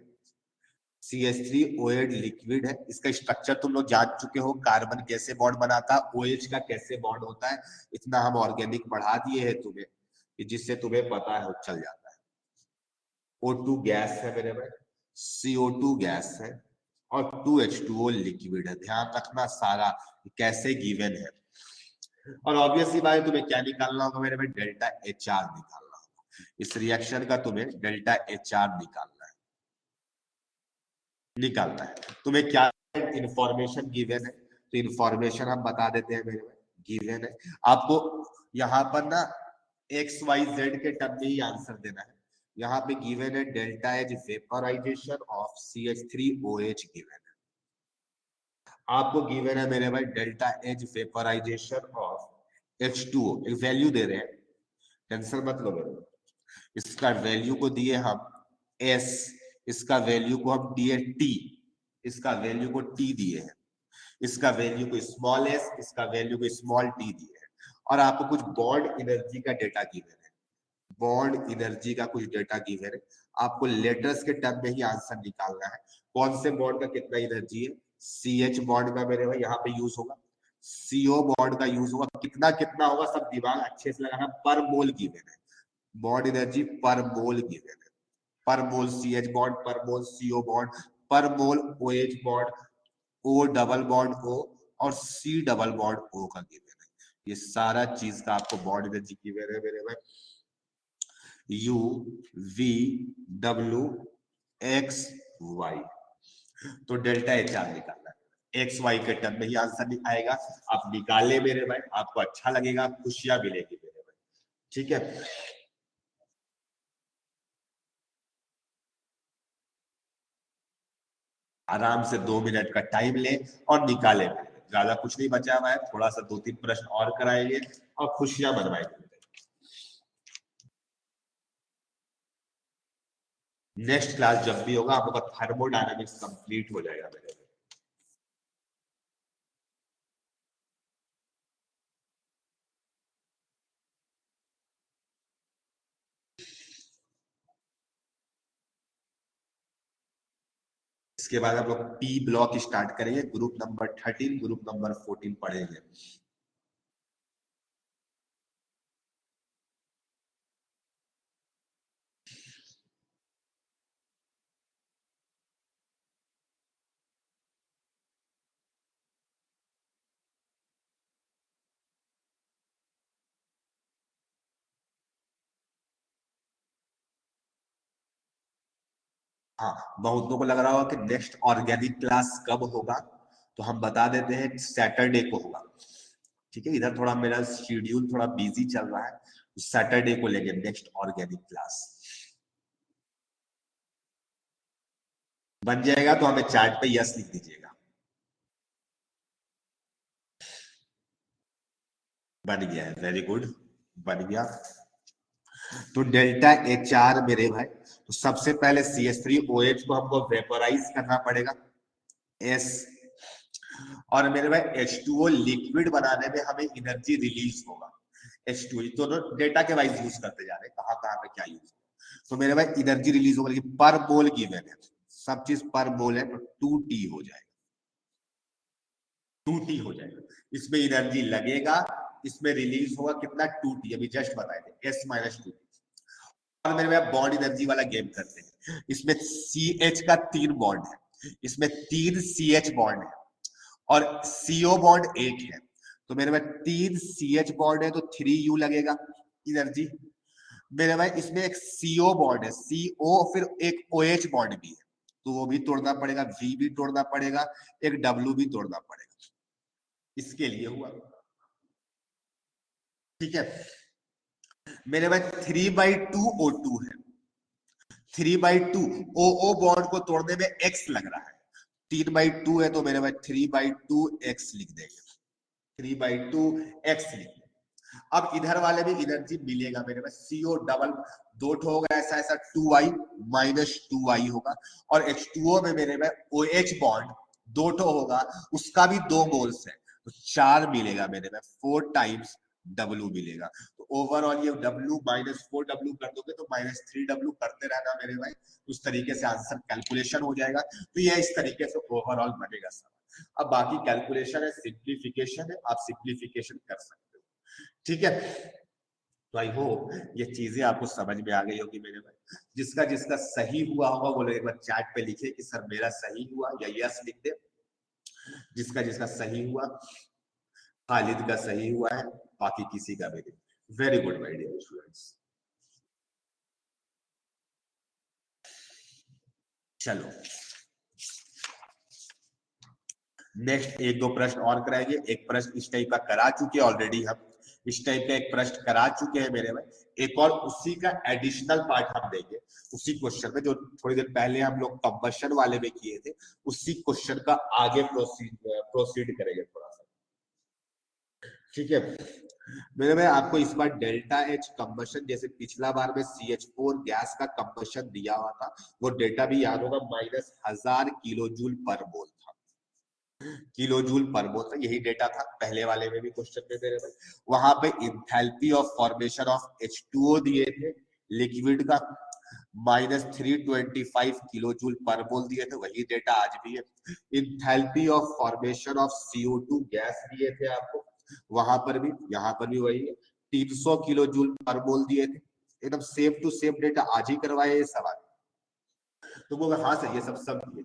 CH3OH लिक्विड है। इसका स्ट्रक्चर तुम लोग जान चुके हो, कार्बन कैसे बॉन्ड बनाता है, OH का कैसे बॉन्ड होता है। इतना हम ऑर्गेनिक बढ़ा दिए हैं तुम्हें कि जिससे तुम्हें पता है चल जाता है। O2 गैस है मेरे भाई, CO2 गैस है, और 2H2O लिक्विड है। ध्यान रखना सारा कैसे गिवन है। और ऑब्वियस सी बात है, तुम्हें क्या निकालना होगा मेरे भाई? डेल्टा एच आर निकालना होगा। इस रिएक्शन का तुम्हें डेल्टा एच आर निकालना है। तुम्हें क्या इंफॉर्मेशन गिवन है, तो इंफॉर्मेशन हम बता देते हैं मेरे भाई। गिवन है आपको यहाँ पर ना XYZ के टर्म में ही आंसर देना है। यहाँ पे गिवन है delta H vaporization of CH3OH given है। आपको गिवन है मेरे भाई delta H vaporization of H2O। एक वैल्यू दे रहे हैं, टेंशन मत लो मेरे भाई। इसका वैल्यू को दिए हम S, इसका वैल्यू को हम दिए T, इसका वैल्यू को T दिए हैं, इसका वैल्यू को स्मॉल s, इसका वैल्यू को स्मॉल t दिए है। और आपको कुछ बॉन्ड एनर्जी का डेटा गिवन है। बॉन्ड एनर्जी का कुछ डेटा गिवन है। आपको लेटर्स के टर्म में ही आंसर निकालना है। कौन से बॉन्ड का कितना एनर्जी है? CH बॉन्ड का मेरे भाई यहाँ पे यूज होगा, CO बॉन्ड का यूज होगा। कितना कितना होगा सब दिमाग अच्छे से लगाना। पर मोल गिवन है, बॉन्ड एनर्जी पर मोल गिवन है। पर मोल CH बॉन्ड, पर मोल CO बॉन्ड, पर मोल OH bond, O double bond O, और C डबल बॉन्ड O का गिवन है। ये सारा चीज का आपको बॉन्ड एनर्जी गिवन है मेरे भाई। U V W X Y। तो डेल्टा एच आर निकालना है। एक्स वाई के टर्म में ही आंसर नहीं आएगा। आप निकाले मेरे भाई, आपको अच्छा लगेगा, खुशियां मिलेगी मेरे भाई, ठीक है। आराम से 2 मिनट का टाइम ले और निकाले। ज्यादा कुछ नहीं बचा हुआ है, थोड़ा सा 2-3 प्रश्न और कराएंगे और खुशियां मनवाएंगे। नेक्स्ट क्लास जब भी होगा आप लोग का थर्मोडायनामिक्स कंप्लीट हो जाएगा मेरे। इसके बाद हम लोग P ब्लॉक स्टार्ट करेंगे। ग्रुप नंबर 13, ग्रुप नंबर 14 पढ़ेंगे। हाँ, बहुतों को लग रहा होगा कि नेक्स्ट ऑर्गेनिक क्लास कब होगा, तो हम बता देते हैं सैटरडे को होगा। ठीक है, इधर थोड़ा मेरा शेड्यूल थोड़ा बिजी चल रहा है, सैटरडे को लेंगे नेक्स्ट ऑर्गेनिक क्लास। बन जाएगा तो हमें चैट पे यस लिख दीजिएगा। बन गया है, वेरी गुड, बन गया। तो डेल्टा एच आर मेरे भाई, तो सबसे पहले CH3OH को हमको वेपोराइज करना पड़ेगा, एस। और मेरे भाई H2O लिक्विड बनाने में हमें एनर्जी रिलीज होगा, H2O दोनों डेटा के वाइज यूज करते जा रहे हैं, कहाँ कहाँ पे क्या यूज होगा। तो मेरे भाई एनर्जी रिलीज होगा, लेकिन पर मोल गिवन है, सब चीज पर मोल है, तो 2T हो जाएगा, 2T हो जाएगा। इसमें एनर्जी लगेगा, इसमें रिलीज होगा कितना, 2T, अभी जस्ट बताए थे, S-2T। और मेरे भाई बॉन्ड एनर्जी वाला गेम करते हैं, इसमें CH का 3 बॉन्ड है, इसमें 3 CH बॉन्ड है, और CO बॉन्ड 1 है। तो मेरे में 3 CH बॉन्ड है, तो 3U लगेगा एनर्जी। मेरे भाई इसमें एक CO बॉन्ड है, CO, फिर एक OH बॉन्ड भी है, तो वो भी तोड़ना पड़ेगा, V भी तोड़ना पड़ेगा, एक W भी तोड़ना पड़ेगा, इसके लिए हुआ। ठीक है, मेरे भाई 3/2 O2 है, 3/2 OO बॉन्ड को तोड़ने में X लग रहा है, 3/2 है, तो मेरे भाई 3/2 X लिख देंगे, 3/2 X लिख। अब इधर वाले भी एनर्जी मिलेगा मेरे पास, CO डबल दो ठो होगा, ऐसा ऐसा 2I माइनस 2I होगा, और H2O में मेरे में OH बॉन्ड दो ठो होगा, उसका भी 2 मोल्स है, तो 4 मिलेगा मेरे में, 4 टाइम्स W मिलेगा। तो ओवरऑल ये W -4W कर दोगे तो -3W करते रहना मेरे भाई, उस तरीके से आंसर कैलकुलेशन हो जाएगा। तो ये इस तरीके से ओवरऑल बनेगा सब। अब बाकी कैलकुलेशन है, सिंप्लीफिकेशन है, आप सिंप्लीफिकेशन कर सकते हो। ठीक है, तो आई होप ये चीजें आपको समझ में आ गई होगी मेरे भाई। जिसका जिसका सही हुआ होगा वो लोग एक बार चैट पे लिखे कि सर मेरा सही हुआ, या यस लिख दे। जिसका जिसका सही हुआ, खालिद का सही हुआ है, बाकी किसी का भी नहीं। Very good my dear students. चलो नेक्स्ट एक दो प्रश्न और कराएंगे, एक प्रश्न इस टाइप का करा चुके ऑलरेडी हम, इस टाइप का एक प्रश्न करा चुके हैं मेरे भाई, एक और उसी का एडिशनल पार्ट हम देंगे उसी क्वेश्चन में, जो थोड़ी देर पहले हम लोग कंबशन वाले में किए थे, उसी क्वेश्चन का आगे प्रोसीड करेंगे थोड़ा सा। ठीक है मेरे भाई, आपको इस बार डेल्टा एच कंबशन, जैसे पिछला बार में CH4 गैस का कंबशन दिया हुआ था, वो डेटा भी याद होगा, -1000 किलो जूल पर मोल था, किलो जूल पर मोल था, यही डेटा था पहले वाले में भी क्वेश्चन में मेरे भाई। वहां पे enthalpy of formation of H2O दिए थे लिक्विड का, -325 किलो जूल पर मोल दिए थे, वही डेटा आज भी है। Enthalpy of formation of CO2 gas दिए थे आपको, वहां पर भी, यहाँ पर भी वही है, 300 किलो जूल पर मोल दिए थे, एकदम सेम टू सेम डेटा आज ही करवाए ये सवाल। तो वो हाँ सर, ये सब सब दिए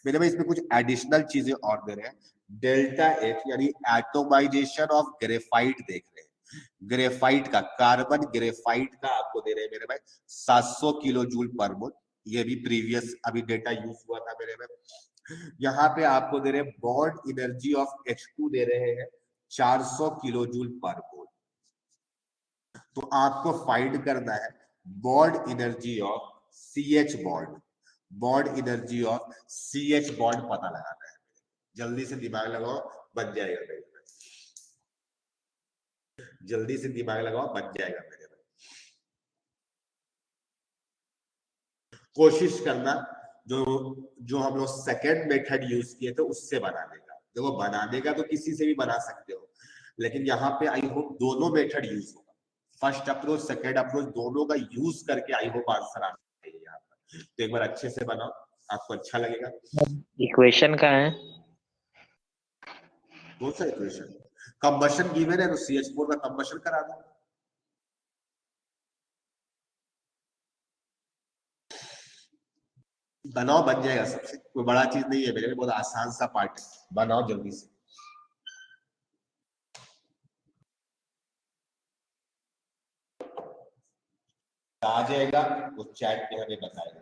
मेरे भाई। इसमें कुछ एडिशनल चीजें और दे रहे हैं, डेल्टा एच यानी एटोमाइजेशन ऑफ ग्रेफाइट देख रहे हैं, ग्रेफाइट का, कार्बन ग्रेफाइट का आपको दे रहे हैं मेरे भाई 700 किलो जूल पर मोल, ये भी प्रीवियस अभी डेटा यूज हुआ था मेरे में। यहाँ पे आपको दे रहे हैं बॉन्ड एनर्जी ऑफ H2 दे रहे हैं 400 किलो जूल पर मोल। तो आपको फाइंड करना है bond energy of CH bond, bond energy of CH bond पता लगाना है, जल्दी से दिमाग लगाओ, बन जाएगा मेरे भाई, जल्दी से दिमाग लगाओ, बन जाएगा मेरे भाई। कोशिश करना जो जो हम लोग सेकेंड मेथड यूज किए थे उससे बनाने का, देखो बनाने का तो किसी से भी बना सकते हो, लेकिन यहाँ पे आई होप दोनों मेथड यूज होगा, फर्स्ट अप्रोच सेकेंड अप्रोच दोनों का यूज करके आई होप आंसर आना चाहिए यहाँ पर। तो एक बार अच्छे से बनाओ, आपको अच्छा लगेगा। इक्वेशन का है, कौन सा इक्वेशन? कंबशन गिवन है तो CH4 का कंबशन करा दो। बनाओ, बन जाएगा, सबसे कोई बड़ा चीज नहीं है मेरे लिए, बहुत आसान सा पार्ट है, बनाओ जल्दी से। आ जाएगा वो चैट पे हमें बताएगा।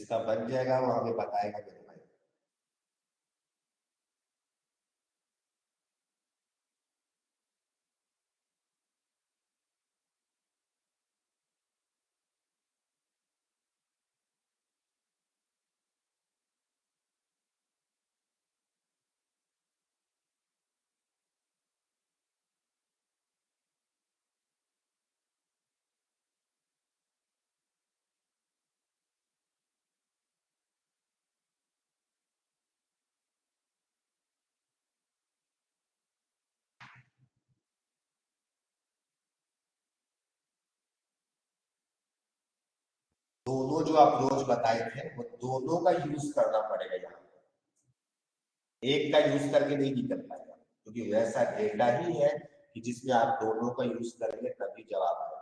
जिसका बन जाएगा वो हमें बताएगा मेरे भाई। दोनों जो अप्रोच बताए थे वो दोनों का यूज करना पड़ेगा यहाँ, एक का यूज करके नहीं निकल पाएगा, क्योंकि वैसा डेटा ही है कि जिसमें आप दोनों का यूज करेंगे तभी जवाब आएगा।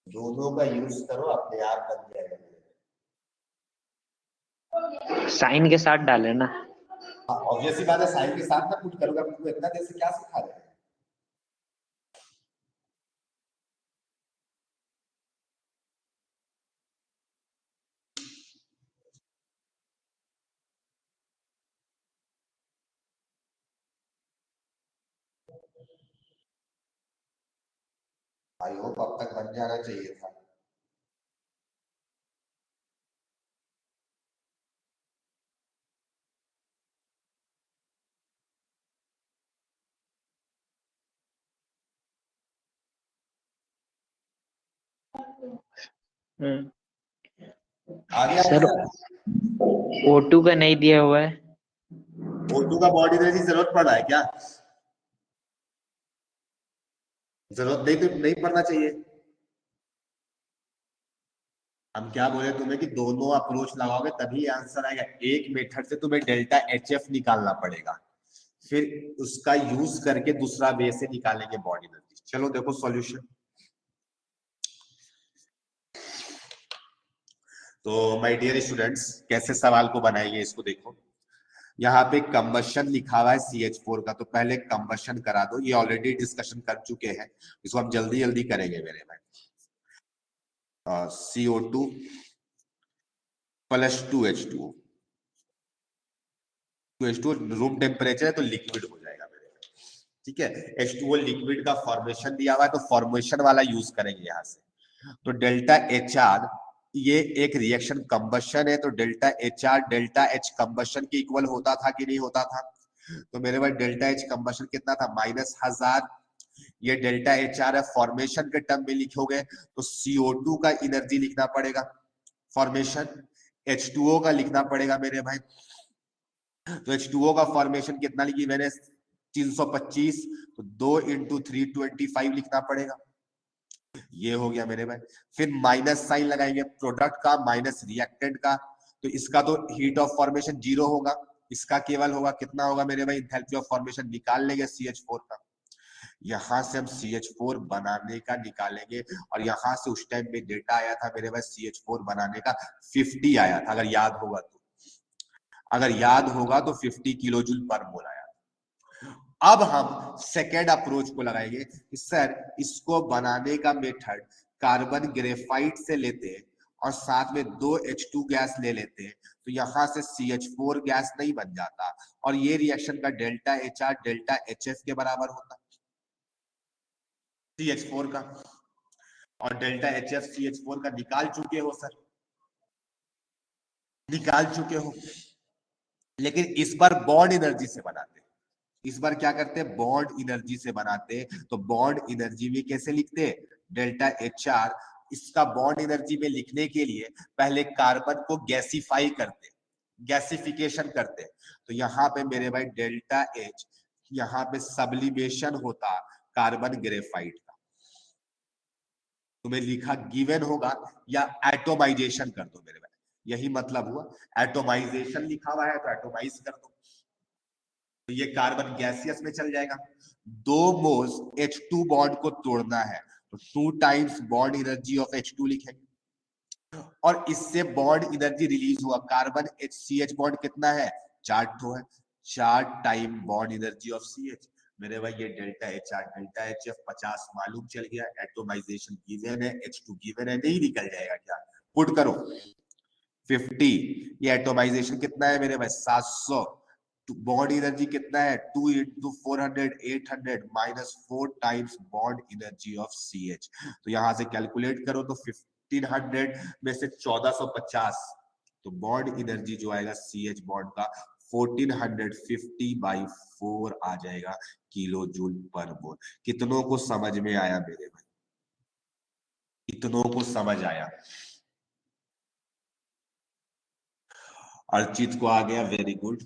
दोनों का यूज करो, अपने आप बन जाएगा। साइन के साथ डाले ना। ऑब्वियसली बात है, साइन के साथ ना पुट करूंगा, तुमको इतना देर से क्या सिखा रहे हैं। आई होप अब तक बन जाना चाहिए था। आ गया सर O2 का नहीं दिया हुआ है। O2 का बॉडी एनर्जी जरूरत पड़ रहा है क्या? जरूरत नहीं, तो नहीं पड़ना चाहिए। हम क्या बोले तुम्हें कि दोनों अप्रोच लगाओगे तभी आंसर आएगा। एक मेथड से तुम्हें डेल्टा HF निकालना पड़ेगा, फिर उसका यूज करके दूसरा वे से निकालेंगे बॉडी एनर्जी। चलो देखो सॉल्यूशन। तो माय डियर स्टूडेंट्स, कैसे सवाल को बनाएंगे इसको देखो। यहाँ पे कंबशन लिखा हुआ है CH4 का, तो पहले कंबशन करा दो। ये ऑलरेडी डिस्कशन कर चुके हैं, इसको हम जल्दी जल्दी करेंगे मेरे भाई। CO2 plus 2H2O, 2H2O room temperature है तो लिक्विड हो जाएगा मेरे भाई। ठीक है, H2O लिक्विड का फॉर्मेशन दिया हुआ है तो फॉर्मेशन वाला यूज करेंगे यहाँ से। तो डेल्टा HR, ये एक रिएक्शन कंबशन है, तो delta HR delta H combustion के इक्वल होता था कि नहीं होता था? तो मेरे पास डेल्टा H कंबशन कितना था? -1000। ये डेल्टा HR है, फॉर्मेशन के टर्म में लिखोगे तो CO2 का एनर्जी लिखना पड़ेगा फॉर्मेशन, H2O का लिखना पड़ेगा मेरे भाई। तो H2O का फॉर्मेशन कितना लिखी मैंने? 325, तो 2 × 325 लिखना पड़ेगा। ये हो गया मेरे भाई। फिर माइनस साइन लगाएंगे प्रोडक्ट का माइनस रिएक्टेंट का, तो इसका तो हीट ऑफ फॉर्मेशन 0 होगा, इसका केवल होगा कितना होगा मेरे भाई? एंथैल्पी ऑफ फॉर्मेशन निकाल लेंगे CH4 का। यहां से हम CH4 बनाने का निकालेंगे, और यहां से उस टाइम पे डेटा आया था मेरे पास CH4 बनाने का 50 आया था, अगर याद होगा तो। अगर याद होगा तो 50 किलो जूल पर मोल आया। अब हम सेकेंड अप्रोच को लगाएंगे कि सर इसको बनाने का मेथड कार्बन ग्रेफाइट से लेते हैं और साथ में 2H2 गैस ले लेते हैं, तो यहां से CH4 गैस नहीं बन जाता, और ये रिएक्शन का डेल्टा HR डेल्टा HF के बराबर होता CH4 का। और डेल्टा HF CH4 का निकाल चुके हो सर, निकाल चुके हो। लेकिन इस बार बॉन्ड एनर्जी से बनाते, इस बार क्या करते हैं? बॉन्ड एनर्जी से बनाते। तो बॉन्ड एनर्जी में कैसे लिखते हैं? Delta HR। इसका बॉन्ड एनर्जी में लिखने के लिए पहले कार्बन को गैसिफाई करते, गैसिफिकेशन करते। तो यहाँ पे मेरे भाई डेल्टा H, यहाँ पे सब्लिमेशन होता कार्बन ग्रेफाइट का। तुम्हें लिखा गिवन होगा या एटोमाइजेशन कर दो मेरे भाई, यही मतलब हुआ। एटोमाइजेशन लिखा हुआ है तो एटोमाइज कर दो, तो ये कार्बन गैसियस में चल जाएगा। 2 मोल्स H2 बॉन्ड को तोड़ना है तो 2 times bond energy of H2 लिखेंगे, और इससे बॉन्ड एनर्जी रिलीज हुआ। कार्बन HCH बॉन्ड कितना है, 4 ठो है, 4 time bound energy of CH। मेरे भाई ये डेल्टा HR डेल्टा HF 50 मालूम चल गया। एटोमाइजेशन गिवन है, H2 गिवन है, नहीं निकल जाएगा क्या, पुट करो 50। ये एटोमाइजेशन कितना है मेरे भाई, 700। बॉन्ड एनर्जी कितना है, 2 into 400 800 minus 4 times bond energy of CH। तो यहां से कैलकुलेट करो तो 1500 में से 1450, तो बॉन्ड एनर्जी जो आएगा CH बॉन्ड का 1450/4 आ जाएगा किलो जूल पर मोल। कितनों को समझ में आया मेरे भाई, कितनों को समझ आया? अर्चित को आ गया, वेरी गुड।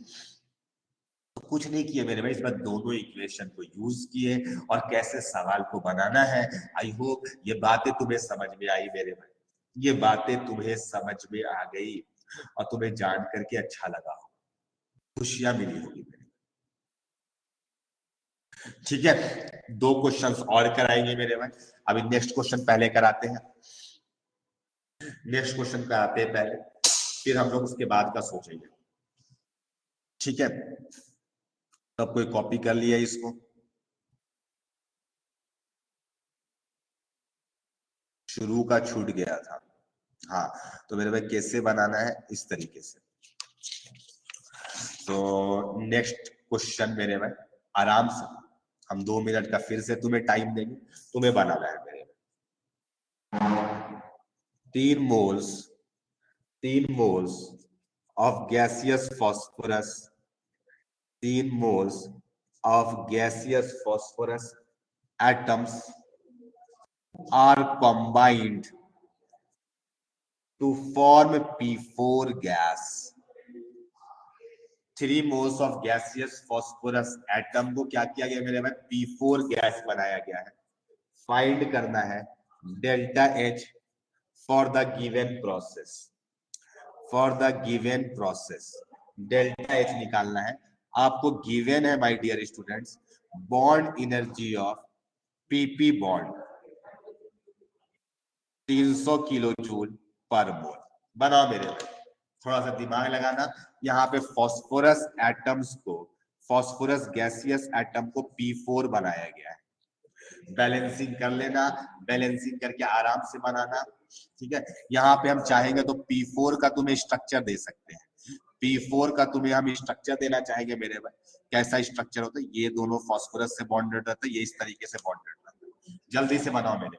तो कुछ नहीं किए मेरे भाई, इस बार दोनों इक्वेशन को यूज किए और कैसे सवाल को बनाना है। आई होप ये बातें तुम्हें समझ में आई मेरे भाई, ये बातें तुम्हें समझ में आ गई और तुम्हें जान करके अच्छा लगा हो, खुशियां मिली होगी मेरे। ठीक है, 2 क्वेश्चंस और कराएंगे मेरे भाई। अभी नेक्स्ट क्वेश्चन पहले कराते हैं, नेक्स्ट क्वेश्चन कराते हैं पहले, फिर हम लोग उसके बाद का सोचेंगे। ठीक है, तब कोई कॉपी कर लिया इसको, शुरू का छूट गया था। हाँ, तो मेरे भाई कैसे बनाना है, इस तरीके से। तो नेक्स्ट क्वेश्चन मेरे भाई आराम से, हम 2 मिनट का फिर से तुम्हें टाइम देंगे, तुम्हें बनाना है मेरे भाई। 3 moles 3 moles of gaseous phosphorus, 3 moles of gaseous phosphorus atoms are combined to form P4 gas। 3 moles of gaseous phosphorus atom को क्या किया गया मेरे भाई, P4 गैस बनाया गया है। फाइंड करना है delta H for the given process, for the given process delta H निकालना है आपको। गिवन है my dear students, bond energy of PP bond 300 kilo joule per mole. बनाओ मेरे भाई, थोड़ा सा दिमाग लगाना। यहाँ पे फॉस्फोरस एटम्स को, फॉस्फोरस गैसियस एटम को P4 बनाया गया है। बैलेंसिंग कर लेना, बैलेंसिंग करके आराम से बनाना। ठीक है, यहाँ पे हम चाहेंगे तो P4 का तुम्हें स्ट्रक्चर दे सकते हैं। P4 का तुम्हें हम स्ट्रक्चर देना चाहेंगे मेरे भाई। कैसा स्ट्रक्चर होता है, ये दोनों फॉस्फोरस से बॉन्डेड रहता है, ये इस तरीके से बॉन्डेड रहता है। जल्दी से बनाओ मेरे भाई।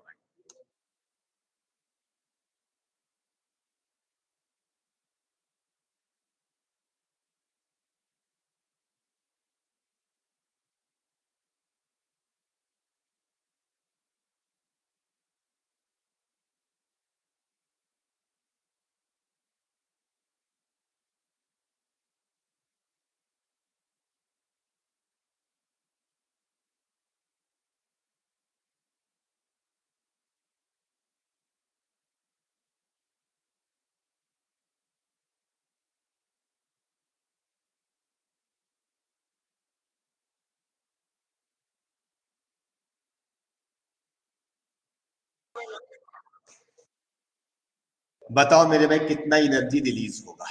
बताओ मेरे भाई कितना एनर्जी रिलीज होगा,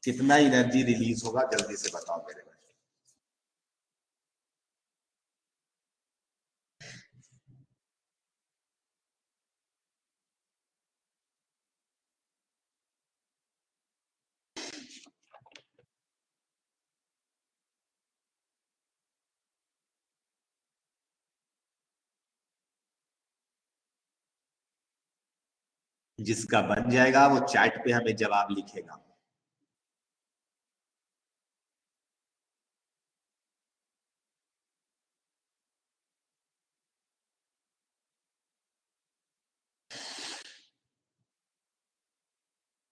कितना एनर्जी रिलीज होगा, जल्दी से बताओ मेरे भाई। जिसका बन जाएगा वो चैट पे हमें जवाब लिखेगा।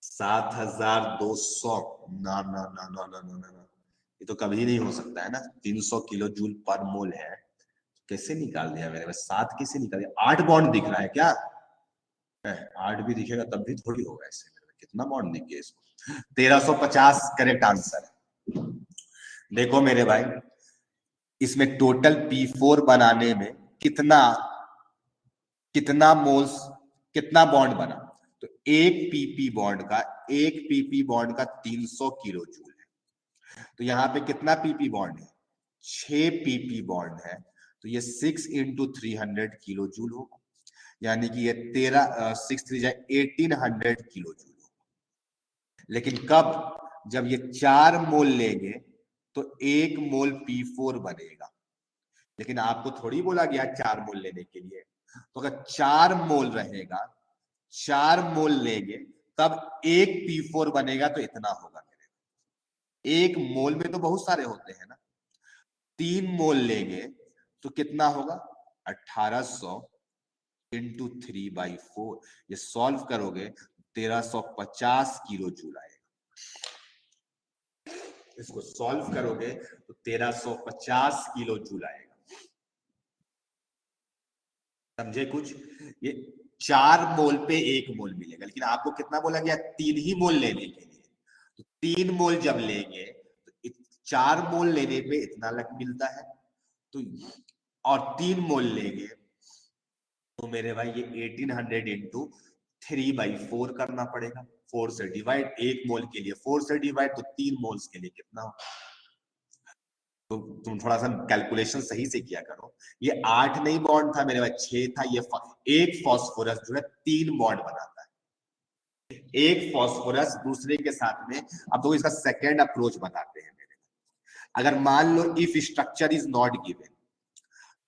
$7,200, ना ना ना ना ना ना ना, ये तो कभी नहीं हो सकता है ना, 300 किलो जूल पर मोल है, कैसे निकाल दिया मेरे में, 7 कैसे निकाल दिया, 8 बॉन्ड दिख रहा है क्या, 8 भी दिखेगा तब भी थोड़ी होगा ऐसे, कितना बॉन्ड दिख गया इसको, 1350 करेक्ट आंसर है। देखो मेरे भाई, इसमें टोटल P4 बनाने में कितना कितना मोल्स, कितना बॉन्ड बना, तो एक पीपी बॉन्ड का 300 किलो जूल है, तो यहाँ पे कितना पीपी बॉन्ड है, 6 पीपी बॉन्ड है, तो ये 6 इंटू 300 किलो जूल होगा, यानी कि ये 6 3 1800 किलो जूल होगा। लेकिन कब, जब ये 4 मोल लेंगे तो 1 मोल P4 बनेगा, लेकिन आपको थोड़ी बोला गया 4 मोल लेने के लिए, तो अगर 4 मोल रहेगा, 4 मोल लेंगे तब 1 P4 बनेगा, तो इतना होगा मेरे, 1 मोल में तो बहुत सारे होते हैं ना, 3 मोल लेंगे तो कितना होगा 1800 इंटू 3/4, ये सॉल्व करोगे 1350 किलो जूल आएगा, इसको सॉल्व करोगे तो 1350 किलो जूल आएगा, समझे कुछ, ये 4 मोल पे 1 मोल मिलेगा, लेकिन आपको कितना बोला गया, 3 ही मोल लेने के लिए, तो 3 मोल जब लेंगे तो 4 मोल लेने पे इतना लग मिलता है, तो और 3 मोल लेंगे तो मेरे भाई ये 1800 इंटू 3/4 करना पड़ेगा, 4 से डिवाइड, 1 मोल के लिए 4 से डिवाइड, तो 3 मोल्स के लिए कितना हो, तो तुम थोड़ा सा कैलकुलेशन सही से किया करो, ये 8 नहीं बॉन्ड था मेरे भाई, 6 था, ये एक फास्फोरस जो है 3 बॉन्ड बनाता है, एक फास्फोरस दूसरे के साथ में, अब तो इसका सेकेंड अप्रोच बताते हैं मेरे, अगर मान लो if structure is not given,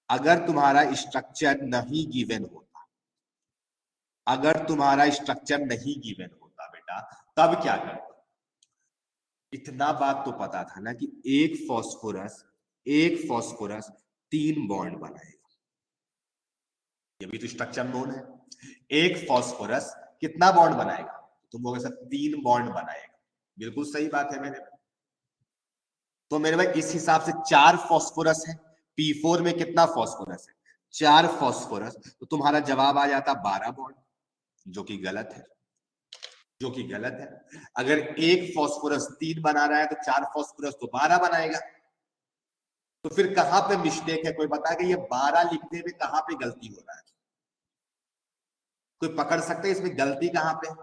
अगर तुम्हारा स्ट्रक्चर नहीं गिवन होता, अगर तुम्हारा स्ट्रक्चर नहीं गिवन होता बेटा, तब क्या करता, इतना बात तो पता था ना कि एक फास्फोरस 3 बॉन्ड बनाएगा, ये भी तो स्ट्रक्चर नोन है, एक फास्फोरस कितना बॉन्ड बनाएगा, तुम लोग ऐसा 3 बॉन्ड बनाएगा, बिल्कुल सही बात है मेरे, तो मेरे भाई इस हिसाब से 4 फास्फोरस है, P4 में कितना फास्फोरस है, 4 फास्फोरस, तो तुम्हारा जवाब आ जाता 12 बॉन्ड, जो कि गलत है, जो कि गलत है, अगर एक फास्फोरस 3 बना रहा है तो 4 फास्फोरस तो 12 बनाएगा, तो फिर कहां पे मिस्टेक है, कोई बता कि ये 12 लिखने में कहां पे गलती हो रहा है, कोई पकड़ सकते हैं इसमें गलती कहां पे,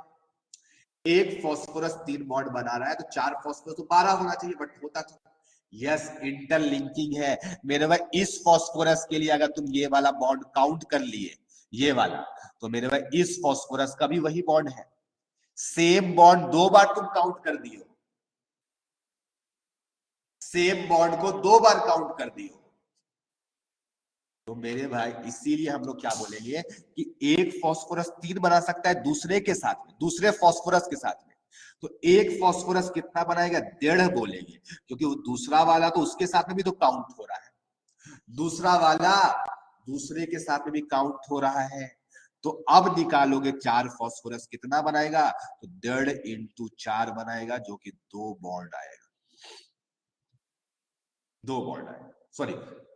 एक फास्फोरस 3 बॉन्ड बना रहा है तो 4 फास्फोरस तो 12 होना चाहिए, बट होता तो, यस इंटरलिंकिंग है मेरे भाई, इस फास्फोरस के लिए अगर तुम ये वाला बॉन्ड काउंट कर लिए, ये वाला, तो मेरे भाई इस फास्फोरस का भी वही बॉन्ड है, सेम बॉन्ड 2 बार तुम काउंट कर दियो, सेम बॉन्ड को 2 बार काउंट कर दियो, तो मेरे भाई इसीलिए हम लोग क्या बोलेंगे कि एक फास्फोरस 3 बना सकता है दूसरे के साथ में, दूसरे फास्फोरस के साथ में, तो एक फास्फोरस कितना बनाएगा, 1.5 बोलेंगे, क्योंकि वो दूसरा वाला तो उसके साथ में भी तो काउंट हो रहा है, दूसरा वाला दूसरे के साथ में भी काउंट हो रहा है, तो अब निकालोगे 4 फास्फोरस कितना बनाएगा, तो 1.5 इंटू 4 बनाएगा, जो कि 2 बॉन्ड आएगा, 2 बॉन्ड आएगा, सॉरी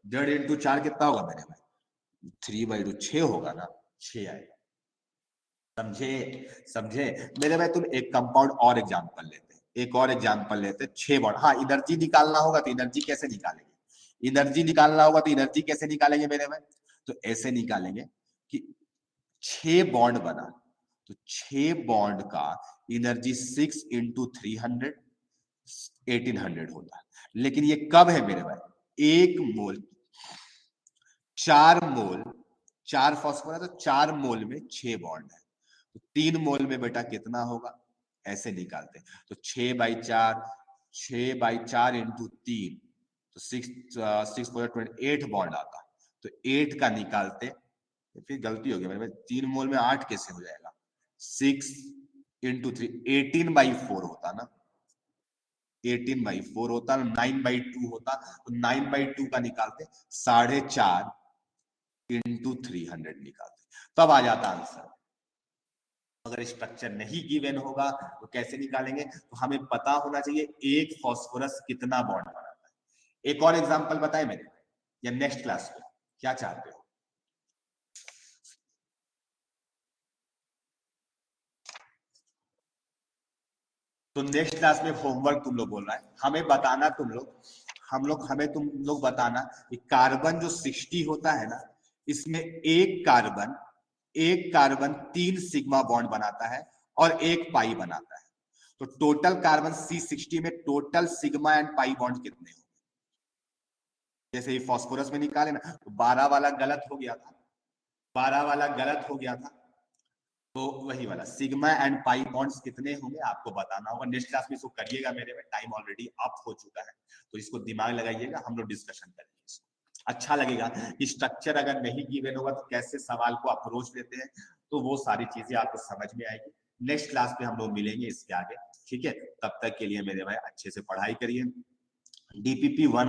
1.5 इंटू 4 कितना होगा मेरे भाई, 3/2 6 होगा ना, 6 आएगा, समझे, समझे मेरे भाई, तुम एक कंपाउंड और एग्जांपल लेते हैं, एक और एग्जांपल लेते हैं, 6 बॉन्ड, हाँ एनर्जी निकालना होगा तो एनर्जी कैसे निकालेंगे, एनर्जी निकालना होगा तो एनर्जी कैसे निकालेंगे मेरे भाई, तो ऐसे निकालेंगे कि 6 बॉन्ड बना, तो 6 बॉन्ड का एनर्जी 6 इंटू 300 1800 होता है, लेकिन ये कब है मेरे भाई, 1 मोल, 4 मोल, 4 फास्फोरस तो 4 मोल में 6 बॉन्ड है, तो 3 मोल में बेटा कितना होगा, ऐसे निकालते हैं, तो 6/4, 6/4 इंटू 3, तो 6 4 28 बॉन्ड आता, तो 8 का निकालते, फिर गलती हो गई मेरे, 3 मोल में 8 कैसे हो जाएगा, 6 इंटू 3 18/4 होता ना, 18/4 होता, 9/2 होता, तो 9/2 का निकालते 4.5 इंटू 300 निकालते, तब आ जाता आंसर, अगर स्ट्रक्चर नहीं गिवन होगा तो कैसे निकालेंगे? तो हमें पता होना चाहिए एक फास्फोरस कितना बॉन्ड बनाता है। एक और एग्जांपल बताए मेरे, या नेक्स्ट क्लास में क्या चाहते हो? तो नेक्स्ट क्लास में होमवर्क तुम लोग बोल रहा है, हमें बताना हमें तुम लोग बताना कि कार्बन जो 60 होता है ना, इसमें एक कार्बन 3 सिग्मा बॉन्ड बनाता है और एक पाई बनाता है। तो टोटल कार्बन C60 में total sigma and pi bond कितने होंगे? जैसे ये फास्फोरस में निकाले ना, तो 12 वाला गलत हो गया था, 12 वाला गलत हो गया था, तो वही वाला सिग्मा एंड पाई बॉन्ड्स कितने होंगे आपको बताना होगा। नेक्स्ट क्लास में इसको करिएगा, मेरे में टाइम ऑलरेडी अप हो चुका है, तो इसको दिमाग लगाइएगा, हम लोग डिस्कशन करेंगे इसको। अच्छा लगेगा कि स्ट्रक्चर अगर नहीं गिवन होगा तो कैसे सवाल को अप्रोच लेते हैं, तो वो सारी चीजें आपको समझ में आएगी। नेक्स्ट क्लास में हम लोग मिलेंगे इसके आगे, ठीक है? तब तक के लिए मेरे भाई अच्छे से पढ़ाई करिए। DPP 1